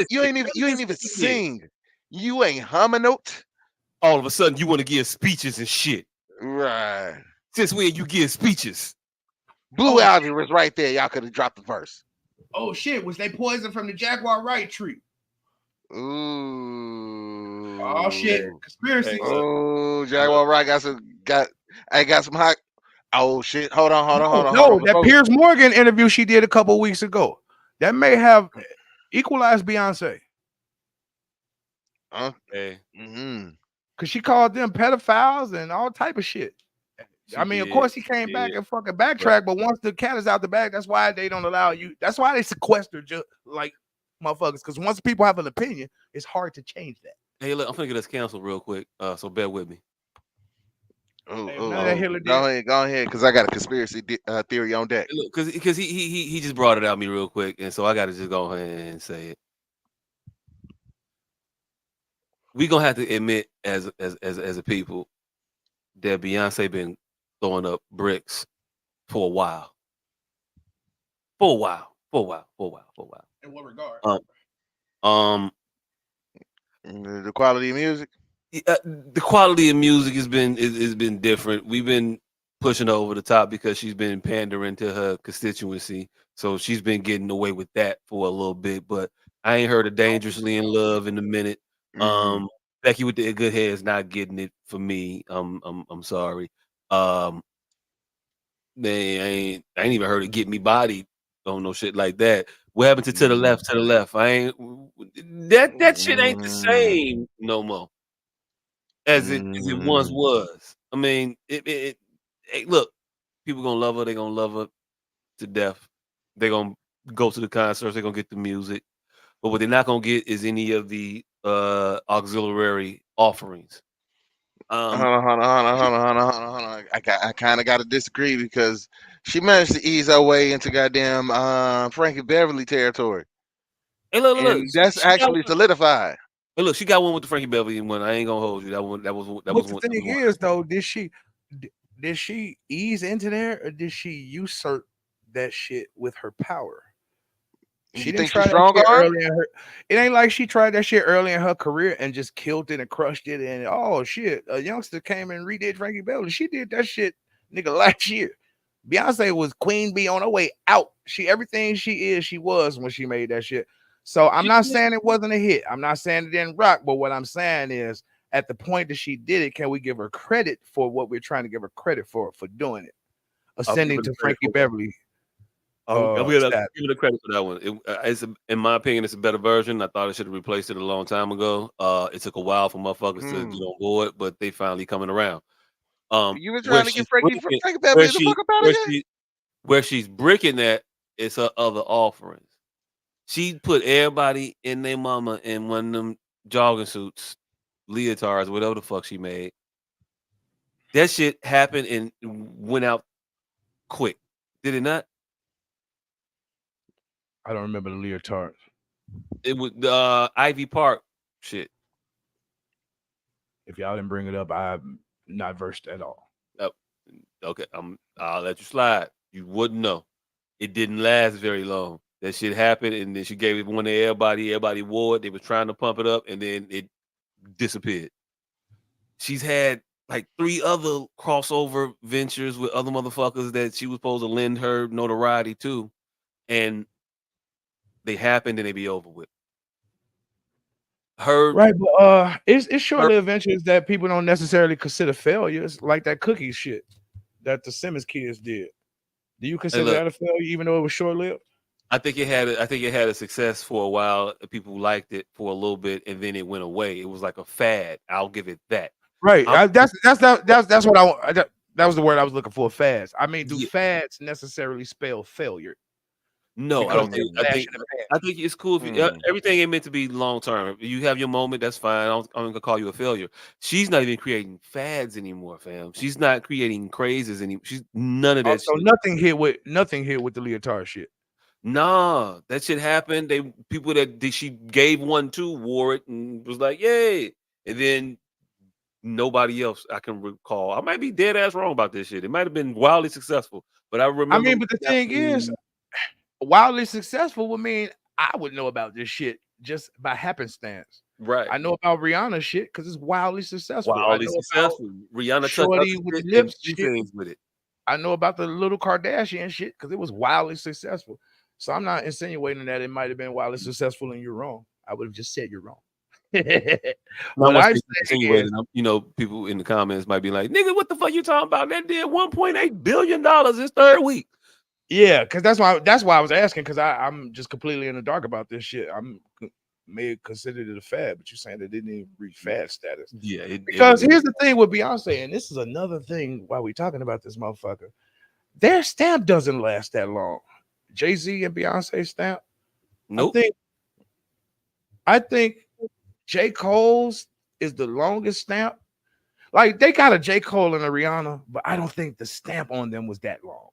you ain't even sing. You ain't humming note. All of a sudden, you want to give speeches and shit. Right. Since when you give speeches? Blue Algae was right there. Y'all could have dropped the verse. Oh shit! Was they poisoned from the Jaguar Right tree? Ooh. Oh shit! Conspiracy. Oh, Jaguar Right got some hot. Oh shit! Hold on. No, that Piers Morgan interview she did a couple weeks ago, that may have equalized Beyonce. Okay. Cause she called them pedophiles and all type of shit. Of course he came back and fucking backtrack, but once the cat is out the bag, that's why they don't allow you. That's why they sequester just like motherfuckers. Because once people have an opinion, it's hard to change that. Hey, look, I'm gonna get us canceled real quick. So bear with me. Go ahead, because I got a conspiracy theory on deck. Look, because he just brought it out me real quick, and so I got to just go ahead and say it. We gonna have to admit as a people that Beyonce been throwing up bricks for a while. For a while. In what regard? The quality of music. The quality of music has been different. We've been pushing her over the top because she's been pandering to her constituency. So she's been getting away with that for a little bit. But I ain't heard of Dangerously in Love in a minute. Mm. Becky with the good hair is not getting it for me. I'm sorry. Um, I ain't even heard of Get Me Bodied. Don't know shit like that. What happened to the left, to the left? I ain't that shit ain't the Mm. same no more as it once Mm. was. I mean, hey, look, people gonna love her. They gonna love her to death. They gonna go to the concerts. They gonna get the music. But what they're not gonna get is any of the auxiliary offerings. Hold Um, on, hold on, hold on, hold on, hold on, hold on. I kind of got to disagree because she managed to ease her way into goddamn Frankie Beverly territory, hey, look, and that's she got actually one. solidified. Hey, look, she got one with the Frankie Beverly one. I ain't gonna hold you. That But was the one. thing is, though, did she ease into there, or did she usurp that shit with her power? She You didn't think she's try that strong shit arm? early in her. It ain't like she tried that shit early in her career and just killed it and crushed it. And oh shit, a youngster came and redid Frankie Beverly. She did that shit, nigga, last year. Beyonce was Queen Bee on her way out. She everything she is, she was when she made that shit. So I'm not saying it wasn't a hit. I'm not saying it didn't rock, but what I'm saying is at the point that she did it, can we give her credit for what we're trying to give her credit for doing it? I'm Ascending giving the to credit Frankie for. Beverly I'm gonna status. give it the credit for that one. In my opinion, it's a better version. I thought it should have replaced it a long time ago. It took a while for motherfuckers to Hmm. get on board, but they finally coming around. You were Where trying to get she's bricking, Frankie where Beverly the she fuck up out of where here. she where she's bricking at is her other offerings. She put everybody in their mama in one of them jogging suits, leotards, whatever the fuck she made. That shit happened and went out quick. Did it not? I don't remember the leotard. It was the Ivy Park shit. If y'all didn't bring it up, I'm not versed at all. Uh, okay, I'll let you slide. You wouldn't know. It didn't last very long. That shit happened, and then she gave it one to everybody. Everybody wore it. They was trying to pump it up, and then it disappeared. She's had like 3 other crossover ventures with other motherfuckers that she was supposed to lend her notoriety to, and they happened and they be over with. Her, Right, but it's her short-lived ventures that people don't necessarily consider failures, like that cookie shit that the Simmons kids did. Do you hey, consider look, that a failure, even though it was short-lived? I think it had a success for a while. People liked it for a little bit, and then it went away. It was like a fad. I'll give it that. Right. I'm That's what that was the word I was looking for. Fads. I mean, do yeah, fads necessarily spell failure no, I because don't they're think. Hmm. flash in the pan? I think it's cool if you, Hmm. everything ain't meant to be long term. You have your moment, that's fine. I'm gonna call you a failure. She's not even creating fads anymore, fam. She's not creating crazes anymore. She's none of that Also, shit. nothing here with the leotard shit. Nah, that shit happened. They people that she gave one to wore it and was like, yay. And then nobody else I can recall. I might be dead ass wrong about this shit. It might have been wildly successful, but I I remember mean, but the that thing is, one wildly successful would mean I would know about this shit just by happenstance. right. I know about Rihanna shit because it's wildly successful. I Wildly know about successful. Rihanna took other Shorty with the shit and lips do shit. things with it. I know about the little Kardashian shit because it was wildly successful. So I'm not insinuating that it might have been wildly successful and you're wrong. I would have just said you're wrong. Not What much I'm they saying is, insinuated. People in the comments might be like, "Nigga, what the fuck you talking about? That did $1.8 billion this third week." yeah, because that's why I was asking because I'm just completely in the dark about this shit. May consider it a fad, but you're saying it didn't even reach fad status. Yeah, it Because wasn't. here's the thing with Beyonce, and this is another thing while we're talking about this motherfucker. Their stamp doesn't last that long. Jay-Z and Beyonce stamp. I Nope. think I think J. Cole's is the longest stamp. Like they got a J. Cole and a Rihanna, but I don't think the stamp on them was that long.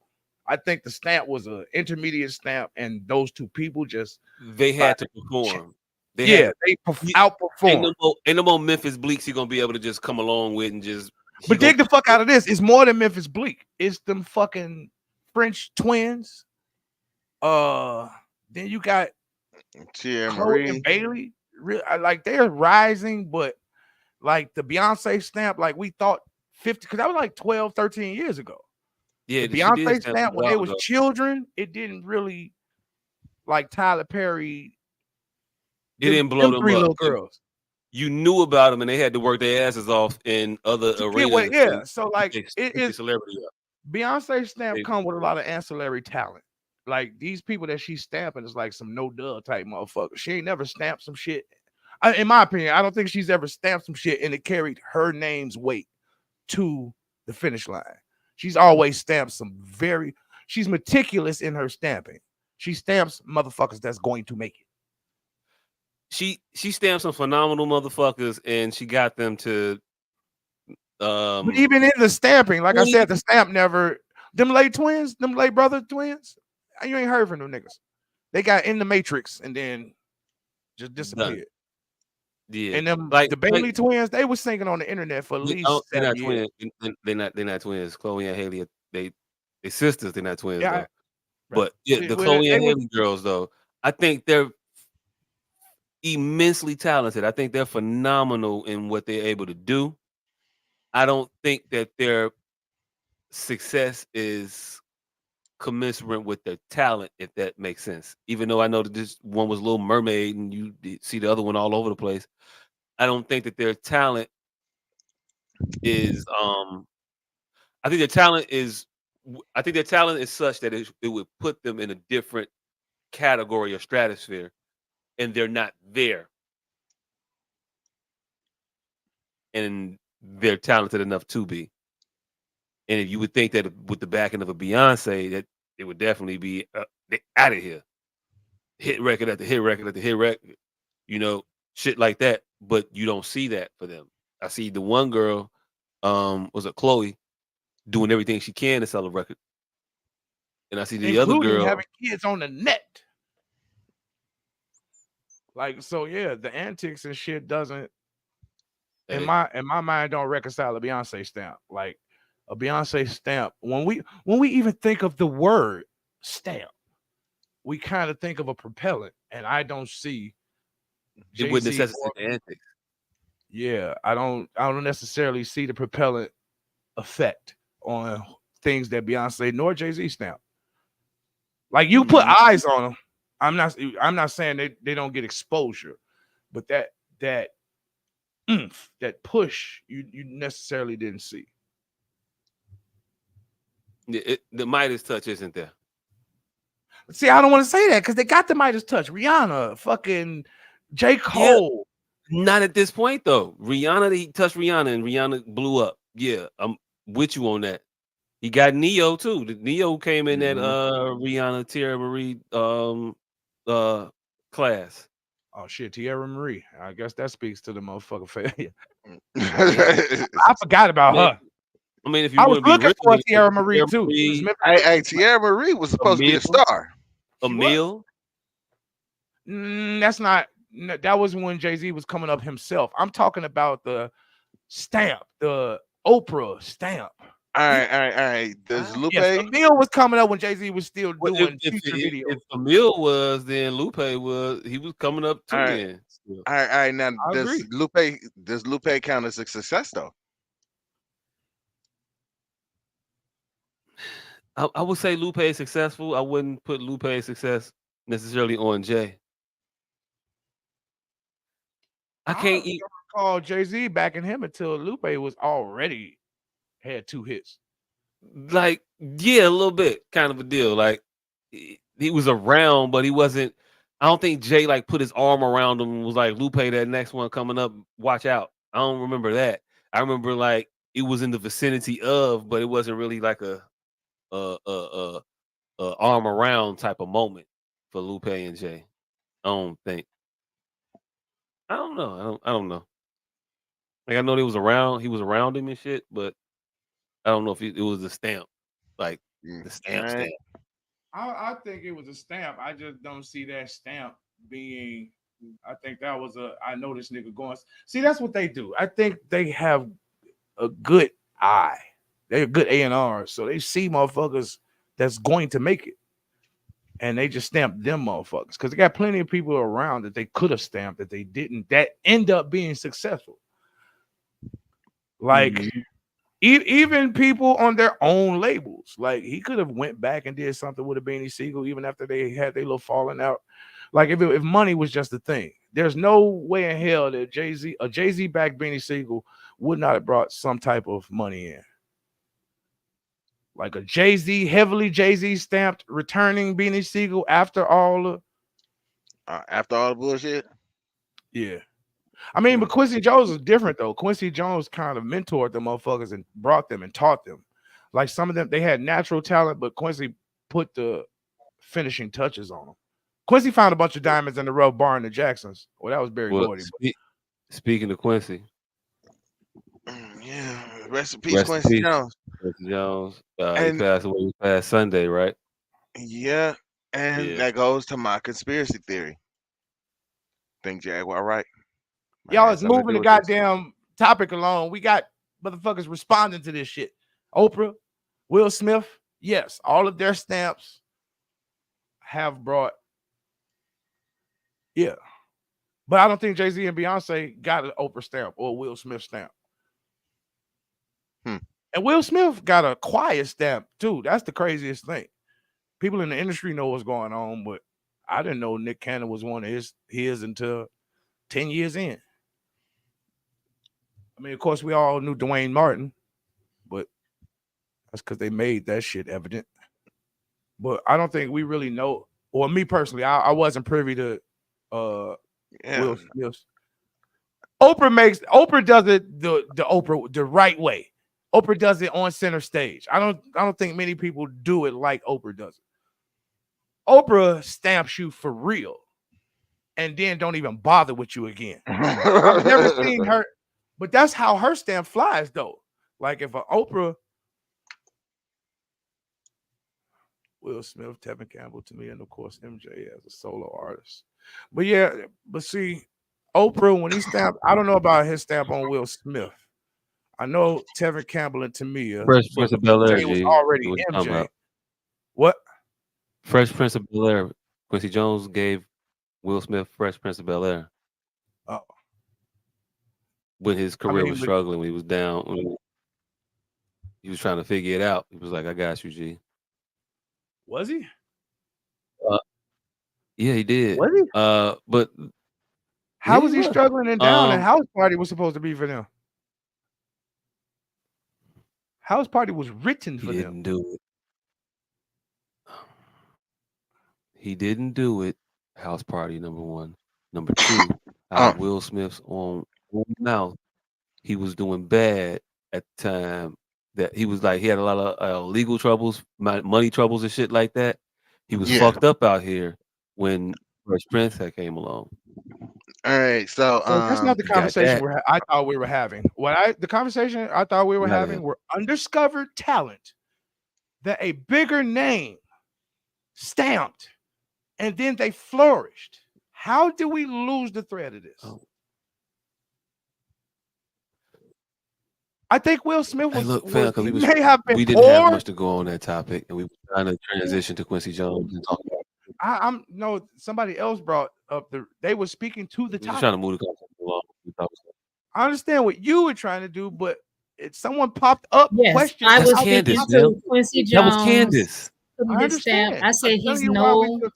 I think the stamp was an intermediate stamp, and those two people just They by had to perform. They had yeah, to. they You- outperform. ain't no more Memphis Bleaks he gonna be able to just come along with and just he But gonna. dig the fuck out of this. It's more than Memphis Bleak. It's them fucking French twins. Uh, then you got Tia Chloe and Marie. Bailey. Like they're rising, but like the Beyonce stamp, like we thought 50, because that was like 12, 13 years ago. Yeah, The she did Beyonce stamp stamp a when they while was ago. children, it didn't really like Tyler Perry. It didn't blow Them them three up. little girls. You knew about them, and they had to work their asses off in other To get arenas what? Yeah. So to like it keep their is celebrity up. Beyonce stamp They- come with a lot of ancillary talent. Like these people that she's stamping is like some no duh type motherfucker. She ain't never stamped some shit. In my opinion, I don't think she's ever stamped some shit and it carried her name's weight to the finish line. She's always stamped some very. She's meticulous in her stamping. She stamps motherfuckers that's going to make it. She stamped some phenomenal motherfuckers, and she got them to But even in the stamping, like I said, the stamp never. Them late twins, them late brother twins, you ain't heard from them niggas. They got in the Matrix and then just disappeared. Yeah, And them like the Bailey twins, they was singing on the internet for at least they're 7 not years. twins. They're not twins. Chloe and Haley, they sisters. They're not twins Yeah, though. right. But yeah, the Well, Chloe they and was Haley girls though, I think they're immensely talented. I think they're phenomenal in what they're able to do. I don't think that their success is commensurate with their talent, if that makes sense. Even though I know that this one was Little Mermaid and you see the other one all over the place, I don't think that their talent is I think their talent is I think their talent is such that it would put them in a different category or stratosphere, and they're not there. And they're talented enough to be. And if you would think that with the backing of a Beyonce, that it would definitely be out of here, hit record after hit record after hit record, you know, shit like that. But you don't see that for them. I see the one girl, was it Chloe, doing everything she can to sell a record, and I see the other including girl. having kids on the net. Like so, yeah, the antics and shit doesn't in Hey, my mind don't reconcile a Beyonce stamp. Like a Beyonce stamp, when we even think of the word stamp, we kind of think of a propellant, and I don't see it would Jay-Z. necessitate the antics. Yeah, I don't necessarily see the propellant effect on things that Beyonce nor Jay-Z stamp. Like you put eyes on them. I'm not saying they don't get exposure, but that oomph, that push you necessarily didn't see. The Midas touch isn't there. See, I don't want to say that because they got the Midas touch. Rihanna, fucking J. Cole. Yeah, not at this point though. Rihanna, he touched Rihanna and Rihanna blew up. Yeah, I'm with you on that. He got Neo too. The Neo came in that Rihanna Tierra Marie class. Oh shit, Tierra Marie. I guess that speaks to the motherfucker failure. Hey, I forgot about her. I mean, if you I was want to be looking real, for you Tierra got Marie too. Tierra Marie was supposed to be the star. Emil. That's not. That was when Jay-Z was coming up himself. I'm talking about the stamp, the Oprah stamp. All right. Does Lupe? Yes, Emil was coming up when Jay-Z was still Well, doing feature videos. if Emil was, then Lupe was. He was coming up too. All right. Then still. All right. Now, I does agree. Lupe count as a success though? I would say Lupe is successful. I wouldn't put Lupe's success necessarily on Jay. I can't eat. Recall Jay-Z backing him until Lupe was already had 2 hits. Like, yeah, a little bit, kind of a deal. Like, he was around, but he wasn't. I don't think Jay like put his arm around him and was like, "Lupe, that next one coming up, watch out." I don't remember that. I remember like it was in the vicinity of, but it wasn't really like a arm around type of moment for Lupe and Jay. I don't think. I don't know. I don't know. Like I know they was around. He was around him and shit, but I don't know if it was the stamp, like the stamp. I think it was a stamp. I just don't see that stamp being. I think that was a. I know this nigga going. See, that's what they do. I think they have a good eye. They're good A&R, so they see motherfuckers that's going to make it. And they just stamp them motherfuckers. Because they got plenty of people around that they could have stamped that they didn't, that end up being successful. Like Even people on their own labels, like he could have went back and did something with a Beanie Siegel, even after they had their little falling out. Like if money was just a thing, there's no way in hell that a Jay-Z backed Beanie Siegel would not have brought some type of money in. Like a Jay-Z, heavily Jay-Z stamped returning Beanie Siegel after all the bullshit. yeah. I mean, but Quincy Jones is different though. Quincy Jones kind of mentored the motherfuckers and brought them and taught them. Like some of them, they had natural talent, but Quincy put the finishing touches on them. Quincy found a bunch of diamonds in the rough barring the Jacksons. Well, that was Barry Gordy. Speaking of Quincy, yeah, rest in peace, Quincy Jones. Quincy Jones, he passed away last Sunday, right? Yeah, and that goes to my conspiracy theory. Think Jaguar right? Y'all is moving the goddamn topic along. We got motherfuckers responding to this shit. Oprah, Will Smith, yes, all of their stamps have brought. Yeah. But I don't think Jay-Z and Beyonce got an Oprah stamp or a Will Smith stamp. And Will Smith got a quiet stamp too. That's the craziest thing. People in the industry know what's going on, but I didn't know Nick Cannon was one of his until 10 years in. I mean, of course, we all knew Dwayne Martin, but that's because they made that shit evident. But I don't think we really know, or me personally, I wasn't privy to Will Smith. Oprah does it the right way. Oprah does it on center stage. I don't think many people do it like Oprah does it. Oprah stamps you for real and then don't even bother with you again. I've never seen her, but that's how her stamp flies though. Like if an Oprah, Will Smith, Tevin Campbell to me, and of course MJ as a solo artist. But yeah, but see, Oprah, when he stamped, I don't know about his stamp on Will Smith. I know Tevin Campbell and Tamia. Fresh Prince of Bel-Air was already MJ. What? Fresh Prince of Bel-Air. Quincy Jones gave Will Smith Fresh Prince of Bel-Air. Oh. When his career was struggling, when he was down, when he was trying to figure it out. He was like, I got you, G. Was he? Yeah, he did. Was he? But how was he struggling and down? And House Party was supposed to be for them. House Party was written for them. He didn't do it. He didn't do it. House Party, number one. Number two, out of Will Smith's own mouth, he was doing bad at the time. That he was like, he had a lot of legal troubles, money troubles and shit like that. He was fucked up out here when Fresh Prince came along. All right, so that's not the conversation I thought we were having. The conversation I thought we were having were undiscovered talent that a bigger name stamped, and then they flourished. How do we lose the thread of this? I think Will Smith was. We didn't have much to go on that topic, and we were trying to transition to Quincy Jones and talk about it. No, somebody else brought up they were speaking to the topic. Just trying to move the conversation along. I understand what you were trying to do, but someone popped up. Yes, I was speaking to Quincy Jones. That was Candace. I understand. I said he's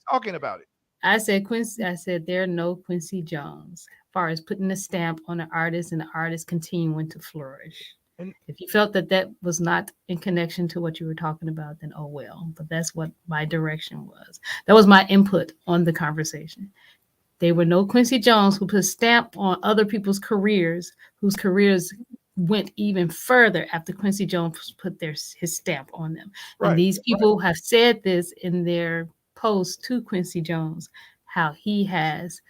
talking about it. I said Quincy. I said there are no Quincy Jones as far as putting a stamp on an artist and the artist continuing to flourish. And if you felt that was not in connection to what you were talking about, then oh well. But that's what my direction was. That was my input on the conversation. There were no Quincy Jones who put a stamp on other people's careers, whose careers went even further after Quincy Jones put his stamp on them. Right. And these people have said this in their post to Quincy Jones, how he has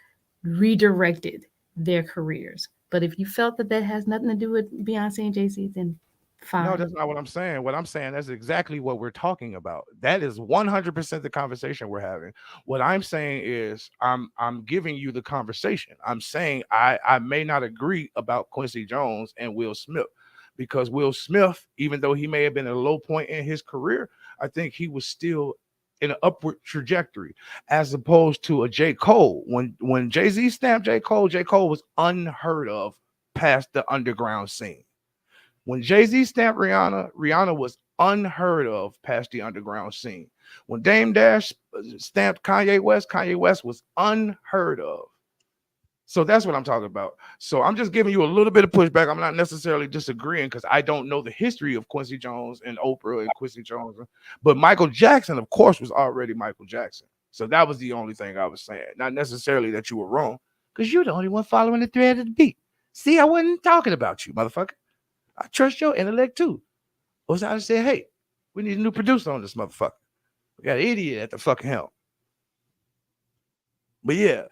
redirected their careers. But if you felt that has nothing to do with Beyonce and Jay-Z, then fine. No, that's not what I'm saying. What I'm saying, that's exactly what we're talking about. That is 100% the conversation we're having. What I'm saying is I'm giving you the conversation. I'm saying I may not agree about Quincy Jones and Will Smith, because Will Smith, even though he may have been at a low point in his career, I think he was still in an upward trajectory, as opposed to a J. Cole. When Jay-Z stamped J. Cole was unheard of past the underground scene. When Jay-Z stamped Rihanna, Rihanna was unheard of past the underground scene. When Dame Dash stamped Kanye West was unheard of. So that's what I'm talking about. So I'm just giving you a little bit of pushback. I'm not necessarily disagreeing because I don't know the history of Quincy Jones and Oprah and Quincy Jones. But Michael Jackson, of course, was already Michael Jackson. So that was the only thing I was saying. Not necessarily that you were wrong because you're the only one following the thread of the beat. See, I wasn't talking about you, motherfucker. I trust your intellect too. Was I said, hey, we need a new producer on this motherfucker. We got an idiot at the fucking helm. But yeah.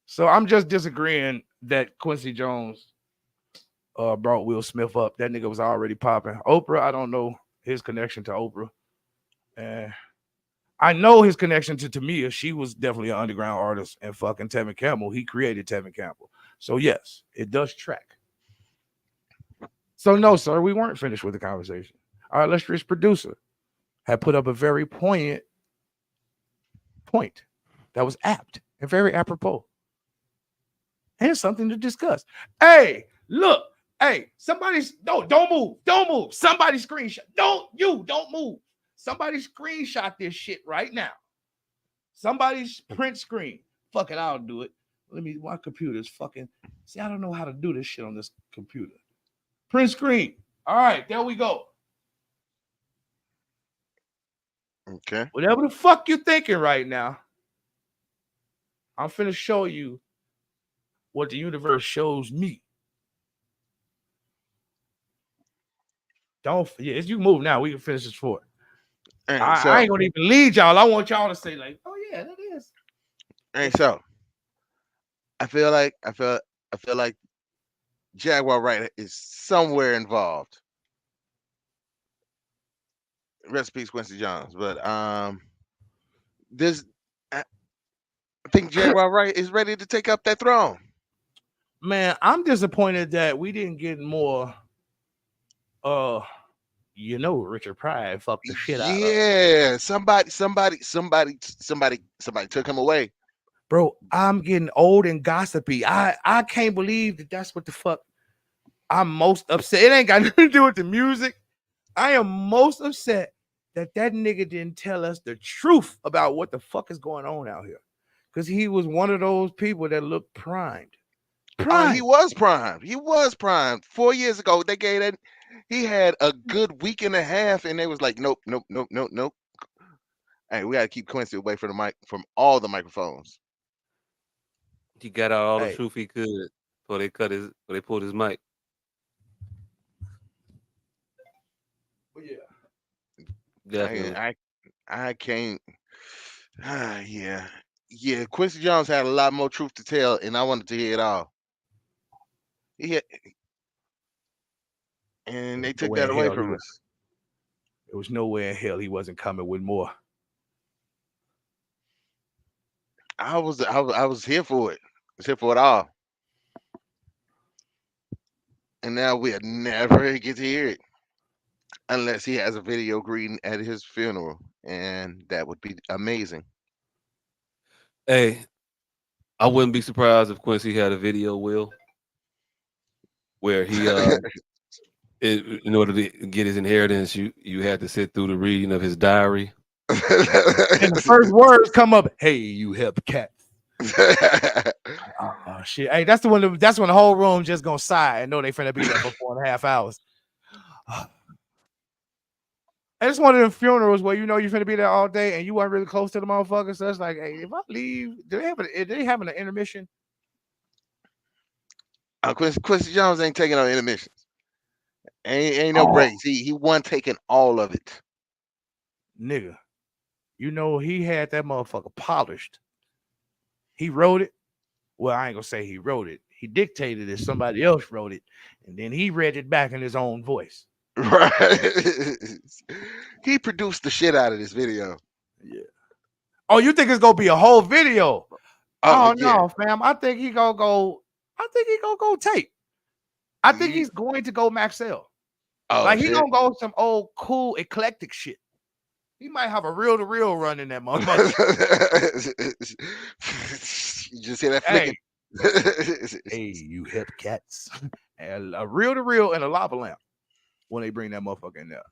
So I'm just disagreeing that Quincy Jones brought Will Smith up. That nigga was already popping. Oprah, I don't know his connection to Oprah. And I know his connection to Tamia. She was definitely an underground artist. And fucking Tevin Campbell, he created Tevin Campbell. So yes, it does track. So no, sir, we weren't finished with the conversation. Our illustrious producer had put up a very poignant point that was apt and very apropos. And something to discuss. Hey, look. Hey, somebody's don't move. Somebody screenshot. Don't move. Somebody screenshot this shit right now. Somebody's print screen. Fuck it, I'll do it. My computer's fucking. See, I don't know how to do this shit on this computer. Print screen. All right, there we go. Okay. Whatever the fuck you're thinking right now, I'm finna show you what the universe shows me. As you move now, we can finish this for it. I ain't gonna even lead y'all. I want y'all to say, like, oh yeah, that is. And so I feel like Jaguar Wright is somewhere involved. Rest in peace, Quincy Jones. But I think Jaguar Wright is ready to take up that throne. Man, I'm disappointed that we didn't get more. Richard Pryor fucked the shit out of. Yeah, somebody took him away. Bro, I'm getting old and gossipy. I can't believe that's what the fuck I'm most upset. It ain't got nothing to do with the music. I am most upset that nigga didn't tell us the truth about what the fuck is going on out here. Because he was one of those people that looked primed. He was primed. 4 years ago, they gave that. He had a good week and a half, and they was like, nope. Hey, we gotta keep Quincy away from the mic, from all the microphones. He got out all the truth he could before they pulled his mic. Yeah. Definitely. I can't. Yeah. Quincy Jones had a lot more truth to tell, and I wanted to hear it all. And they took that away from us. There was nowhere in hell he wasn't coming with more. I was here for it. I was here for it all. And now we'll never get to hear it unless he has a video greeting at his funeral, and that would be amazing. Hey, I wouldn't be surprised if Quincy had a video, Will, where he in order to get his inheritance, you had to sit through the reading of his diary. And the first words come up, "Hey, you hip cat." Oh shit! Hey, that's when the whole room just gonna sigh and know they finna be there for 4.5 hours. And it's one of them funerals where you know you're finna be there all day and you weren't really close to the motherfucker. So it's like, hey, if I leave, are they having an intermission? Quincy Jones ain't taking no intermissions. Ain't no breaks. He wasn't taking all of it. Nigga, you know he had that motherfucker polished. He wrote it. Well, I ain't gonna say he wrote it. He dictated it. Somebody else wrote it, and then he read it back in his own voice. Right. He produced the shit out of this video. Yeah. Oh, you think it's gonna be a whole video? Oh yeah. no, fam. I think he gonna go tape. I think he's going to go Maxell. He gonna go some old cool eclectic shit. He might have a reel-to-reel run in that motherfucker. You just hear that flicking. Hey, you hip cats. And a reel-to-reel and a lava lamp. when they bring that motherfucker in there.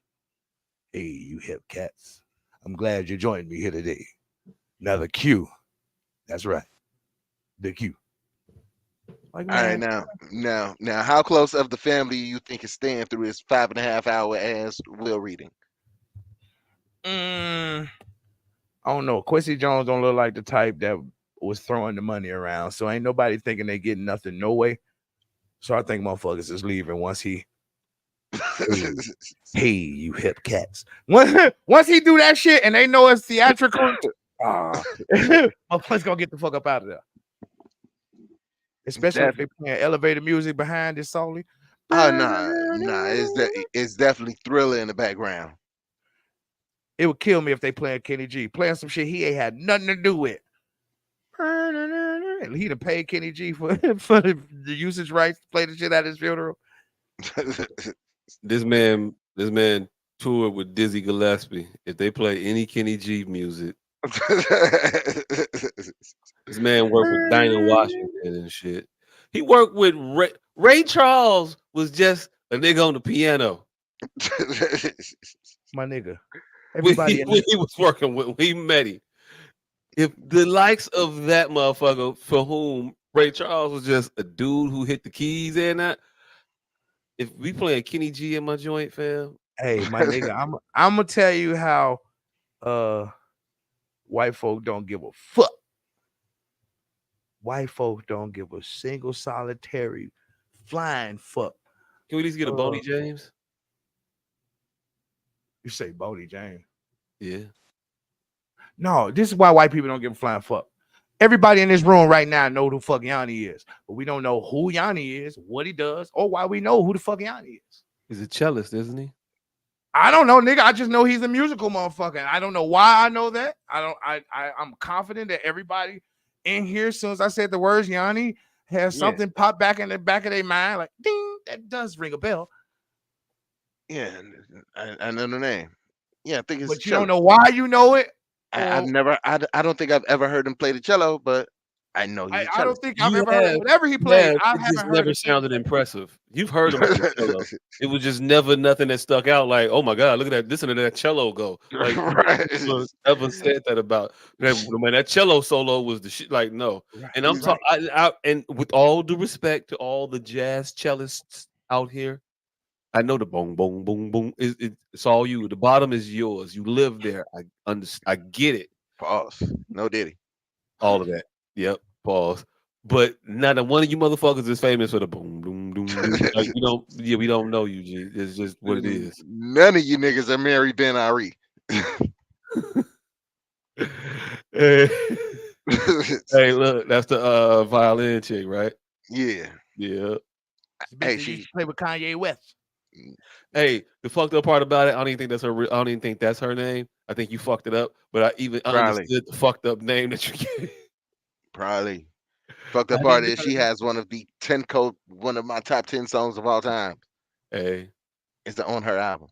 Hey, you hip cats. I'm glad you joined me here today. Now the Q. That's right. The Q. Like, All right, man, now, how close of the family you think is staying through his 5.5 hour ass will reading? I don't know. Quincy Jones don't look like the type that was throwing the money around. So ain't nobody thinking they getting nothing no way. So I think motherfuckers is leaving once he hey, you hip cats. Once he do that shit and they know it's theatrical, motherfuckers gonna get the fuck up out of there. Especially if they playing elevator music behind it solely. Oh nah, it's definitely Thriller in the background. It would kill me if they playing Kenny G, playing some shit he ain't had nothing to do with. He'd have paid Kenny G for the usage rights to play the shit at his funeral. This man toured with Dizzy Gillespie. If they play any Kenny G music, this man worked with Dinah Washington and shit. He worked with Ray Charles. Was just a nigga on the piano. My nigga. Everybody when he was working with, when he met him. If the likes of that motherfucker for whom Ray Charles was just a dude who hit the keys and that, if we playing Kenny G in my joint, fam. Hey, my nigga, I'm gonna tell you how white folk don't give a fuck. White folk don't give a single solitary flying fuck. Can we at least get a Boney James? You say Boney James? Yeah. No, this is why white people don't give a flying fuck. Everybody in this room right now know who the fuck Yanni is, but we don't know who Yanni is, what he does, or why we know who the fuck Yanni is. He's a cellist, isn't he? I don't know, nigga. I just know he's a musical motherfucker. I don't know why I know that. I'm confident that everybody in here, as soon as I said the words Yanni, has something pop back in the back of their mind, like ding, that does ring a bell. Yeah, I know the name. Yeah, I think it's. But you don't know why you know it. I don't think I've ever heard him play the cello, but I know he's a I don't cellist. think I've ever heard it. Whatever he played, I it haven't just heard never it. sounded impressive. You've heard him play the cello. It was just never nothing that stuck out. Like, oh my god, look at that! Listen to that cello go. Like, ever said that about that? Man, that cello solo was the shit. Like, no. Right, and I'm talking. And with all due respect to all the jazz cellists out here, I know the boom, boom, boom, boom. It's all you. The bottom is yours. You live there. I get it. Pause. No Diddy. All of that. Yep. Pause. But not one of you motherfuckers is famous for the boom, boom, boom, boom. Like, we don't know you, G. It's just what it is. None of you niggas are Mary Ben Ari. Hey, look, that's the violin chick, right? Yeah. Yeah. Hey, she play with Kanye West. Hey, the fucked up part about it, I don't even think that's her. I don't even think that's her name. I think you fucked it up. But I understood the fucked up name that you gave. Probably. Fucked up part is she has one of my top 10 songs of all time. Hey. It's on her album.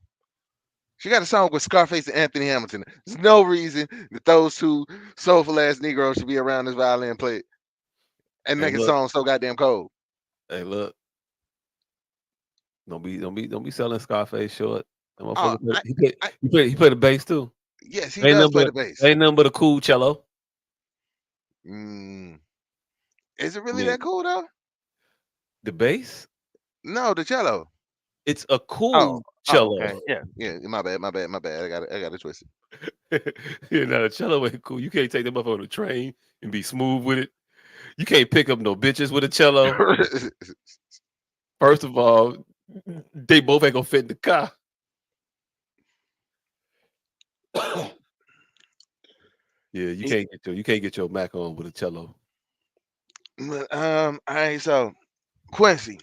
She got a song with Scarface and Anthony Hamilton. There's no reason that those two soulful ass Negroes should be around this violin play and make a song so goddamn cold. Hey, look. Don't be selling Scarface short. He played the bass too. Yes, he does play the bass. Ain't nothing but a cool cello. Is it really that cool though? The bass? No, the cello. It's a cool cello. Okay. Yeah. My bad. I got it twisted. The cello ain't cool. You can't take them up on a train and be smooth with it. You can't pick up no bitches with a cello. First of all, they both ain't gonna fit in the car. Yeah, you can't get your Mac on with a cello. All right, so Quincy,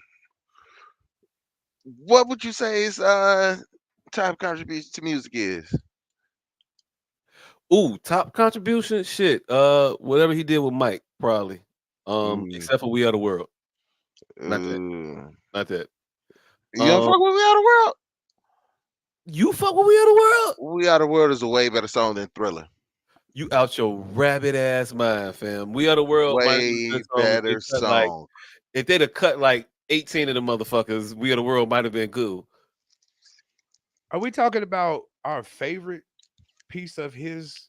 what would you say is top contribution to music is? Ooh, top contribution? Shit. Whatever he did with Mike, probably. Except for We Are the World. Not that. You don't fuck with We Are the World? You fuck with We Are the World? We Are the World is a way better song than Thriller. You out your rabbit ass mind, fam. We Are the World. Way better song. If they'd have cut like 18 of the motherfuckers, We Are the World might have been cool. Are we talking about our favorite piece of his?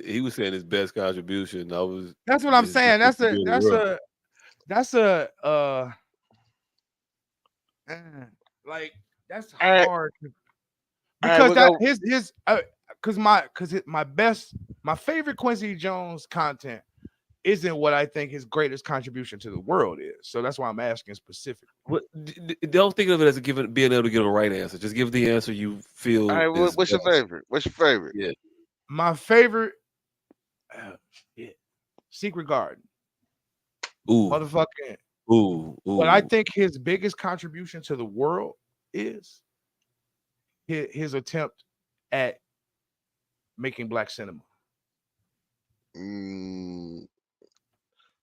He was saying his best contribution. That's what I'm his saying. best to the world. That's like that's All right, hard all right, because we'll that go. his my favorite Quincy Jones content isn't what I think his greatest contribution to the world is. So that's why I'm asking specifically. Don't think of it as being able to give a right answer. Just give the answer you All feel right, is what's your best. favorite? What's your favorite? Yeah. My favorite, Secret Garden. Ooh. Motherfucking. Ooh. But I think his biggest contribution to the world is his attempt at making black cinema. Hold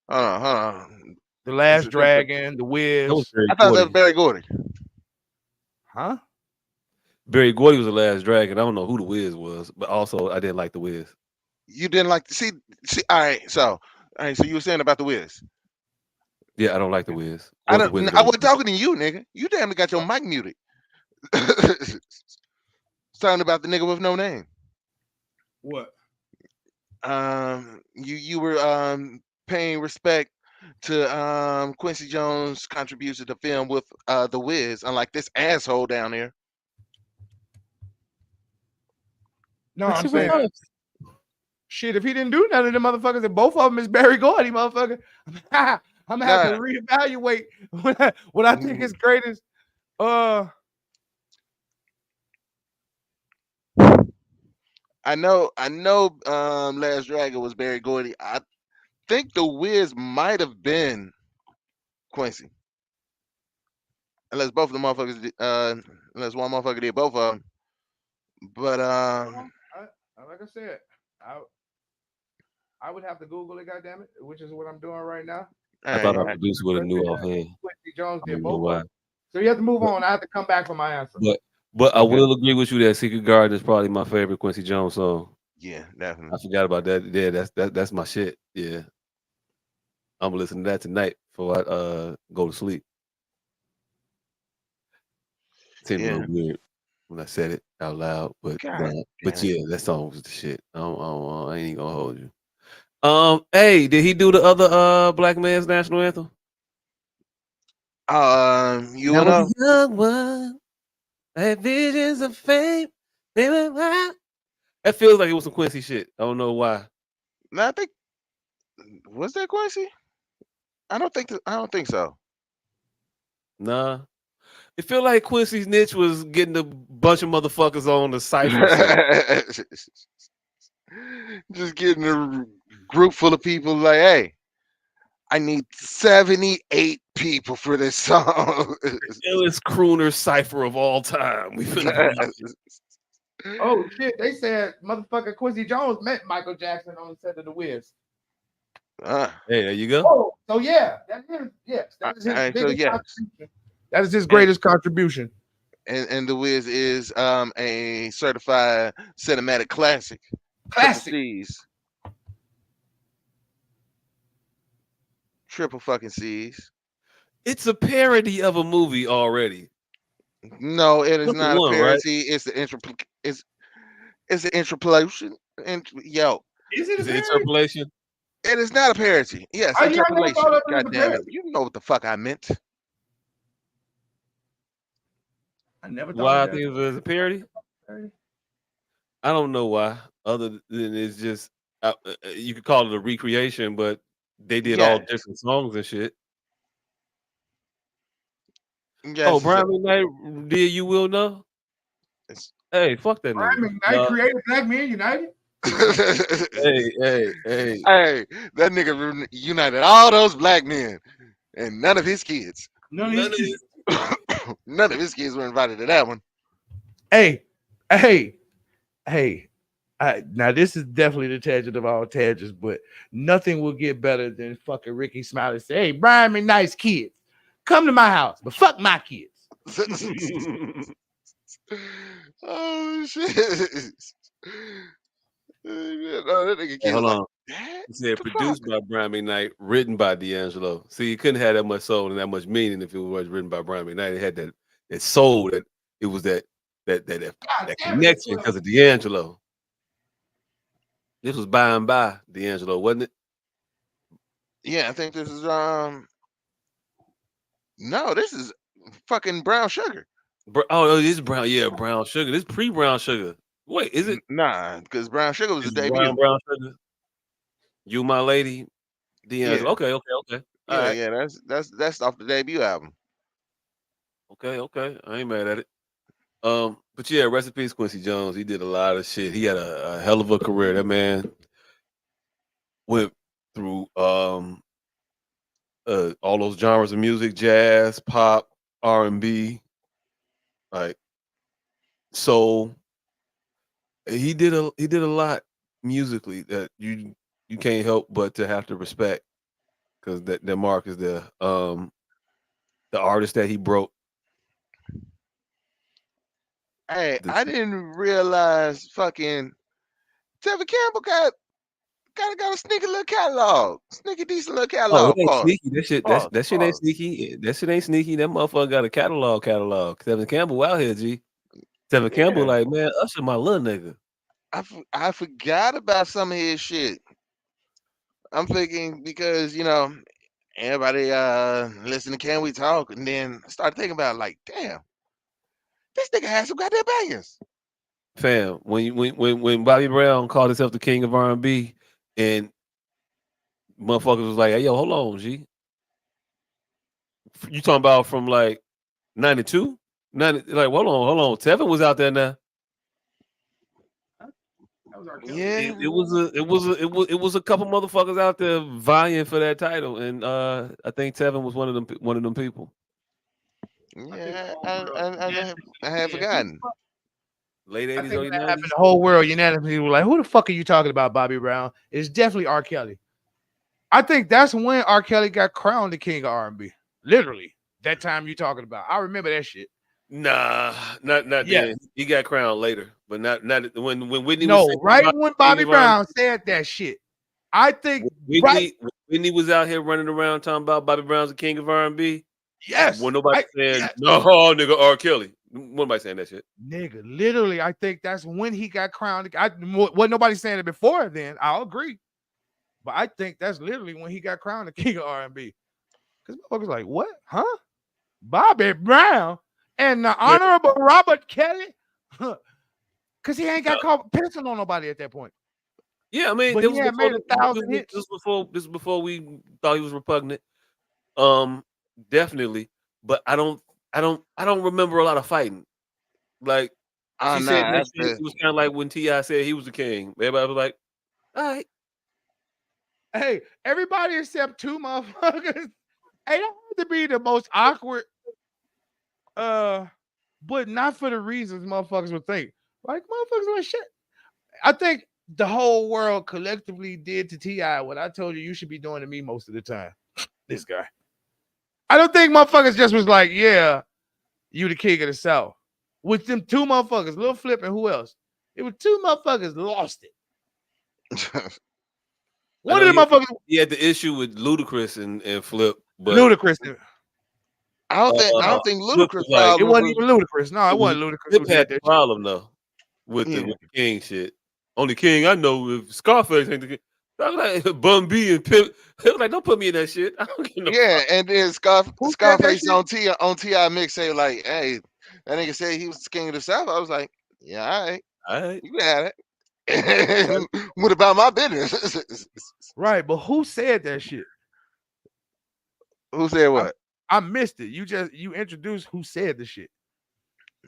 on. The Last Dragon, The Wiz. I thought that was Barry Gordy. Huh? Barry Gordy was the Last Dragon. I don't know who the Wiz was, but also I didn't like the Wiz. You didn't like to see. All right. So you were saying about the Wiz. Yeah, I don't like the Wiz. I wasn't talking to you, nigga. You damn near got your mic muted. Talking about the nigga with no name. What? You were paying respect to Quincy Jones' contribution to film with the Wiz, unlike this asshole down there. No, I'm saying shit. If he didn't do none of them motherfuckers, and both of them is Barry Gordy, motherfucker, I'm gonna have to reevaluate what I think is greatest. I know. Last Dragon was Barry Gordy. I think the Wiz might have been Quincy, unless both of the motherfuckers, unless one motherfucker did both of them. But like I said, I would have to Google it, goddammit, which is what I'm doing right now. I thought our producer would have knew offhand. Quincy Jones did both. So you have to move on. I have to come back for my answer. But I will agree with you that Secret Garden is probably my favorite Quincy Jones song. Yeah, definitely. I forgot about that. Yeah, that's my shit. Yeah. I'm gonna listen to that tonight before I go to sleep. It seemed a little weird when I said it out loud, but yeah, that song was the shit. I ain't even gonna hold you. Hey, did he do the other black man's national anthem? You know, a young one, I had visions of fame. That feels like it was some Quincy shit. I don't know why. I think was that Quincy? I don't think so. Nah. It feel like Quincy's niche was getting a bunch of motherfuckers on the cipher. Just getting a group full of people like, hey, I need 78 people for this song. Illest crooner cipher of all time. Oh shit! They said motherfucker Quincy Jones met Michael Jackson on the set of The Wiz. Hey, there you go. Oh, so yeah, that is yes. That is his biggest contribution. That is his greatest contribution. And The Wiz is a certified cinematic classic. Triple fucking C's. It's a parody of a movie already. No, it is not a parody. Right? It's an interpolation. Yo, is it an interpolation? It is not a parody. Yes, interpolation. God damn it! You know what the fuck I meant. I never thought. Why I think it was a parody? I don't know why. Other than it's just you could call it a recreation, but they did all different songs and shit. Yes, oh, Brian McKnight did You Will Know? Hey, fuck that Brian nigga. McKnight created Black Men United? Hey, that nigga united all those black men and none of his kids. None of his kids were invited to that one. Hey. Now this is definitely the tangent of all tangents, but nothing will get better than fucking Ricky Smiley say, "Hey, Brian McKnight's kids, come to my house, but fuck my kids." Oh shit! Hold on. He said produced by Brian McKnight, written by D'Angelo. See, you couldn't have that much soul and that much meaning if it was written by Brian McKnight. It had that soul that it was that God damn it, connection because of D'Angelo. This was by and by D'Angelo, wasn't it? Yeah, I think this is no, this is fucking Brown Sugar. Oh, this is Brown. Yeah, Brown Sugar. This pre-Brown Sugar. Wait, is it? Nah, because Brown Sugar was Is the it debut. Brown Sugar? You, my lady, D'Angelo. Yeah, Okay. All yeah, right. yeah. That's off the debut album. Okay. I ain't mad at it. But yeah, rest in peace, Quincy Jones. He did a lot of shit. He had a hell of a career. That man went through all those genres of music: jazz, pop, R&B, like soul. He did a lot musically that you can't help but to have to respect because that mark is there. The artist that he broke. Hey, I didn't realize fucking Tevin Campbell got a sneaky little catalog, sneaky decent little Oh, it catalog. ain't Pause. sneaky. That shit ain't Pause. sneaky. That shit ain't sneaky. That motherfucker got a catalog. Tevin Campbell out here, G. Tevin Campbell, Yeah, like, man, Usher my little nigga. I forgot about some of his shit. I'm thinking because everybody listen to Can We Talk, and then I started thinking about like, damn, this nigga has some goddamn bangers. Fam, when Bobby Brown called himself the king of R&B, and motherfuckers was like, hey, yo, hold on, G. You talking about from like 92? 90, like, hold on. Tevin was out there now. That was R. Kelly. Yeah, It was a couple motherfuckers out there vying for that title, and I think Tevin was one of them people. yeah, I had forgotten. Late I 80s, think early that 90s. happened. The whole world unanimously was like, "Who the fuck are you talking about, Bobby Brown?" It's definitely R. Kelly. I think that's when R. Kelly got crowned the king of R&B. Literally, that time you talking about. I remember that shit. Nah, not Yes. then. He got crowned later, but not when Whitney No, was right about when the king Bobby of R&B. Brown said that shit. I think right. Whitney was out here running around talking about Bobby Brown's the king of R&B. Yes. When nobody saying yes. no, nigga, R. Kelly. Nobody saying that shit. Nigga, literally, I think that's when he got crowned. Wasn't nobody saying it before then. I'll agree. But I think that's literally when he got crowned the king of R&B. Because motherfuckers like, what? Huh? Bobby Brown and the Honorable Robert Kelly? Because he ain't got caught pissing on nobody at that point. Yeah, I mean, But he had made 1,000 hits. This was before we thought he was repugnant. Definitely. But I don't remember a lot of fighting. Like she said that shit, it was kind of like when T.I. said he was the king. Everybody was like, all right. Hey, everybody except two motherfuckers. Hey, that had to be the most awkward. But not for the reasons motherfuckers would think. Like motherfuckers like shit. I think the whole world collectively did to T.I. what I told you should be doing to me most of the time. This guy. I don't think motherfuckers just was like, yeah, you the king of the South. With them two motherfuckers, Lil Flip and who else? It was two motherfuckers lost it. One of the motherfuckers. He had the issue with Ludacris and Flip. But Ludacris. I don't think Ludacris like, it wasn't even Ludacris. No, it wasn't Ludacris. Flip had the problem though with the king shit. Only king I know if Scarface ain't the king. I was like Bun B and Pip. They was like, don't put me in that shit. I don't get no and then Scarface on T.I. mixtape like, hey, that nigga said he was the king of the South. I was like, yeah, all right. You got it. What about my business? Right, but who said that shit? Who said what? I missed it. You introduced who said the shit.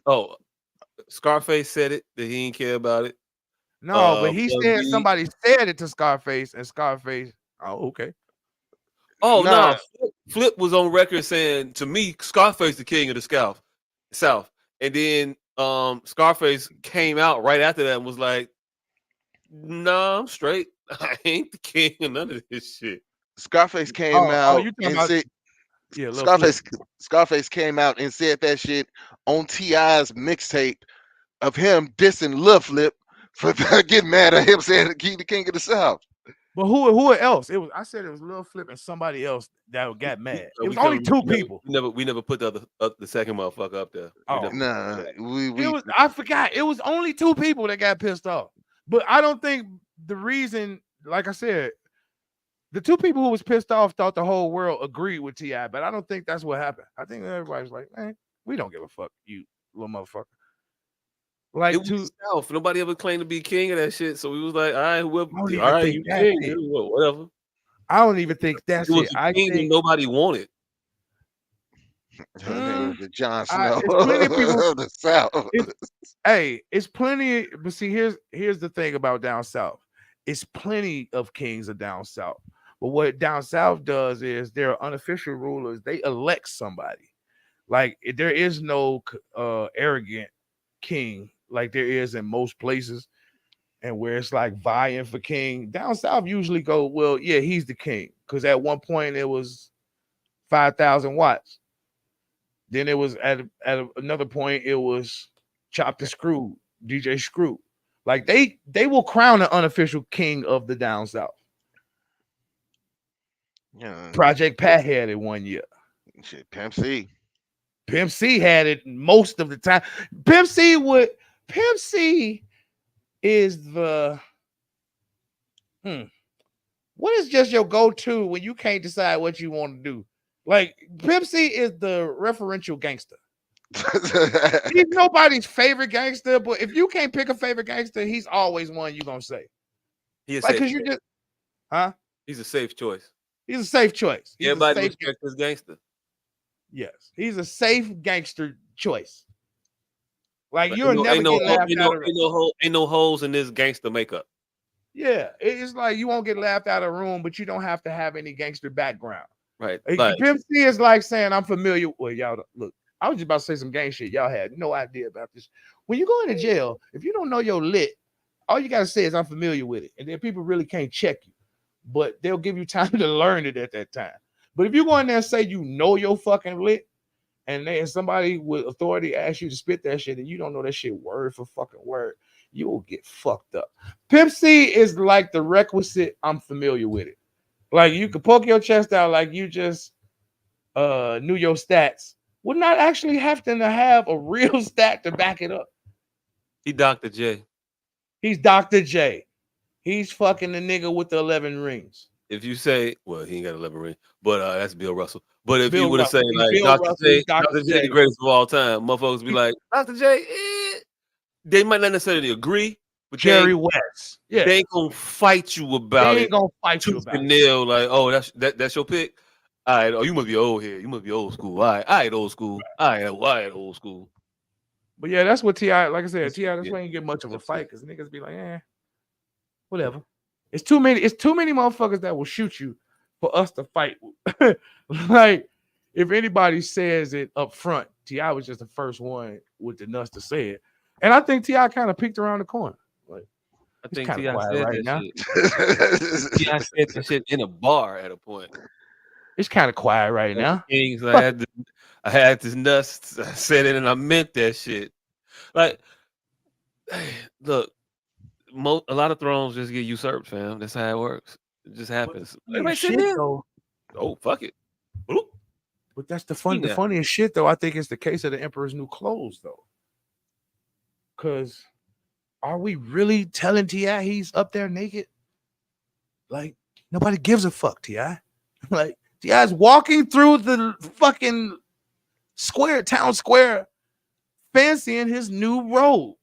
Oh, Scarface said it that he didn't care about it. No, but he said somebody said it to Scarface, and Scarface. Oh, okay. Oh no, Flip was on record saying to me, Scarface the king of the South, and then Scarface came out right after that and was like, "Nah, I'm straight. I ain't the king of none of this shit." Scarface came out and said, Scarface came out and said that shit on T.I.'s mixtape of him dissing Lil Flip for getting mad at him saying he the king of the South. But who else? It was. I said it was Lil Flip and somebody else that got mad. It was only two people. We never put the second motherfucker up there. Oh, Nah, it was. I forgot. It was only two people that got pissed off. But I don't think the reason, like I said, the two people who was pissed off thought the whole world agreed with T.I., but I don't think that's what happened. I think everybody's like, man, we don't give a fuck, you little motherfucker. Like, it was the South. Nobody ever claimed to be king of that shit. So we was like, all right, whoever, all right, you king, whatever. I don't even think that's it. I think nobody wanted. The Jon Snow plenty of people of the South. It's plenty. But see, here's the thing about down south. It's plenty of kings of down south. But what down south does is there are unofficial rulers. They elect somebody. Like there is no arrogant king like there is in most places, and where it's like vying for king. Down south usually go, well, yeah, he's the king, because at one point it was 5,000 watts. Then it was at another point it was Chop the Screw, DJ Screw. Like they will crown an unofficial king of the down south. Yeah. Project Pat had it one year. Shit, Pimp C had it most of the time. Pimp C is the what is just your go-to when you can't decide what you want to do? Like Pimp C is the referential gangster. He's nobody's favorite gangster, but if you can't pick a favorite gangster, he's always one you're gonna say. He's like, because you just he's a safe choice. He's a safe choice. Everybody respects this gangster. Yes, he's a safe gangster choice. Like you'll never get laughed out of. Ain't no holes in this gangster makeup. Yeah, it's like you won't get laughed out of a room, but you don't have to have any gangster background. Right. Like, Pimp C is like saying, I'm familiar. Well, y'all look. I was just about to say some gang shit. Y'all had no idea about this. When you go into jail, if you don't know your lit, all you gotta say is I'm familiar with it, and then people really can't check you, but they'll give you time to learn it at that time. But if you go in there and say you know your fucking lit, and then somebody with authority asks you to spit that shit, and you don't know that shit word for fucking word, you will get fucked up. Pimp C is like the requisite I'm familiar with it. Like you could poke your chest out like you just knew your stats. Would not actually have to have a real stat to back it up. He Dr. J. He's Dr. J. He's fucking the nigga with the 11 rings. If you say, well, he ain't got 11 rings, but that's Bill Russell. But if you would have said like Dr. J, the greatest of all time, motherfuckers be like, Dr. J, they might not necessarily agree. But Jerry West, yeah, they ain't gonna fight you about it. They ain't gonna fight you about it. Nail, like, oh, that's your pick. All right, oh, you must be old here. You must be old school. All right, old school. All right, old school. But yeah, that's what T.I. Like I said, T.I. That's why you get much of a fight because niggas be like, whatever. It's too many motherfuckers that will shoot you for us to fight. Like, if anybody says it up front, T.I. was just the first one with the nuts to say it. And I think T.I. kind of peeked around the corner. Like, I think T.I. said right now. T.I. said that shit in a bar at a point. It's kind of quiet right now. Things I had this nuts. I said it and I meant that shit. Like, look, a lot of thrones just get usurped, fam. That's how it works. It just happens. Oh, fuck it. But that's the funniest shit, though. I think it's the case of the Emperor's New Clothes, though. Because are we really telling T.I. he's up there naked? Like, nobody gives a fuck, T.I. Like, T.I.'s walking through the fucking town square, fancying his new robe.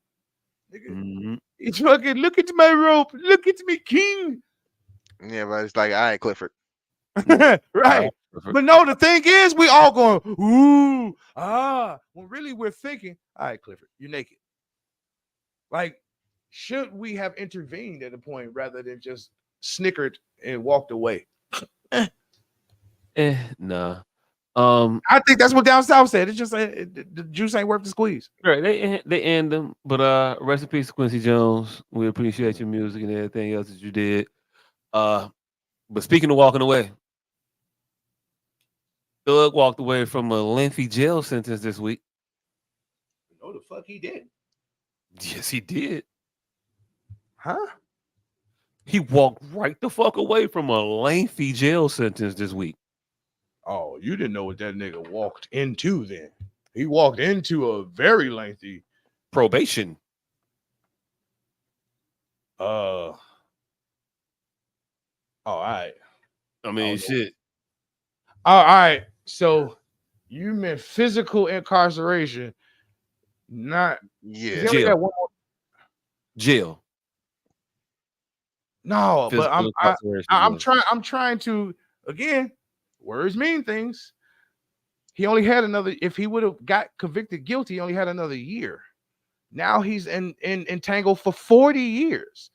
Mm-hmm. He's fucking, look at my robe. Look at me, king. Yeah, but it's like, all right, Clifford. Right. But no, the thing is, we all going, ooh, when really we're thinking, all right, Clifford, you're naked. Like, should we have intervened at a point rather than just snickered and walked away? Nah. I think that's what down south said. It's just the juice ain't worth the squeeze. Right. They end them. But rest in peace, Quincy Jones. We appreciate your music and everything else that you did. But speaking of walking away, Thug walked away from a lengthy jail sentence this week. No, the fuck he did. Yes, he did. Huh? He walked right the fuck away from a lengthy jail sentence this week. Oh, you didn't know what that nigga walked into then. He walked into a very lengthy Probation. all right. I mean, shit. All right. So you meant physical incarceration, not Yeah. they only got one more. Jail. No, but Physical incarceration. I'm trying to again, words mean things. He only had another, if he would have got convicted guilty, he only had another year. Now he's entangled for 40 years.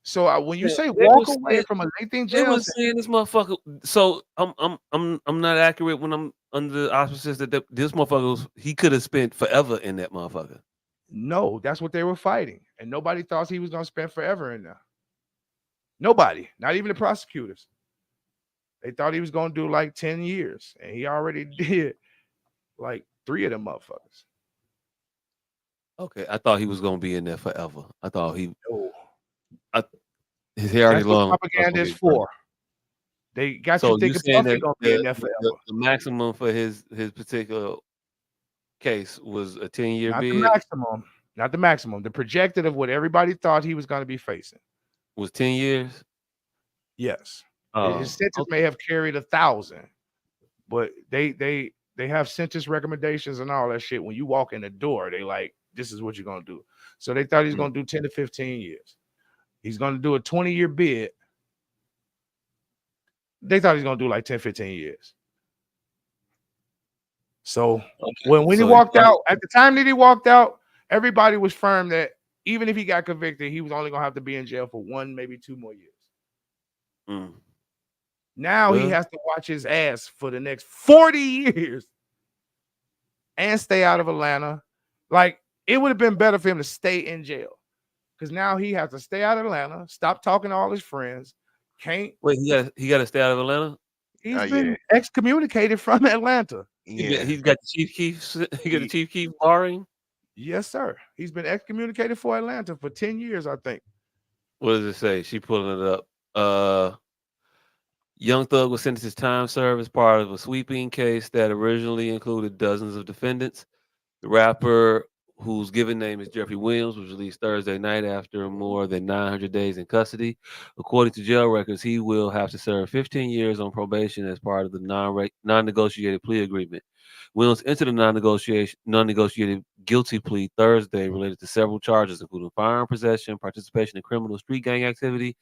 So when you say walk away from a lengthy They jail was saying this motherfucker. So I'm not accurate when I'm under the auspices that this motherfucker he could have spent forever in that motherfucker. No, that's what they were fighting, and nobody thought he was gonna spend forever in there. Nobody, not even the prosecutors. They thought he was gonna do like 10 years, and he already did like 3 of them motherfuckers. Okay, I thought he was gonna be in there forever. I thought he. No. His hair already That's what long. propaganda is for. They got So you thinking Puffy gonna be in there forever. The maximum for his particular case was a 10-year Not bid. the maximum. Not the maximum. The projected of what everybody thought he was going to be facing was 10 years. Yes, Oh, his sentence okay. may have carried 1,000, but they have sentence recommendations and all that shit. When you walk in the door, they like, this is what you're gonna do. So they thought he's gonna do 10 to 15 years. He's gonna do a 20-year bid. They thought he's gonna do like 10, 15 years. So when he walked out, at the time that he walked out, everybody was firm that even if he got convicted, he was only gonna have to be in jail for 1, maybe 2 more years. Now he has to watch his ass for the next 40 years and stay out of Atlanta. Like, it would have been better for him to stay in jail, because now he has to stay out of Atlanta, stop talking to all his friends. Can't wait. He got to stay out of Atlanta. He's been excommunicated from Atlanta. Yeah, he's got the Chief Keef. He got the Chief Keef barring. Yes, sir. He's been excommunicated for Atlanta for 10 years, I think. What does it say? She pulling it up. Young Thug was sentenced to time served as part of a sweeping case that originally included dozens of defendants. The rapper, whose given name is Jeffrey Williams, was released Thursday night after more than 900 days in custody. According to jail records, he will have to serve 15 years on probation as part of the non-negotiated plea agreement. Williams entered a non-negotiated guilty plea Thursday related to several charges, including firearm possession, participation in criminal street gang activity.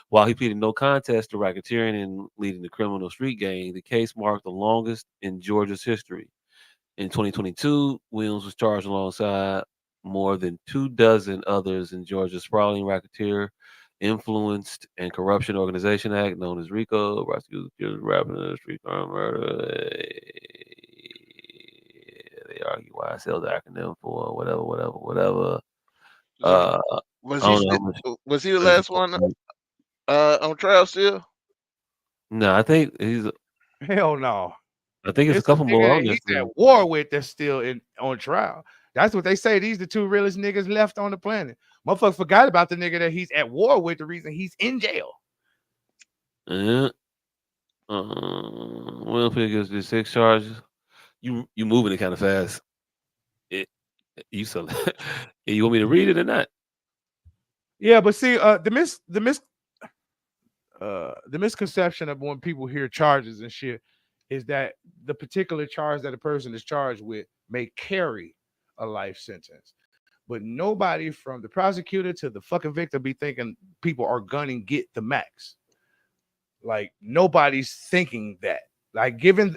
While he pleaded no contest to racketeering and leading the criminal street gang, the case marked the longest in Georgia's history. In 2022, Williams was charged alongside more than 24 others in Georgia's sprawling racketeer influenced and corruption organization act known as RICO, prosecutors rapping in the street crime murder. They argue why it's the acronym for whatever. Was he the last one on trial still? No, I think he's. Hell no. I think it's a couple more on this. He's at war with that's still on trial. That's what they say. These the 2 realest niggas left on the planet. Motherfucker forgot about the nigga that he's at war with, the reason he's in jail. Yeah. Well, figures the 6 charges. You moving it kind of fast. You want me to read it or not? Yeah, but see, the misconception of when people hear charges and shit is that the particular charge that a person is charged with may carry a life sentence. But nobody from the prosecutor to the fucking victim be thinking people are gonna get the max. Like, nobody's thinking that. Like, given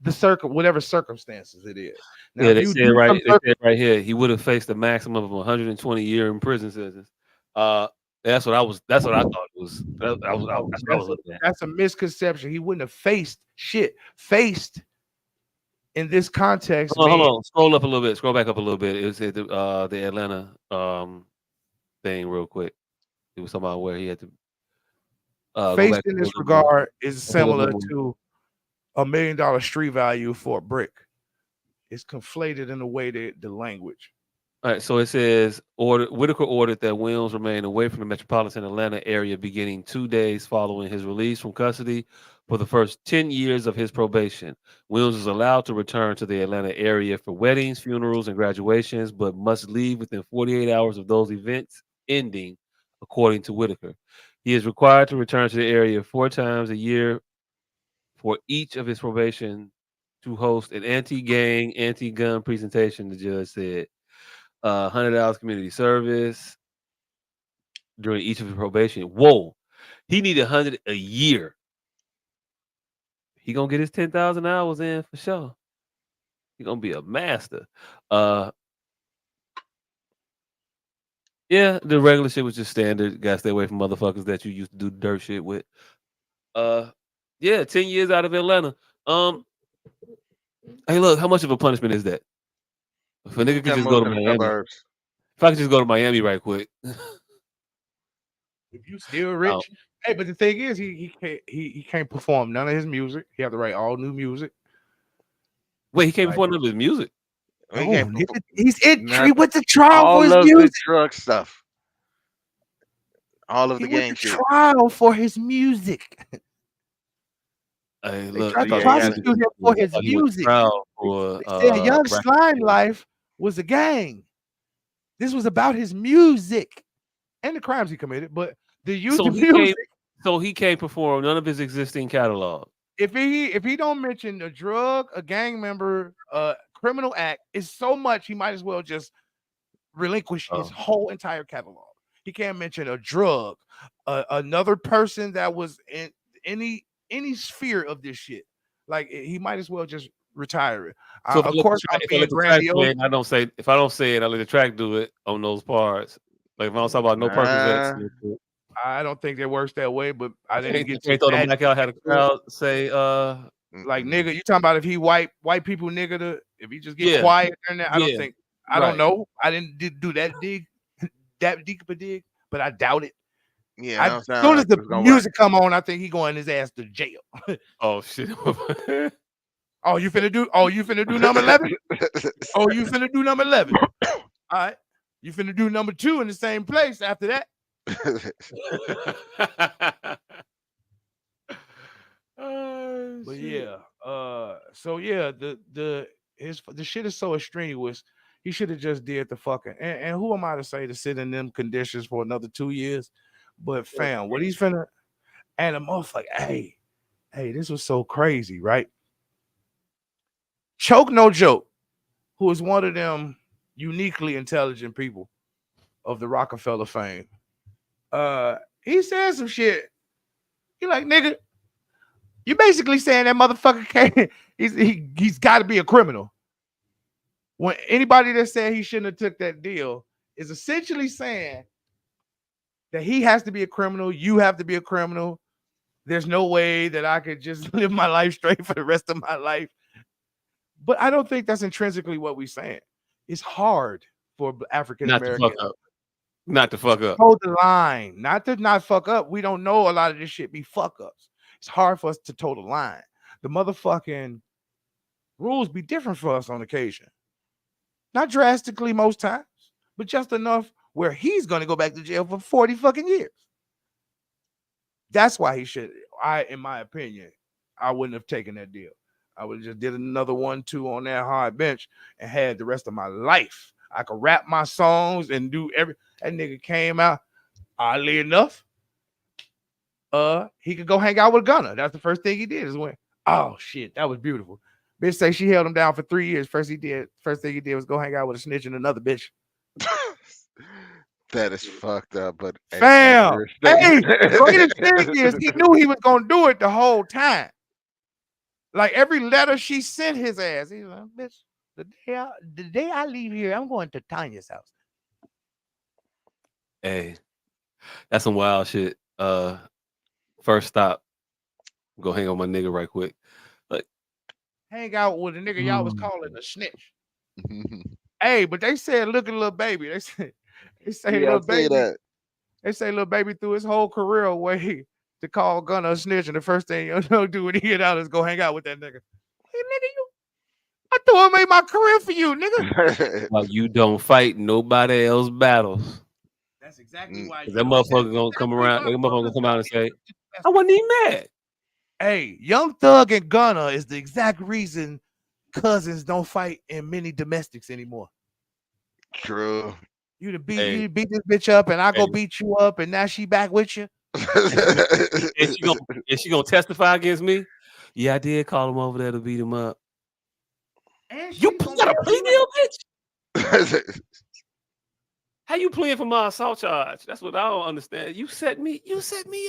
the whatever circumstances it is. Now, yeah, they said right here he would have faced a maximum of 120-year in prison sentence. That's what I thought it was. That's what I was looking at. That's a misconception. He wouldn't have faced shit. Faced in this context. Hold on. Scroll up a little bit. Scroll back up a little bit. It was the Atlanta thing real quick. It was talking about where he had to faced in this regard is similar to $1 million street value for a brick. It's conflated in the way that the language. All right, so it says Whitaker ordered that Williams remain away from the metropolitan Atlanta area beginning 2 days following his release from custody for the first 10 years of his probation. Williams is allowed to return to the Atlanta area for weddings, funerals, and graduations, but must leave within 48 hours of those events ending, according to Whitaker. He is required to return to the area 4 times a year for each of his probation to host an anti-gang, anti-gun presentation, the judge said. $100 community service during each of his probation. Whoa, he needed 100 a year. He gonna get his 10,000 hours in for sure. He gonna be a master. Uh, yeah, the regular shit was just standard. Got to stay away from motherfuckers that you used to do dirt shit with. Uh, yeah, 10 years out of Atlanta. Hey, look, how much of a punishment is that? If a nigga could just go Move to to the Miami, suburbs. if I could just go to Miami right quick. If you still Oh, rich, hey, but the thing is, he can't perform none of his music. He have to write all new music. wait, he came Like, before none of his music. We oh, can't nigga, he's in. He not went to trial for all his of the music. drug stuff, all of He the went gang to shit. trial for his music. Hey, They look, Oh tried to yeah, yeah, he had this to. prosecute nigga, him for his he went to music. trial for They said Young racketeering. Slime Life was a gang. This was about his music and the crimes he committed, but the use So of he can't. music. So he can't perform none of his existing catalog. If he don't mention a drug, a gang member, a criminal act, is so much he might as well just relinquish his Oh. whole entire catalog. He can't mention a drug, another person that was in any sphere of this shit. Like he might as well just retire it. So if I Of let the course, track, I'm if I being let the track grandiose. play, and I don't say, if I don't say it, I let the track do it on those parts. Like if I don't talk about no Percocets, Nah, I don't think it works that way, but I didn't get I to can't throw the that. mic out. Had a crowd say, Like mm-mm. nigga, you talking about if he white people nigga if he just get yeah, quiet during that, I don't yeah, think I don't right. know. I didn't do that dig that deep a dig, but I doubt it. Yeah, As don't sound soon as like the it was gonna work. music come on, I think he going his ass to jail. Oh shit. Oh, you finna do number 11? Oh, you finna do number 11. All right. You finna do number 2 in the same place after that. Oh, But shit. yeah, so yeah, the shit is so extraneous. He should have just did the fucking and who am I to say to sit in them conditions for another 2 years? But fam, what he's finna and a motherfucker, hey, this was so crazy, right? Choke no joke, who is one of them uniquely intelligent people of the Rockefeller fame. He said some shit. He like, nigga, you basically saying that motherfucker can't. He's got to be a criminal. When anybody that said he shouldn't have took that deal is essentially saying that he has to be a criminal. You have to be a criminal. There's no way that I could just live my life straight for the rest of my life. But I don't think that's intrinsically what we're saying. It's hard for African Not to fuck Americans up. Not to fuck up. hold the line, not to not fuck up. We don't know a lot of this shit be fuck ups. It's hard for us to toe the line. The motherfucking rules be different for us on occasion. Not drastically most times, but just enough where he's going to go back to jail for 40 fucking years. That's why he should. In my opinion, I wouldn't have taken that deal. I would have just did another 1-2 on that hard bench and had the rest of my life. I could rap my songs and do every. That nigga came out, oddly enough. He could go hang out with Gunna. That's the first thing he did. Is when, oh shit, that was beautiful. Bitch say she held him down for 3 years. First thing he did was go hang out with a snitch and another bitch. That is fucked up, but Fam, hey, greatest thing is he knew he was gonna do it the whole time. Like every letter she sent his ass, he's like, bitch, the day I leave here, I'm going to Tanya's house. Hey, that's some wild shit. First stop. Go hang on my nigga right quick. Like, hang out with a nigga y'all was calling a snitch. Hey, but they said, look at little baby. They say yeah, little say baby. that. They say little baby through his whole career away to call Gunna a snitch, and the first thing you'll do when he get out is go hang out with that nigga. Hey, nigga, I through and made my career for you, nigga. Like you don't fight nobody else's battles. That's exactly why That motherfucker gonna come around. That motherfucker gonna come out and say, "I wasn't even mad." Hey, Young Thug and Gunna is the exact reason cousins don't fight in many domestics anymore. True. You beat this bitch up, and I go beat you up, and now she back with you. And she gonna testify against me? Yeah, I did call him over there to beat him up. And You got a plea deal, bitch? How you playing for my assault charge? That's what I don't understand. You set me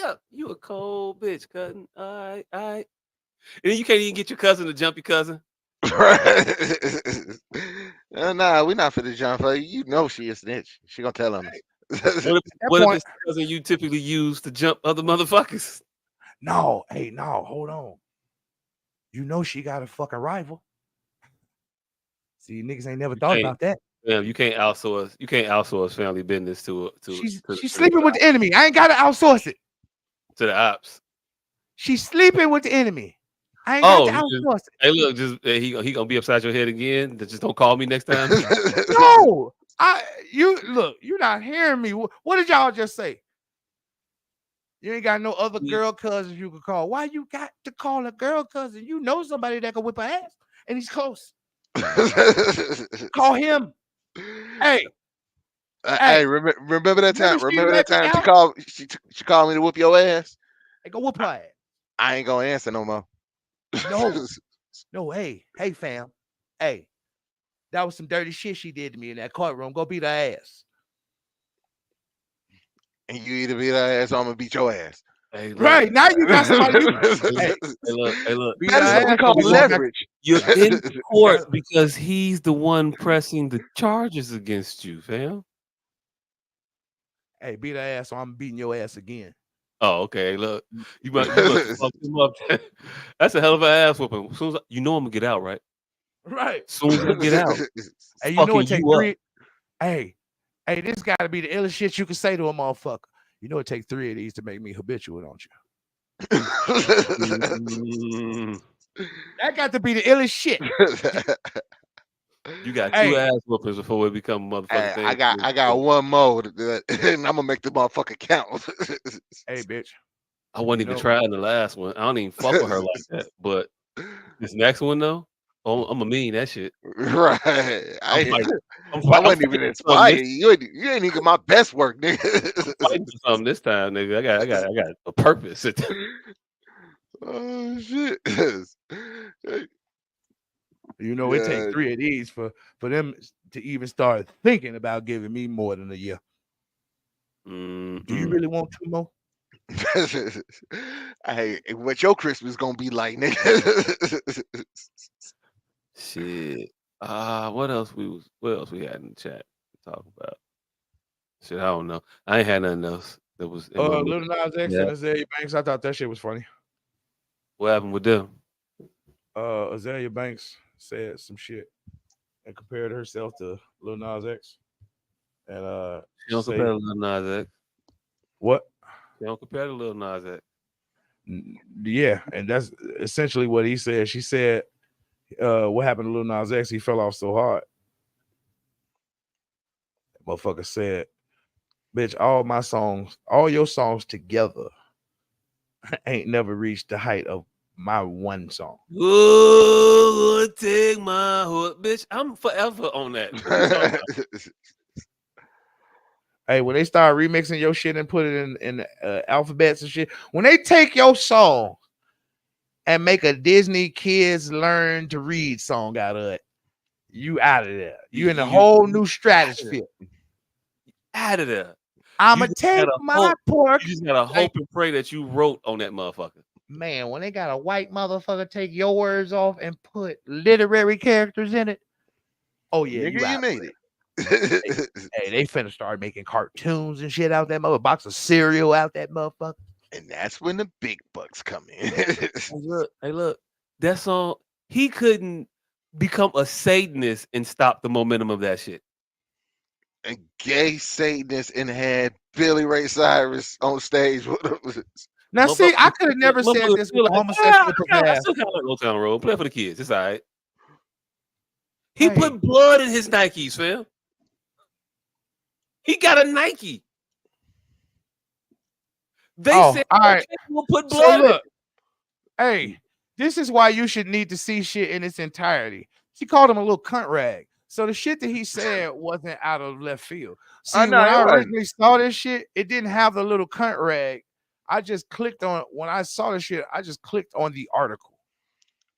up. You a cold bitch, cousin. All right. And then you can't even get your cousin to jump your cousin. Nah, we not for the jump for you. You know she a snitch. She gonna tell him. What if this cousin you typically use to jump other motherfuckers? No, hold on. You know she got a fucking rival. See, niggas ain't never thought about that. Yeah, you can't outsource family business to she's sleeping with the enemy. I ain't gotta outsource it to the ops. She's sleeping with the enemy. I ain't got to outsource it. Hey, look, he gonna be upside your head again. Just don't call me next time. No, you're not hearing me. What did y'all just say? You ain't got no other girl cousins you can call. Why you got to call a girl cousin? You know somebody that can whip her ass, and he's close. Call him. Hey, remember that time? Remember that time she called me to whoop your ass? Hey, go whoop her ass. I ain't gonna answer no more. No. Hey, fam. Hey, that was some dirty shit she did to me in that courtroom. Go beat her ass. And you either beat her ass or I'm gonna beat your ass. Hey, right now you got somebody. Hey, look. That is what we call leverage. You're in court because he's the one pressing the charges against you, fam. Hey, beat her ass, or I'm beating your ass again. Oh, okay. Look, you must fuck him up. That's a hell of an ass whooping. As soon as I'm gonna get out, right? Right. As soon as I get out. Hey, you know it takes 3. Hey, this gotta be the illest shit you can say to a motherfucker. You know it takes 3 of these to make me habitual, don't you? That got to be the illest shit. You got 2 ass whoopings before it become a motherfucking thing. I got one more, and I'm gonna make the motherfucker count. Hey, bitch. I wasn't even trying the last one. I don't even fuck with her like that. But this next one though, I'm gonna mean that shit. Right. I wasn't even inspired. You ain't even my best work, nigga. I'm fighting for something this time, nigga. I got a purpose. Oh shit. You know, it takes 3 of these for them to even start thinking about giving me more than a year. Do you really want 2 more? Hey, what your Christmas gonna be like, nigga? Shit. What else we had in the chat to talk about? Shit, I don't know. I ain't had nothing else that was. Lil Nas X and Azalea Banks. I thought that shit was funny. What happened with them? Azalea Banks said some shit and compared herself to Lil Nas X. And she don't compare to Lil Nas X. What? She don't compare to Lil Nas X. Yeah, and that's essentially what he said. She said, what happened to Lil Nas X? He fell off so hard. That motherfucker said, bitch, all your songs together ain't never reached the height of my one song. Ooh, take my hood, bitch. I'm forever on that. Hey, when they start remixing your shit and put it in alphabets and shit, when they take your song and make a Disney Kids Learn to Read song out of it, you out of there. You in a whole new stratosphere. Out of there. I'ma take my pork. You just gotta hope and pray that you wrote on that motherfucker. Man, when they got a white motherfucker take your words off and put literary characters in it, oh yeah, nigga, you made it. Hey, they finna start making cartoons and shit out that mother, box of cereal out that motherfucker. And that's when the big bucks come in. Hey, look, that song, he couldn't become a Satanist and stop the momentum of that shit. A gay Satanist and had Billy Ray Cyrus on stage. Now, see, I could have never said this with homosexual I still kind of like Old Town Road. Play for the kids. It's all right. He Hey. put blood in his Nikes, fam. He got a Nike. They Oh, said all right. we'll put So blood in look, hey, this is why you should need to see shit in its entirety. She called him a little cunt rag. So the shit that he said wasn't out of left field. See, no, when it I wasn't. originally saw this shit, it didn't have the little cunt rag. I just clicked on when I saw the shit, I just clicked on the article.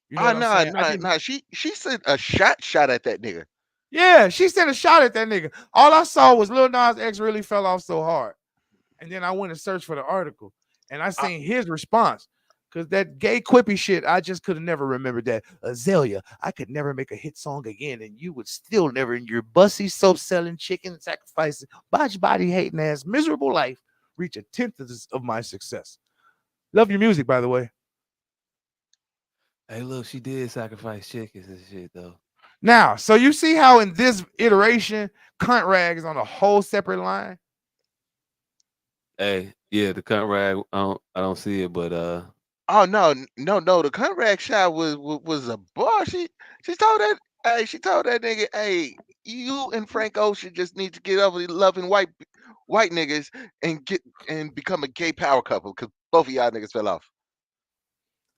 You know what I'm saying? I didn't, She sent a shot at that nigga. yeah, she sent a shot at that nigga. All I saw was Lil Nas X really fell off so hard. And then I went and searched for the article and I seen his response. Because that gay quippy shit, I just could have never remembered that. Azalea, I could never make a hit song again, and you would still never in your bussy soap selling, chicken sacrificing, botch body hating ass, miserable life reach a tenth of my success. Love your music, by the way. Hey, look, she did sacrifice chickens and shit, though. Now, so you see how in this iteration, cunt rag is on a whole separate line? Hey, yeah, the cunt rag. I don't see it, but Oh no, the contract shot was a bar. She told that nigga, hey, you and Frank Ocean just need to get over loving white niggas and become a gay power couple because both of y'all niggas fell off.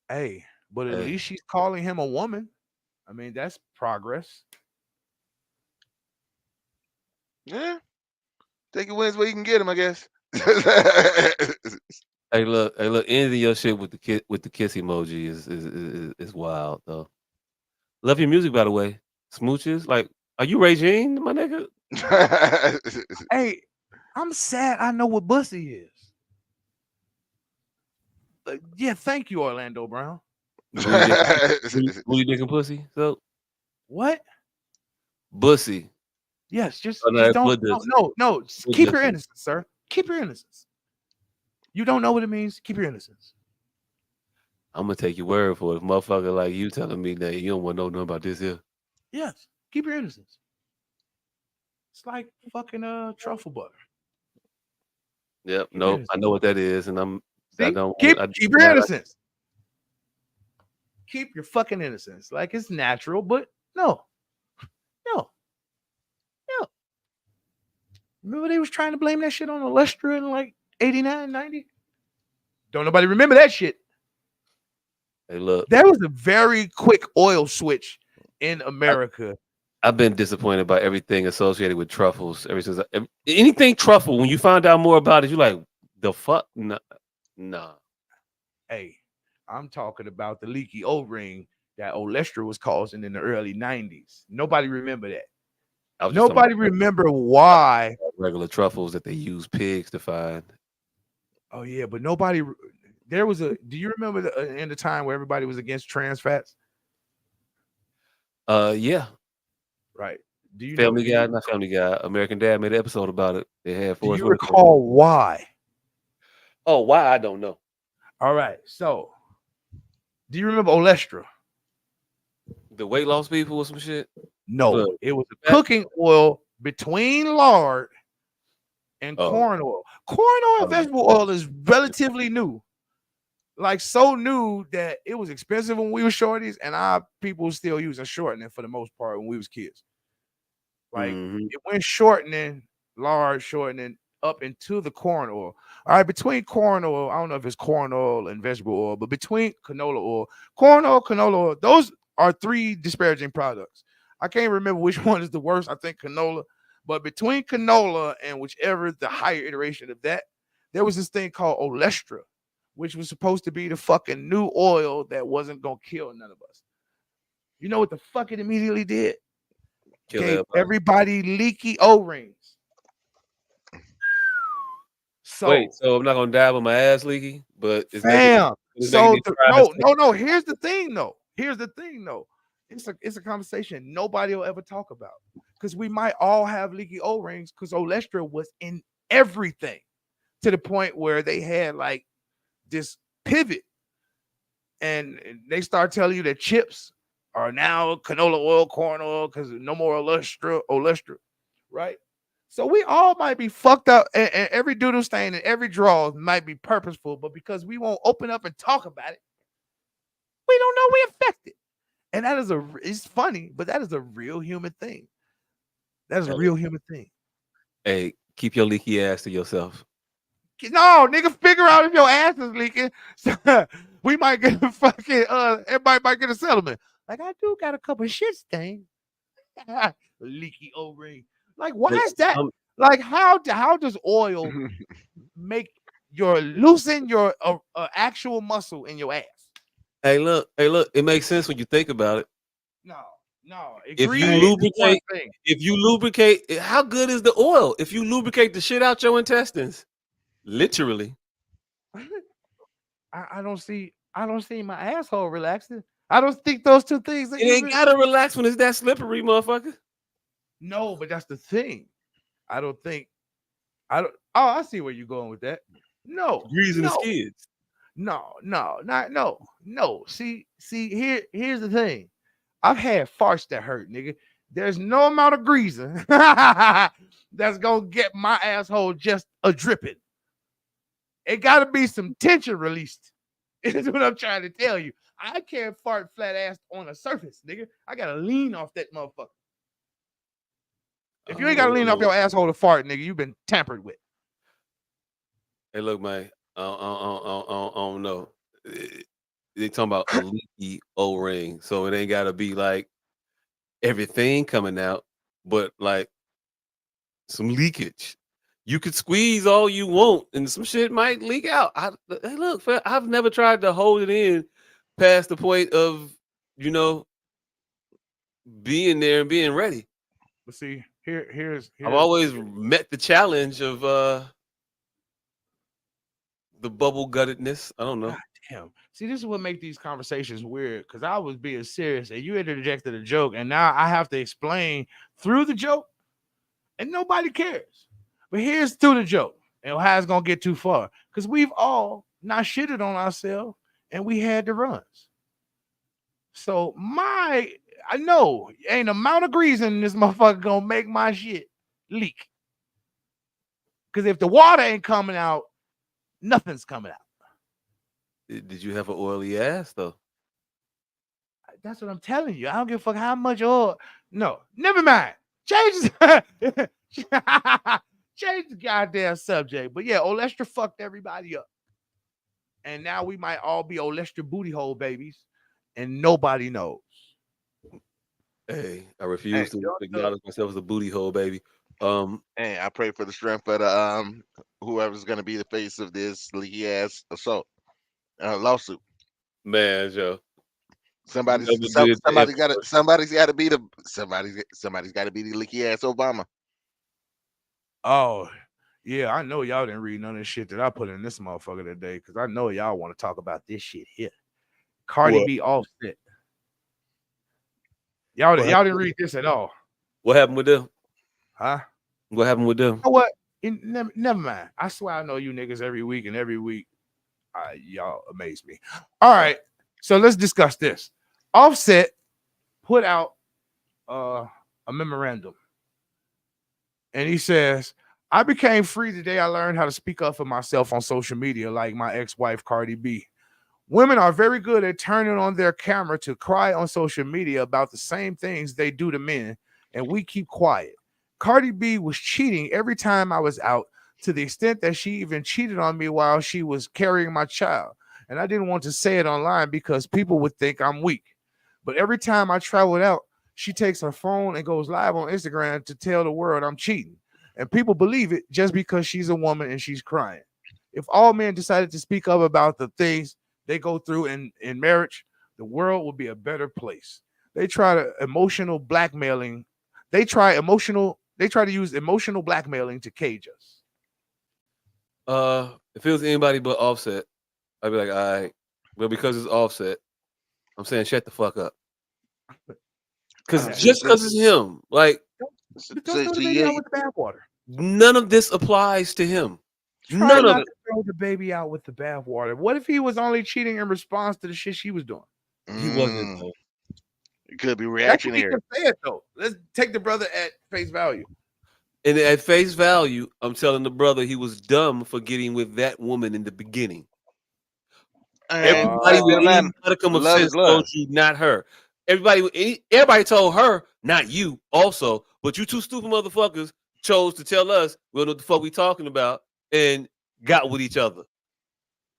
Hey, but at Hey. least she's calling him a woman. I mean, that's progress. Yeah, take your wins where you can get them, I guess. hey, look, ending your shit with the kiss emoji is wild though. Love your music, by the way. Smooches, like, are you Regine, my nigga? Hey, I'm sad I know what Bussy is. Yeah, thank you, Orlando Brown. Booty dick and pussy. So What? Bussy. Yes, just Oh, no, don't. that's No. Just What keep does your it? innocence, sir. Keep your innocence. You don't know what it means. Keep your innocence. I'm gonna take your word for it. If motherfucker like you telling me that you don't want to know nothing about this here. Yes, keep your innocence. It's like fucking truffle butter. Yep. Keep your Nope. innocence. I know what that is, and I See? don't. Keep I, your innocence. Keep your fucking innocence. Like it's natural, but no. Remember they was trying to blame that shit on Alestra in like 89, 90? Don't nobody remember that shit. Hey, look. There was a very quick oil switch in America. I've been disappointed by everything associated with truffles ever since. Anything truffle, when you find out more about it, you're like, the fuck? Nah. Hey, I'm talking about the leaky O-ring that Olestra was causing in the early 90s. Nobody remember that. Nobody remember why. Regular truffles that they use pigs to find. Oh yeah, but nobody. There was a. Do you remember in the time where everybody was against trans fats? Yeah. Right. Do you Family know? Guy, not Family Guy. American Dad made an episode about it. They had Do Forrest you Whitaker. recall why? Oh, why? I don't know. All right. So, do you remember Olestra? The weight loss people or some shit? No, it was a cooking oil between lard and corn oil. Corn oil and vegetable oil is relatively new. Like so new that it was expensive when we were shorties, and our people still using shortening for the most part when we was kids. Like it went shortening, large shortening up into the corn oil. All right, between corn oil, I don't know if it's corn oil and vegetable oil, but between canola oil, corn oil, canola oil, those are three disparaging products. I can't remember which one is the worst. I think canola, but between canola and whichever the higher iteration of that, there was this thing called Olestra, which was supposed to be the fucking new oil that wasn't gonna kill none of us. You know what the fuck it immediately did? Gave everybody leaky O-rings. So wait, so I'm not gonna die with my ass leaky, but it's fam. So no. Here's the thing, though. It's a conversation nobody will ever talk about because we might all have leaky O-rings because Olestra was in everything to the point where they had like this pivot and they start telling you that chips are now canola oil, corn oil because no more Olestra, right? So we all might be fucked up, and every doodle stain and every draw might be purposeful, but because we won't open up and talk about it, we don't know we affected. And that is it's funny, but that is a real human thing. That is a Hey. real human thing. Hey, keep your leaky ass to yourself. No, nigga, figure out if your ass is leaking. We might get a fucking everybody might get a settlement. Like, I do got a couple shit stains. Leaky O-ring. Like, why is that? Like, how does oil make loosen your actual muscle in your ass? Hey, look, it makes sense when you think about it. No. If you lubricate, how good is the oil? If you lubricate the shit out your intestines, literally. I don't see my asshole relaxing. I don't think those two things are It ain't gotta relax when it's that slippery, motherfucker. No, but that's the thing. I don't. Oh, I see where you're going with that. No, Greasing the skids. No. See, here's the thing. I've had farts that hurt, nigga. There's no amount of greasing that's gonna get my asshole just a dripping. It gotta be some tension released. Is what I'm trying to tell you. I can't fart flat ass on a surface, nigga. I gotta lean off that motherfucker. If you ain't gotta lean off your asshole to fart, nigga, you've been tampered with. Hey, look, man. I don't know. They talking about a leaky O-ring, so it ain't gotta be like everything coming out, but like some leakage. You could squeeze all you want, and some shit might leak out. Hey, look, I've never tried to hold it in past the point of, being there and being ready. But see, here's I've always met the challenge of the bubble guttedness. I don't know. God damn. See, this is what makes these conversations weird, because I was being serious and you interjected a joke, and now I have to explain through the joke, and nobody cares. But here's through the joke, and how it's gonna get too far, because we've all not shitted on ourselves, and we had the runs. So I know ain't amount of grease in this motherfucker gonna make my shit leak. Because if the water ain't coming out, nothing's coming out. Did you have an oily ass though? That's what I'm telling you. I don't give a fuck how much oil. No, never mind. Change the goddamn subject. But yeah, Olestra fucked everybody up. And now we might all be Olestra booty hole babies, and nobody knows. Hey, I refuse to acknowledge myself as a booty hole baby. Hey, I pray for the strength of the whoever's gonna be the face of this leaky ass assault lawsuit. Man, Joe. Somebody's got to be the leaky ass Obama. Oh, yeah, I know y'all didn't read none of the shit that I put in this motherfucker today, because I know y'all want to talk about this shit here. Cardi B Offset. Y'all didn't read this at all. What happened with them? Huh? What happened with them? You know what? Never mind. I swear I know you niggas every week, and every week y'all amaze me. All right, so let's discuss this. Offset put out a memorandum, and he says, I became free the day I learned how to speak up for myself on social media, like my ex-wife Cardi B. Women are very good at turning on their camera to cry on social media about the same things they do to men, and we keep quiet. Cardi B was cheating every time I was out, to the extent that she even cheated on me while she was carrying my child. And I didn't want to say it online because people would think I'm weak. But every time I traveled out, she takes her phone and goes live on Instagram to tell the world I'm cheating. And people believe it just because she's a woman and she's crying. If all men decided to speak up about the things they go through in marriage, the world would be a better place. They try to emotional blackmailing. They try to use emotional blackmailing to cage us. If it was anybody but Offset, I'd be like, all right. But because it's Offset, I'm saying shut the fuck up. Because just because it's him, like, don't throw the baby out with the bathwater. None of this applies to him. Try not to throw the baby out with the bathwater. What if he was only cheating in response to the shit she was doing? He wasn't. Though. It could be reactionary. That's what he said, though. Let's take the brother at face value. And at face value, I'm telling the brother he was dumb for getting with that woman in the beginning. Everybody with any modicum of sense told you, not her. Everybody told her, not you, also, but you two stupid motherfuckers chose to tell us we don't know what the fuck we talking about and got with each other.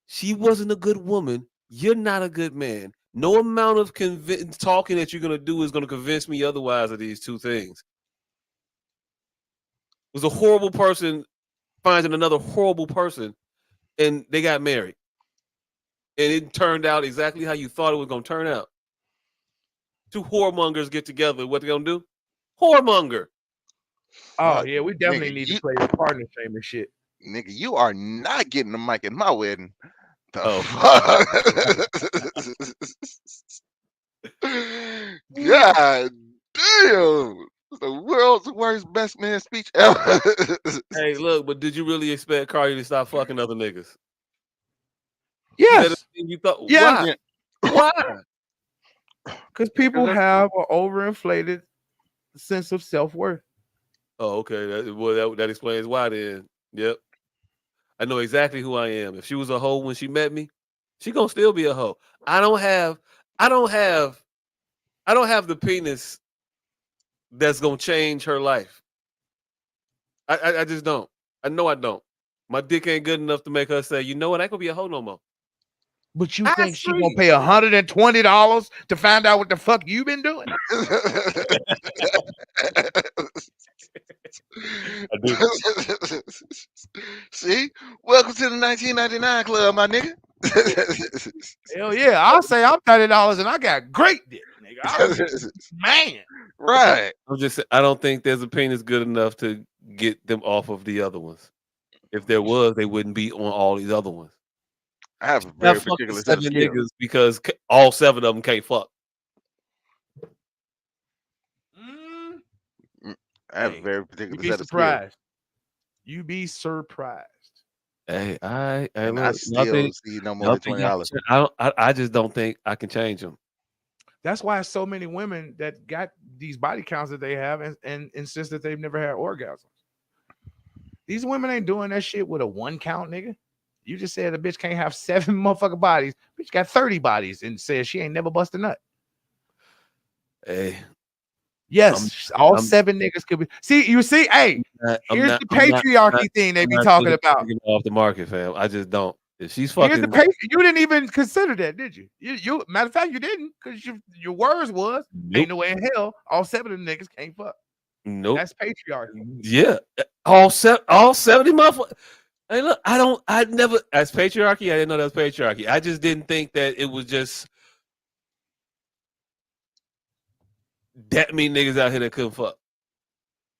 She wasn't a good woman. You're not a good man. No amount of talking that you're gonna do is gonna convince me otherwise of these two things. It was a horrible person finding another horrible person, and they got married, and it turned out exactly how you thought it was gonna turn out. Two whoremongers get together. What they gonna do? Whoremonger. Oh Fuck, yeah, we definitely nigga, need you, to play the partner shaming shit. nigga, you are not getting the mic at my wedding. The Oh. fuck? God damn. The world's worst best man speech ever. Hey, look, but did you really expect Cardi to stop fucking other niggas? Is that Yes, the thing you thought? yes, Why? Why? because people have an overinflated sense of self-worth. Oh, okay. That explains why then. Yep. I know exactly who I am. If she was a hoe when she met me, she gonna still be a hoe. I don't have the penis that's gonna change her life. I just don't. I know I don't. My dick ain't good enough to make her say, you know what, I ain't gonna be a hoe no more. But you Ask think she free. gonna pay $120 to find out what the fuck you been doing? I do. See, welcome to the 1999 club, my nigga. Hell yeah, I'll say I'm $30 and I got great dick, nigga. Man, Right. I'm just saying, I don't think there's a penis good enough to get them off of the other ones. If there was, they wouldn't be on all these other ones. I have a Not very fucking particular set of 7 skills. niggas because all 7 of them can't fuck. I have a hey, very you'd particular be set of skills. surprised. You be surprised. Hey, I And I look. still see no more than $20. I just don't think I can change them. That's why so many women that got these body counts that they have and insist that they've never had orgasms. These women ain't doing that shit with a 1 count, nigga. You just said a bitch can't have 7 motherfucking bodies. Bitch got 30 bodies and says she ain't never bust a nut. Hey, Yes, all 7 niggas could be. See, you see, hey, here's the patriarchy thing they be talking about. Off the market, fam. I just don't. If she's Here's the fucking, you didn't even consider that, did you? You matter of fact, you didn't, because your words was ain't no way in hell all 7 of them niggas can't fuck. nope. That's patriarchy. Yeah, all 70 motherfuckers. Hey, look, I never, as patriarchy, I didn't know that was patriarchy. I just didn't think that it was just that many niggas out here that couldn't fuck.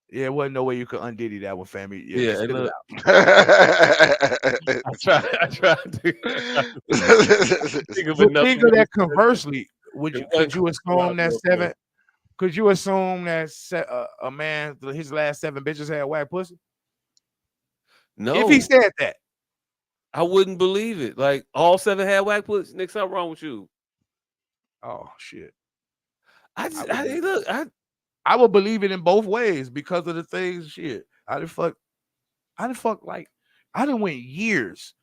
Yeah, it wasn't no way you could undiddy that one, family. Yeah, Spit it look, out. I tried to think of But enough think of that niggas conversely. that Could you wasn't assume that real 7? quick. Could you assume that a man, his last 7 bitches had whack pussy? No, If he said that, I wouldn't believe it. Like all 7 had whack pussy. Nick, something wrong with you? oh shit. I would believe it in both ways because of the things. Shit, I done fuck like I done went years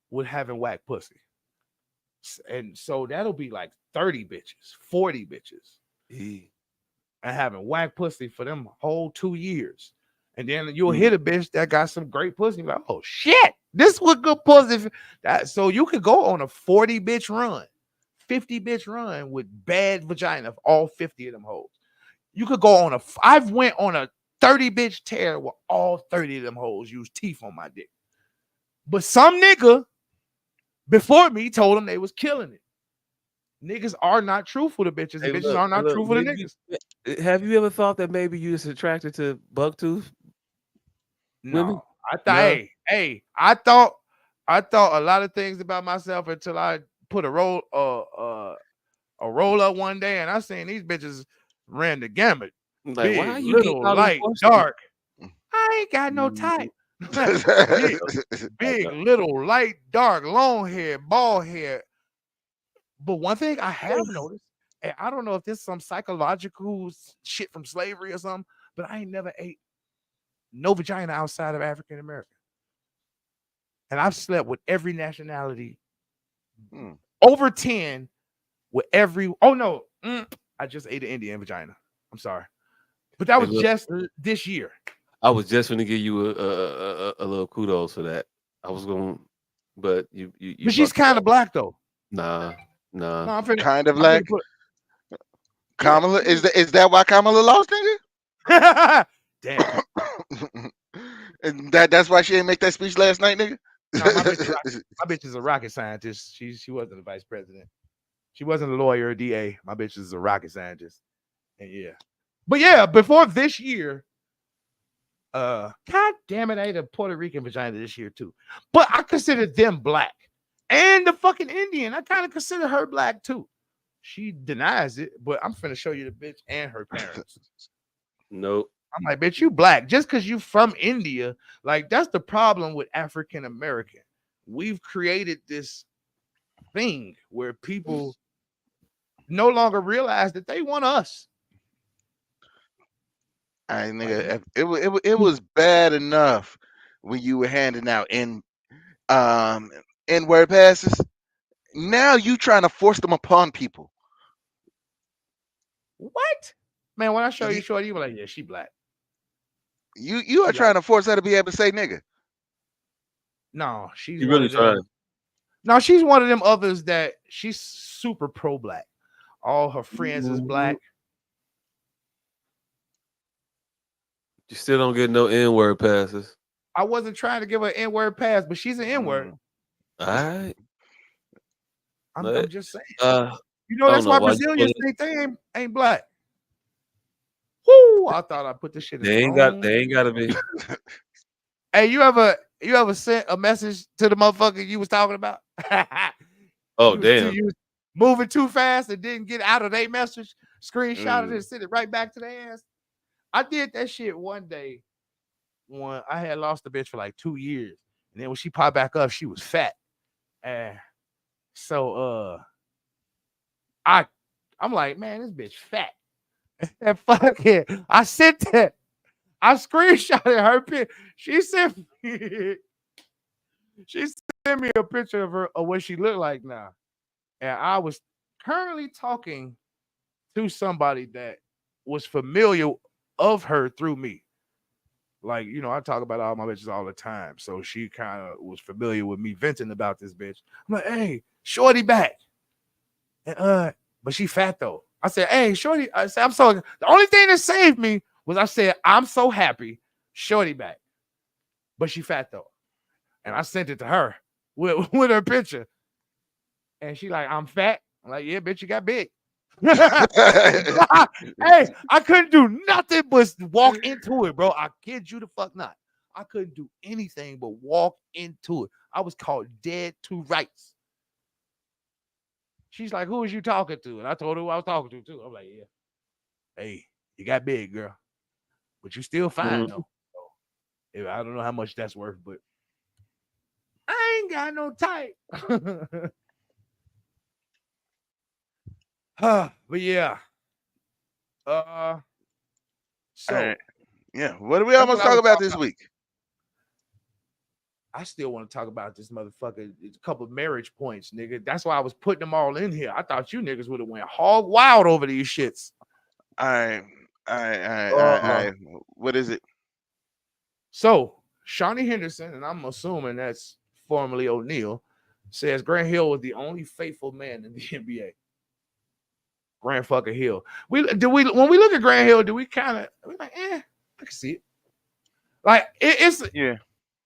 with having whack pussy, and so that'll be like 30 bitches, 40 bitches, and having whack pussy for them whole 2 years, and then you'll hit a bitch that got some great pussy. Like, oh shit, this was good pussy. So you could go on a 40 bitch run, 50 bitch run with bad vagina, all 50 of them hoes. You could go on I've went on a 30 bitch tear where all 30 of them hoes used teeth on my dick. But some nigga before me told them they was killing it. Niggas are not truthful to bitches. And bitches are not truthful to niggas. Have you ever thought that maybe you just attracted to bucktooth women? No. I thought, I thought a lot of things about myself until I put a roll up one day and I seen these bitches ran the gamut. Like, big, why are you little, light, dark. I ain't got no type. big, little, light, dark, long hair, bald hair. But one thing I have noticed, and I don't know if this is some psychological shit from slavery or something, but I ain't never ate no vagina outside of African American. And I've slept with every nationality, over 10 with every. Oh no, I I just ate an Indian vagina. I'm sorry, but that Hey, was look, just this year. I was just going to give you a little kudos for that. I was going, but you But she's brought that kind up. of black though. Nah, No, nah. Kind of I'm finna like put. Yeah, Kamala. Is that why Kamala lost, damn. nigga? And that's why she didn't make that speech last night, nigga. No, my bitch is a rocket scientist. She wasn't a vice president. She wasn't a lawyer or DA. My bitch is a rocket scientist. And yeah. But yeah, before this year, God damn it, I ate a Puerto Rican vagina this year too. But I consider them black. And the fucking Indian, I kind of consider her black too. She denies it, but I'm finna show you the bitch and her parents. Nope. I'm like, bitch, you black. Just because you from India, like that's the problem with African American. We've created this thing where people no longer realize that they want us. I Like, nigga, it was bad enough when you were handing out N-word passes. Now you trying to force them upon people. what? Man, when I show you You shorty, you were like, yeah, she black. you are She trying like, to force her to be able to say nigga. no, she's You one really of trying? them. No, she's one of them others that she's super pro-black. All her friends is black. You still don't get no N-word passes. I wasn't trying to give her an N-word pass, but she's an N-word. All right. I'm just saying. I You know, don't that's know why why you Brazilians pulling. think they ain't black. Whoo! I thought I put this shit in They the ain't got. wrong. They ain't got to be. Hey, you ever sent a message to the motherfucker you was talking about? Oh damn. You was moving too fast and didn't get out of their message, screenshot it and send it right back to their ass. I did that shit one day when I had lost the bitch for like 2 years. And then when she popped back up, she was fat. And so I'm like, man, this bitch fat. And fuck it. I sent that. I screenshotted her picture. She sent me a picture of her of what she looked like now. And I was currently talking to somebody that was familiar of her through me. Like, you know, I talk about all my bitches all the time. So she kind of was familiar with me venting about this bitch. I'm like, hey, shorty back. And but she fat though. I said, hey, shorty. I said, the only thing that saved me was I said, I'm so happy, shorty back. But she fat though. And I sent it to her with her picture. And she like, I'm fat. I'm like, yeah, bitch, you got big. Hey, I couldn't do nothing but walk into it, bro. I kid you the fuck not. I couldn't do anything but walk into it. I was called dead to rights. She's like, who is you talking to? And I told her who I was talking to too. I'm like, yeah. Hey, you got big, girl. But you still fine though. So, I don't know how much that's worth, but I ain't got no type. But yeah. So right. Yeah, what do we almost talk about this week? I still want to talk about this motherfucker. A couple of marriage points, nigga. That's why I was putting them all in here. I thought you niggas would have went hog wild over these shits. All right. What is it? So Shawnee Henderson, and I'm assuming that's formerly O'Neal, says Grant Hill was the only faithful man in the NBA. Grant fucking Hill. When we look at Grant Hill, do we kind of like, I can see it. Like it's Yeah.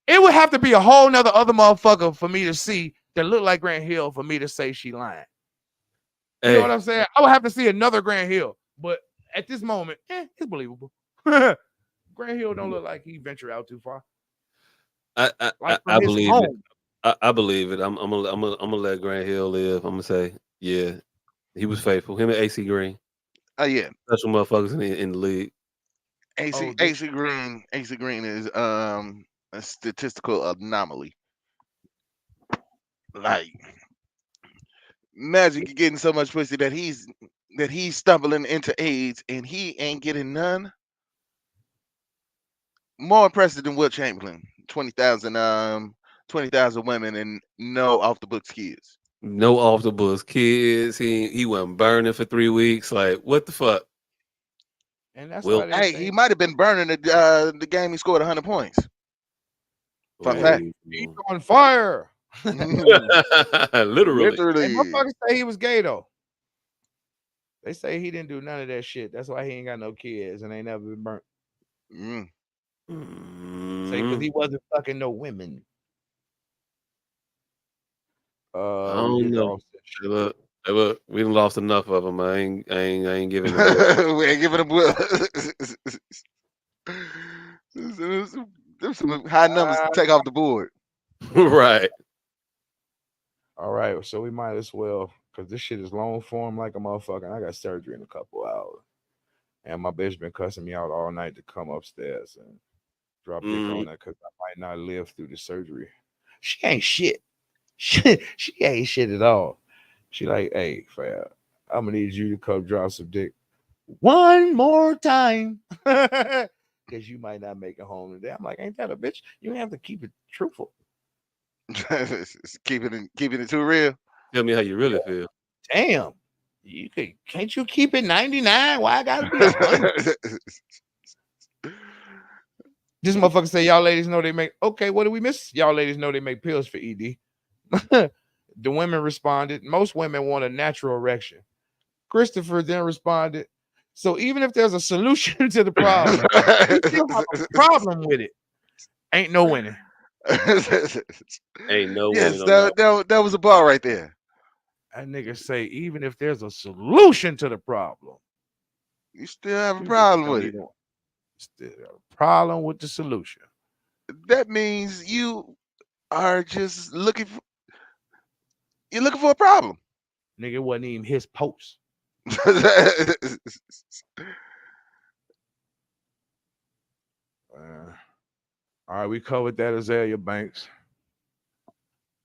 It would have to be a whole nother other motherfucker for me to see that look like Grant Hill for me to say she lying. You know what I'm saying? I would have to see another Grant Hill, but at this moment, it's believable. Grant Hill don't look like he ventured out too far. I believe home. it. I believe it. I'm gonna let Grant Hill live. I'm gonna say, yeah, he was faithful. Him and AC Green. Oh yeah, special motherfuckers in the league. AC Green is a statistical anomaly. Like Magic getting so much pussy that he's stumbling into AIDS and he ain't getting none. More impressive than Will Chamberlain. 20,000 women and no off the books kids. No off the books kids. He wasn't burning for 3 weeks. Like, what the fuck? And that's Well, why they Hey, say he might have been burning the game he scored 100 points. Fun fact. he's on fire. Literally. And Literally. motherfuckers say he was gay though. They say he didn't do none of that shit. That's why he ain't got no kids and ain't never been burnt. Mm. Say because he wasn't fucking no women. I We don't did the know. offset shit. Hey, look, we done lost enough of them. I ain't giving them up. We ain't giving him will. There's some high numbers to take off the board. Right. All right, so we might as well, because this shit is long form like a motherfucker. And I got surgery in a couple hours. And my bitch been cussing me out all night to come upstairs and drop dick on her because I might not live through the surgery. She ain't shit. She ain't shit at all. She like, hey, fam, I'm gonna need you to come drop some dick one more time. Because you might not make it home today. I'm like, ain't that a bitch? You have to keep it truthful. keeping it too real. Tell me how you really feel. Damn. Can't you keep it 99? Why I gotta be 100? This motherfucker say y'all ladies know they make okay, what do we miss? Y'all ladies know they make pills for ED. The women responded, most women want a natural erection. Christopher then responded, so even if there's a solution to the problem, we still have a problem with it. Ain't no winning. Ain't no Yes, winning on that. that was a bar right there. That nigga say, even if there's a solution to the problem, You still have a you problem don't with it. even still have a problem with the solution. That means you are just looking for a problem. Nigga, it wasn't even his post. All right, we covered that. Azalea Banks.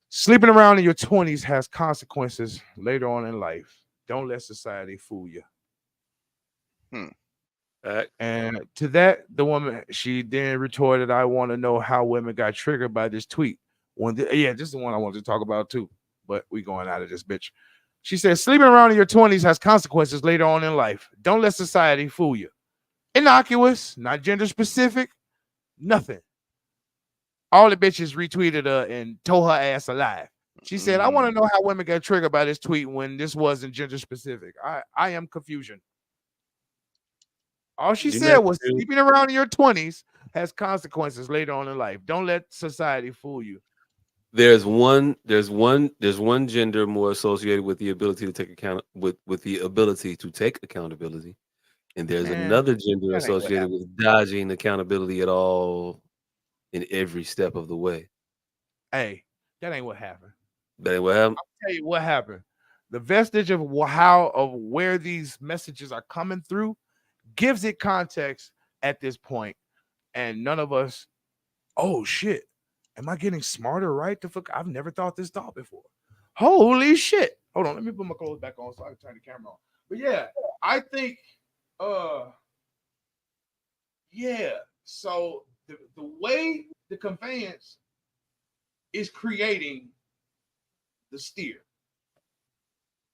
Sleeping around in your 20s has consequences later on in life. Don't let society fool you. And to that, the woman, she then retorted, I want to know how women got triggered by this tweet. This is the one I wanted to talk about too, but we going out of this bitch. She said, sleeping around in your 20s has consequences later on in life. Don't let society fool you. Innocuous, not gender specific, nothing. All the bitches retweeted her and told her ass alive. She said, I want to know how women get triggered by this tweet when this wasn't gender specific. I am confusion. All she said was sleeping around in your 20s has consequences later on in life. Don't let society fool you. There's one gender more associated with the ability to take accountability. And there's another gender associated with dodging accountability at all in every step of the way. Hey, that ain't what happened. That ain't what happened? I'll tell you what happened. The vestige of where these messages are coming through gives it context at this point. And none of us, oh shit, am I getting smarter, right? The fuck, I've never thought this thought before. Holy shit. Hold on, let me put my clothes back on so I can turn the camera on. But yeah, I think so the way the conveyance is creating the steer.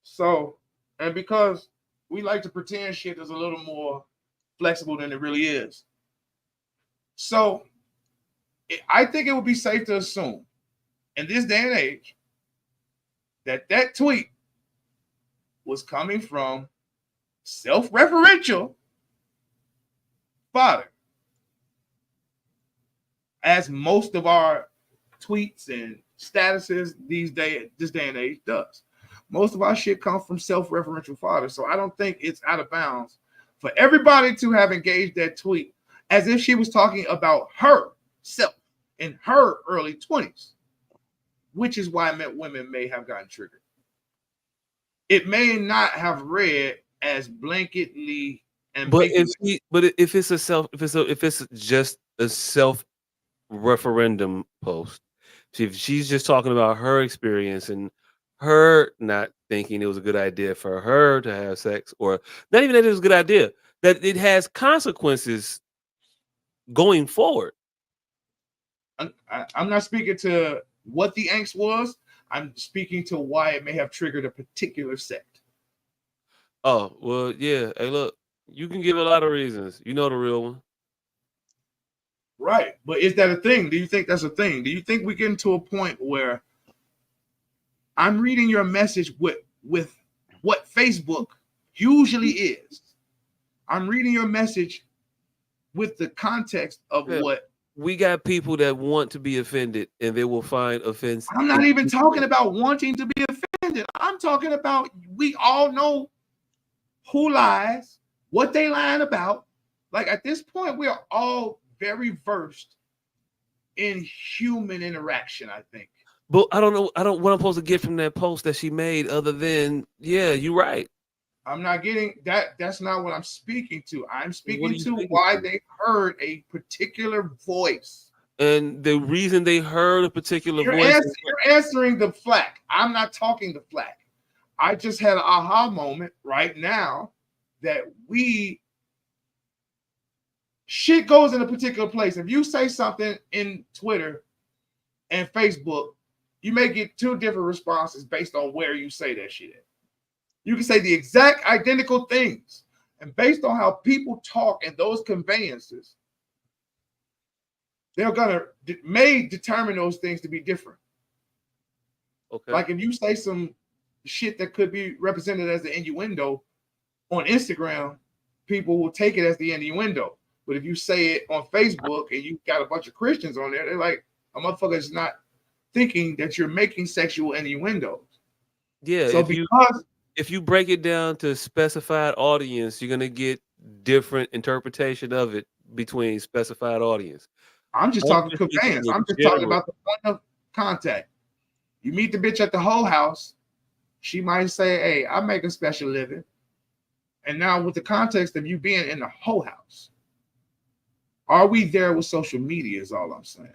So, and because we like to pretend shit is a little more flexible than it really is. So, I think it would be safe to assume in this day and age that tweet was coming from self-referential father, as most of our tweets and statuses this day and age does. Most of our shit comes from self-referential father. So I don't think it's out of bounds for everybody to have engaged that tweet as if she was talking about herself in her early 20s, which is why women may have gotten triggered. It may not have read as blanketly and if it's just a self-referendum post, if she's just talking about her experience and her not thinking it was a good idea for her to have sex, or not even that it was a good idea, that it has consequences going forward. I'm not speaking to what the angst was, I'm speaking to why it may have triggered a particular sect. Oh, well, yeah. Hey, look, you can give a lot of reasons. You know the real one. Right. But is that a thing? Do you think that's a thing? Do you think we get to a point where I'm reading your message with what Facebook usually is? I'm reading your message with the context of Yeah. what We got people that want to be offended, and they will find offense. I'm not even talking about wanting to be offended. I'm talking about we all know who lies, what they lying about. Like at this point, we are all very versed in human interaction, I think. But I don't know. I don't what I'm supposed to get from that post that she made, other than yeah, you're right. I'm not getting that. That's not what I'm speaking to. I'm What are speaking you to speaking why to? they heard a particular voice. And the reason they heard a particular You're, voice. you're answering the flack. I'm not talking the flack. I just had an aha moment right now that shit goes in a particular place. If you say something in Twitter and Facebook, you may get two different responses based on where you say that shit at. You can say the exact identical things, and based on how people talk and those conveyances, they're may determine those things to be different. Okay. Like if you say some shit that could be represented as an innuendo on Instagram, people will take it as the innuendo. But if you say it on Facebook and you got a bunch of Christians on there, they're like, a motherfucker is not thinking that you're making sexual innuendos. Yeah. So if you break it down to specified audience, you're gonna get different interpretation of it between specified audience. I'm just talking conveyance. I'm just talking about the point of contact. You meet the bitch at the whole house. She might say, hey, I make a special living. And now with the context of you being in the whole house, are we there with social media is all I'm saying.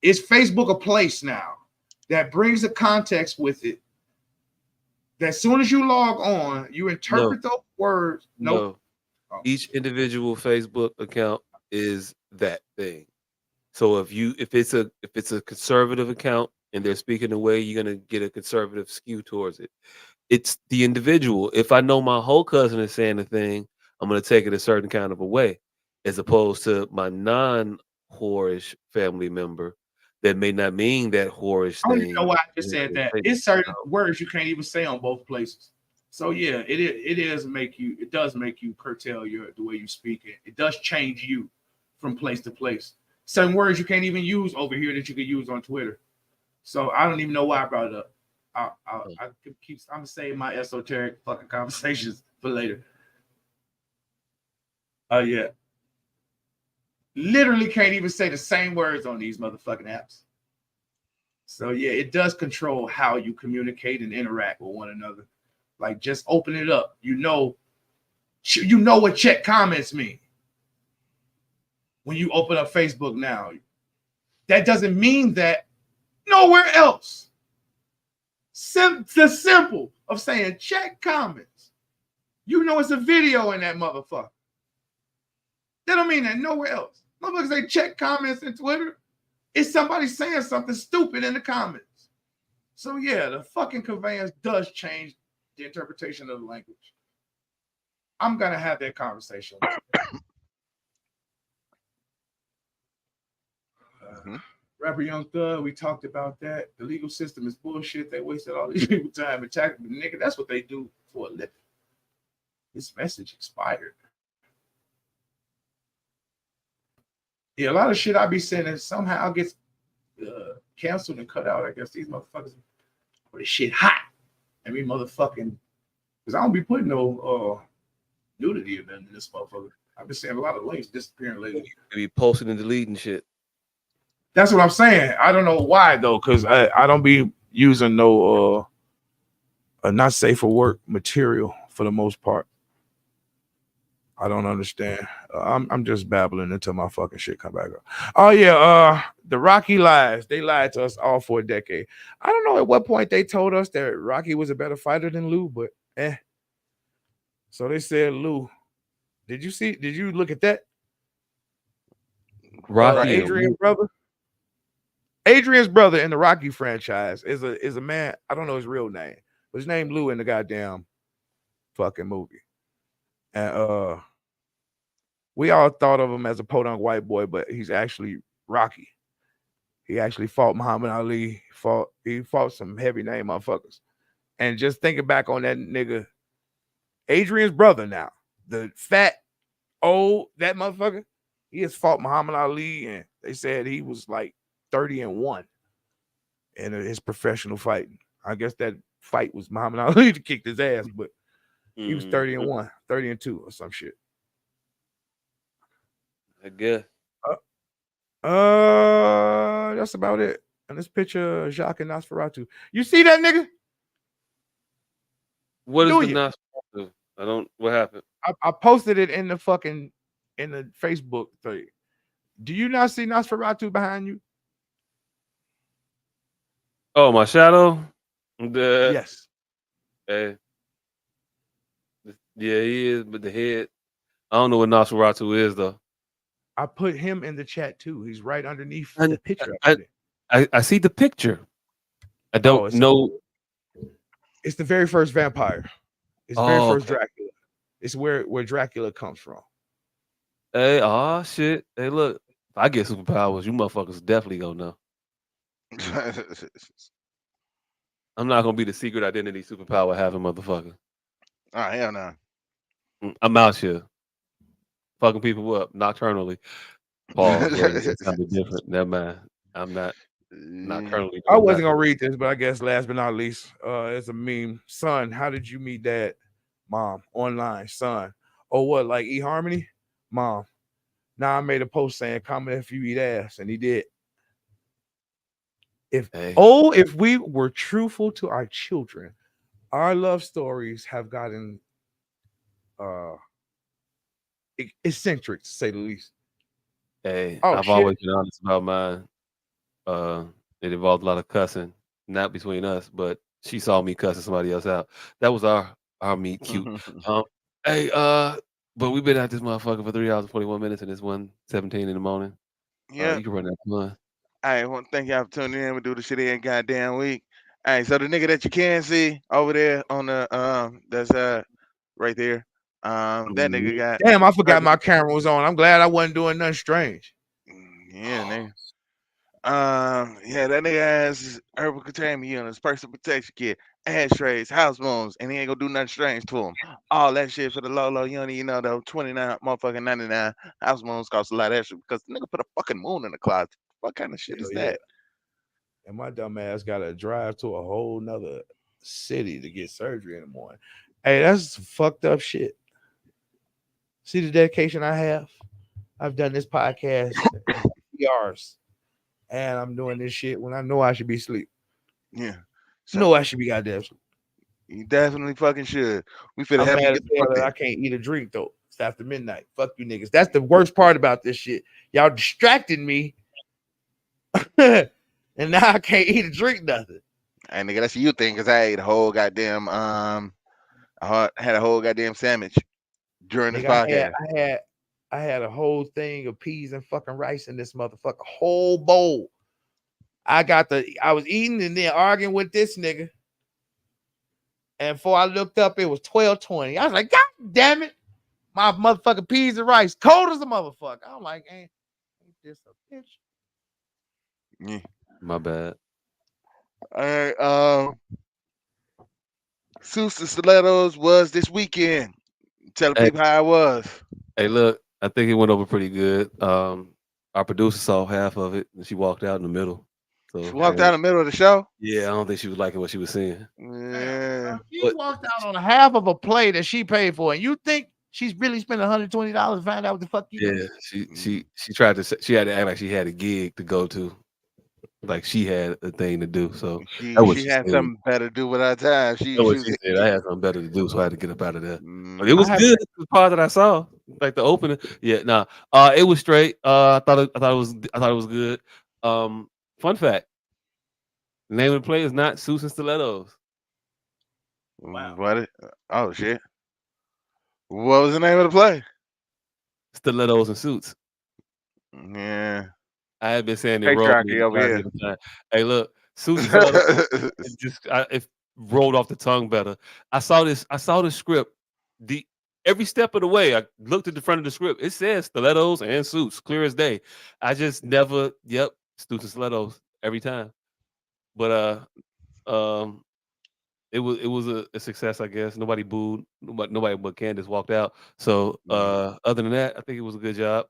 Is Facebook a place now that brings a context with it? That as soon as you log on, you interpret those words. No. Each individual Facebook account is that thing. So if it's a conservative account and they're speaking the way, you're gonna get a conservative skew towards it. It's the individual. If I know my whole cousin is saying a thing, I'm gonna take it a certain kind of a way, as opposed to my non-whorish family member that may not mean that whorish I don't thing. even know why I just said that. It's certain words you can't even say on both places. So yeah, it does make you curtail the way you speak it. It does change you from place to place. Certain words you can't even use over here that you could use on Twitter. So I don't even know why I brought it up. I'm gonna save my esoteric fucking conversations for later. Yeah. Literally can't even say the same words on these motherfucking apps. So yeah, it does control how you communicate and interact with one another. Like just open it up. You know what check comments mean when you open up Facebook now. That doesn't mean that nowhere else. The simple of saying check comments. You know it's a video in that motherfucker. That don't mean that nowhere else. Motherfuckers say check comments in Twitter. It's somebody saying something stupid in the comments. So yeah, the fucking conveyance does change the interpretation of the language. I'm gonna have that conversation. Rapper Young Thug, we talked about that. The legal system is bullshit. They wasted all these people time attacking the nigga. That's what they do for a living. This message expired. Yeah, a lot of shit I be saying that somehow gets canceled and cut out. I guess these motherfuckers put this shit hot. I mean, motherfucking, because I don't be putting no nudity event in this motherfucker. I've been seeing a lot of links disappearing lately. You be posting and deleting shit. That's what I'm saying. I don't know why though, because I don't be using no not safe for work material for the most part. I don't understand. I'm just babbling until my fucking shit come back up. Oh yeah, the Rocky lies. They lied to us all for a decade. I don't know at what point they told us that Rocky was a better fighter than Lou, but So they said Lou. Did you look at that? Rocky Adrian brother. Adrian's brother in the Rocky franchise is a man. I don't know his real name, but his name Lou in the goddamn fucking movie. And we all thought of him as a podunk white boy, but he's actually Rocky. He actually fought Muhammad Ali. He fought some heavy name motherfuckers. And just thinking back on that nigga, Adrian's brother now, the fat old that motherfucker, he has fought Muhammad Ali, and they said he was like 30-1 in his professional fighting. I guess that fight was Muhammad Ali to kick his ass, but he was 30-1, 30-2 or some shit. I guess. That's about it. And this picture of Jacques and Nosferatu. You see that nigga? What is the Nosferatu? I don't. What happened? I posted it in the Facebook thing. Do you not see Nosferatu behind you? Oh, my shadow. Yes. Hey. Yeah, he is, but the head. I don't know what Nosferatu is though. I put him in the chat too. He's right underneath And the picture. I see the picture. I don't know. It's the very first vampire. It's the very first Dracula. It's where Dracula comes from. Hey, oh shit. Hey, look. If I get superpowers, you motherfuckers definitely gonna know. I'm not gonna be the secret identity superpower having motherfucker. Oh, hell no. I'm out here. Fucking people up nocturnally. Pause. Wait, it's something different. Never mind. I'm not nocturnally. I wasn't gonna read this, but I guess last but not least, it's a meme. Son, how did you meet dad? Mom, online. Son, oh what? Like eHarmony? Mom, now I made a post saying comment if you eat ass, and he did. If we were truthful to our children, our love stories have gotten eccentric to say the least. Hey, I've always been honest about mine. It involved a lot of cussing, not between us, but she saw me cussing somebody else out. That was our meet cute. Hey, but we've been at this motherfucker for 3 hours and 41 minutes, and it's 1:17 in the morning. Yeah. You can run that one. I want to thank y'all for tuning in. We do this shit every goddamn week. All right, so the nigga that you can see over there on the that's right there. That nigga got. Damn, I forgot my camera was on. I'm glad I wasn't doing nothing strange. Yeah, nigga. Yeah, that nigga has herbal containment units, personal protection kit, ashtrays, house phones, and he ain't gonna do nothing strange to him. All that shit for the low, you don't even know though. 29 motherfucking 99 house phones cost a lot of extra because the nigga put a fucking moon in the closet. What kind of shit is that? And my dumb ass gotta drive to a whole nother city to get surgery in the morning. Hey, that's fucked up shit. See the dedication I have? I've done this podcast hours, and I'm doing this shit when I know I should be asleep. Yeah. So, I should be goddamn sleep. You definitely fucking should. We finna have you get the fuck I can't eat a drink though. It's after midnight. Fuck you niggas. That's the worst part about this shit. Y'all distracted me. And now I can't eat a drink nothing. Hey nigga, that's you thing, cause I ate a whole goddamn I had a whole goddamn sandwich during this podcast. I had a whole thing of peas and fucking rice in this motherfucker. Whole bowl. I was eating and then arguing with this nigga. And before I looked up, it was 12:20. I was like, God damn it. My motherfucking peas and rice. Cold as a motherfucker. I'm like, ain't this a bitch? Yeah. My bad. All right. S.O.S and Stilettos was this weekend. Tell people how it was. Hey, look, I think it went over pretty good. Our producer saw half of it and she walked out in the middle. So she walked out in the middle of the show? Yeah, I don't think she was liking what she was seeing. Yeah. She walked out on half of a play that she paid for, and you think she's really spent $120 to find out what the fuck you doing? She tried to. She had to act like she had a gig to go to, like she had a thing to do. So she had something better to do with her time. She said, I had something better to do, so I had to get up out of there. But it was good. The part that I saw, like the opening. Yeah, it was straight. I thought it was good. Fun fact. The name of the play is not S.O.S and Stilettos. Wow. What? Oh shit. What was the name of the play? Stilettos and Suits. Yeah. I had been saying it Patriarchy over rolling. here. Hey, look, Suits is all it rolled off the tongue better. I saw this script. Every step of the way, I looked at the front of the script. It says stilettos and suits, clear as day. I just never, suits and stilettos every time. But it was a success, I guess. Nobody booed. Nobody but Candace walked out. So other than that, I think it was a good job.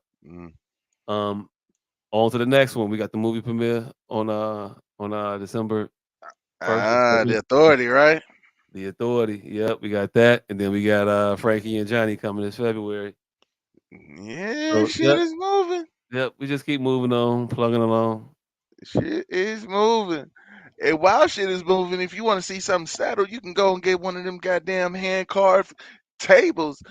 On to the next one. We got the movie premiere on December 1st. The Authority, right? The Authority. Yep, we got that, and then we got Frankie and Johnny coming this February. Yeah, So, shit is moving. Yep, we just keep moving on, plugging along. Shit is moving. And while shit is moving, if you want to see something settled, you can go and get one of them goddamn hand carved tables.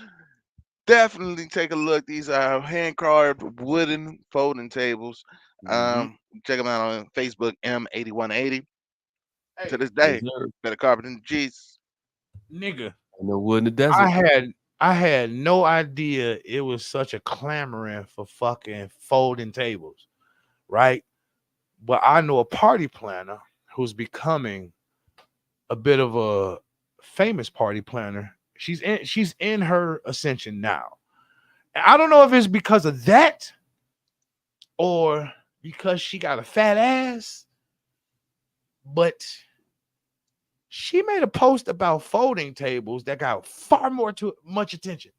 Definitely take a look. These are hand carved wooden folding tables. Check them out on Facebook, M8180. Hey, To this day, Yes, sir. better carpet than the G's. nigga, No wood in the desert. I had no idea it was such a clamoring for fucking folding tables, right? But I know a party planner who's becoming a bit of a famous party planner. She's in her ascension now. And I don't know if it's because of that or because she got a fat ass, but she made a post about folding tables that got far more too much attention.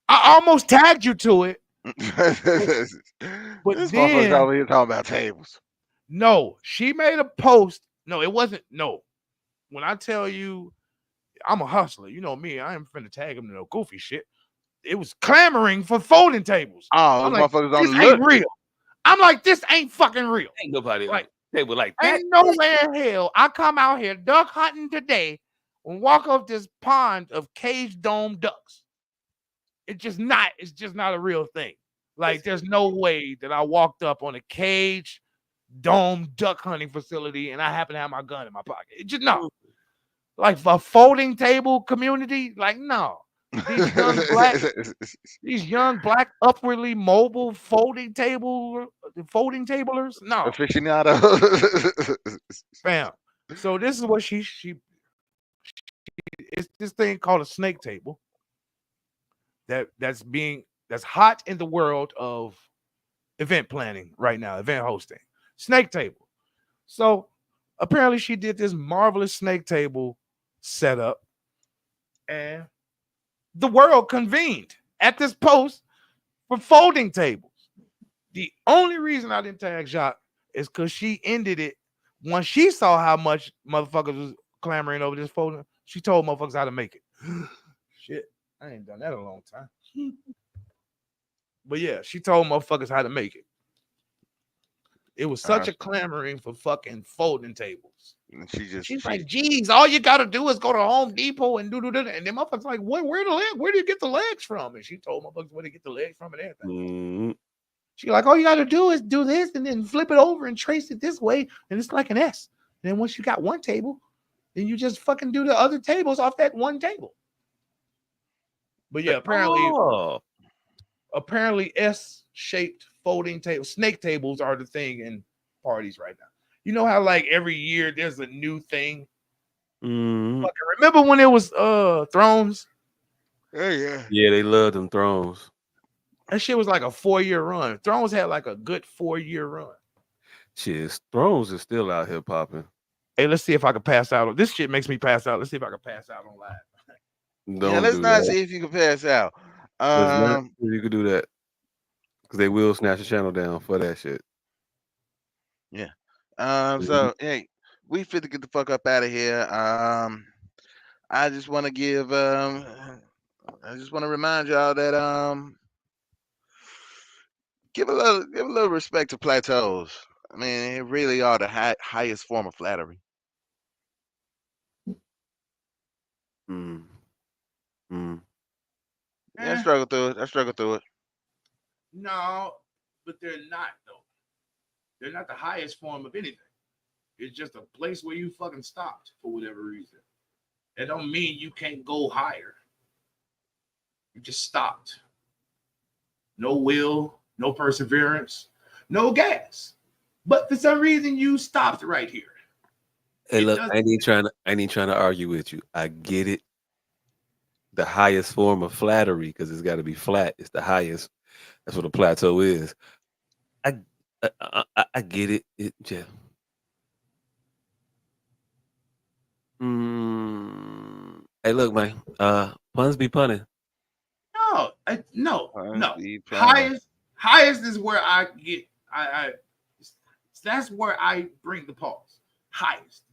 I almost tagged you to it. This motherfucker's over here talking about tables. No, she made a post. No, it wasn't. No. When I tell you I'm a hustler, you know me, I ain't finna tag him to no goofy shit. It was clamoring for folding tables. Oh, I'm those like, motherfuckers on this the ain't look. real. I'm like, this ain't fucking real. Ain't nobody like table like that. Ain't nowhere in hell I come out here duck hunting today and walk up this pond of cage dome ducks. It's just not a real thing. Like, there's no way that I walked up on a cage dome duck hunting facility and I happen to have my gun in my pocket. It just no. Like, a folding table community, like, no. These young black upwardly mobile folding tablers, no. Aficionado. Fam. So this is what she it's this thing called a snake table that's hot in the world of event planning right now, event hosting. Snake table. So apparently she did this marvelous snake table setup, and the world convened at this post for folding tables. The only reason I didn't tag Jacques is because she ended it once she saw how much motherfuckers was clamoring over this folding. She told motherfuckers how to make it. Shit, I ain't done that in a long time. But yeah, she told motherfuckers how to make it. It was such a clamoring for fucking folding tables. She's like, geez, all you gotta do is go to Home Depot and do. And then motherfuckers like, where do you get the legs from? And she told motherfuckers where to get the legs from and everything. She like, all you gotta do is do this and then flip it over and trace it this way, and it's like an S. And then once you got one table, then you just fucking do the other tables off that one table. But yeah, apparently S-shaped folding tables, snake tables are the thing in parties right now. You know how like every year there's a new thing? Fucking remember when it was Thrones? Yeah, they love them Thrones. That shit was like a 4-year run. Thrones had like a good 4-year run. Shit, Thrones is still out here popping. Hey, let's see if I can pass out. This shit makes me pass out. Let's see if I can pass out on live. Let's not see if you can pass out. Let's not see if you can do that. Because they will snatch the channel down for that shit. Yeah. So hey, we fit to get the fuck up out of here. I just want to give I just want to remind y'all that give a little respect to plateaus. I mean, it really are the highest form of flattery. Yeah, I struggle through it. No, but they're not though. They're not the highest form of anything. It's just a place where you fucking stopped for whatever reason. That don't mean you can't go higher. You just stopped. No will, no perseverance, no gas. But for some reason, you stopped right here. Hey, It look, I doesn't- ain't trying to argue with you. I get it. The highest form of flattery, because it's got to be flat. It's the highest. That's what a plateau is. I get it. It just. Hey, look, man. Puns be punning. No. Deep Highest is where I get. That's where I bring the pause. Highest,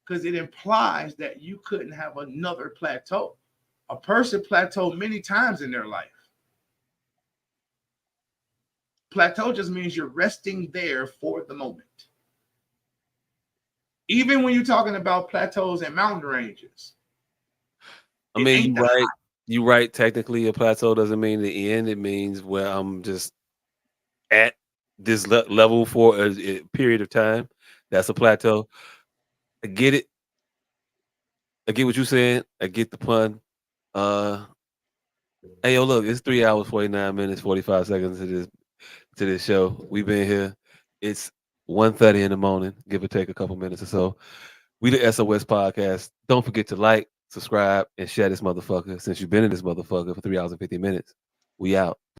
because it implies that you couldn't have another plateau. A person plateaued many times in their life. Plateau just means you're resting there for the moment. Even when you're talking about plateaus and mountain ranges. I mean, you're right. You're right. Technically, a plateau doesn't mean the end. It means where I'm just at this level for a period of time. That's a plateau. I get it. I get what you're saying. I get the pun. Hey, yo, look, it's 3 hours, 49 minutes, 45 seconds to this show. We've been here. It's 1:30 in the morning, give or take a couple minutes or so. We the SOS podcast. Don't forget to like, subscribe, and share this motherfucker. Since you've been in this motherfucker for 3 hours and 50 minutes, we out.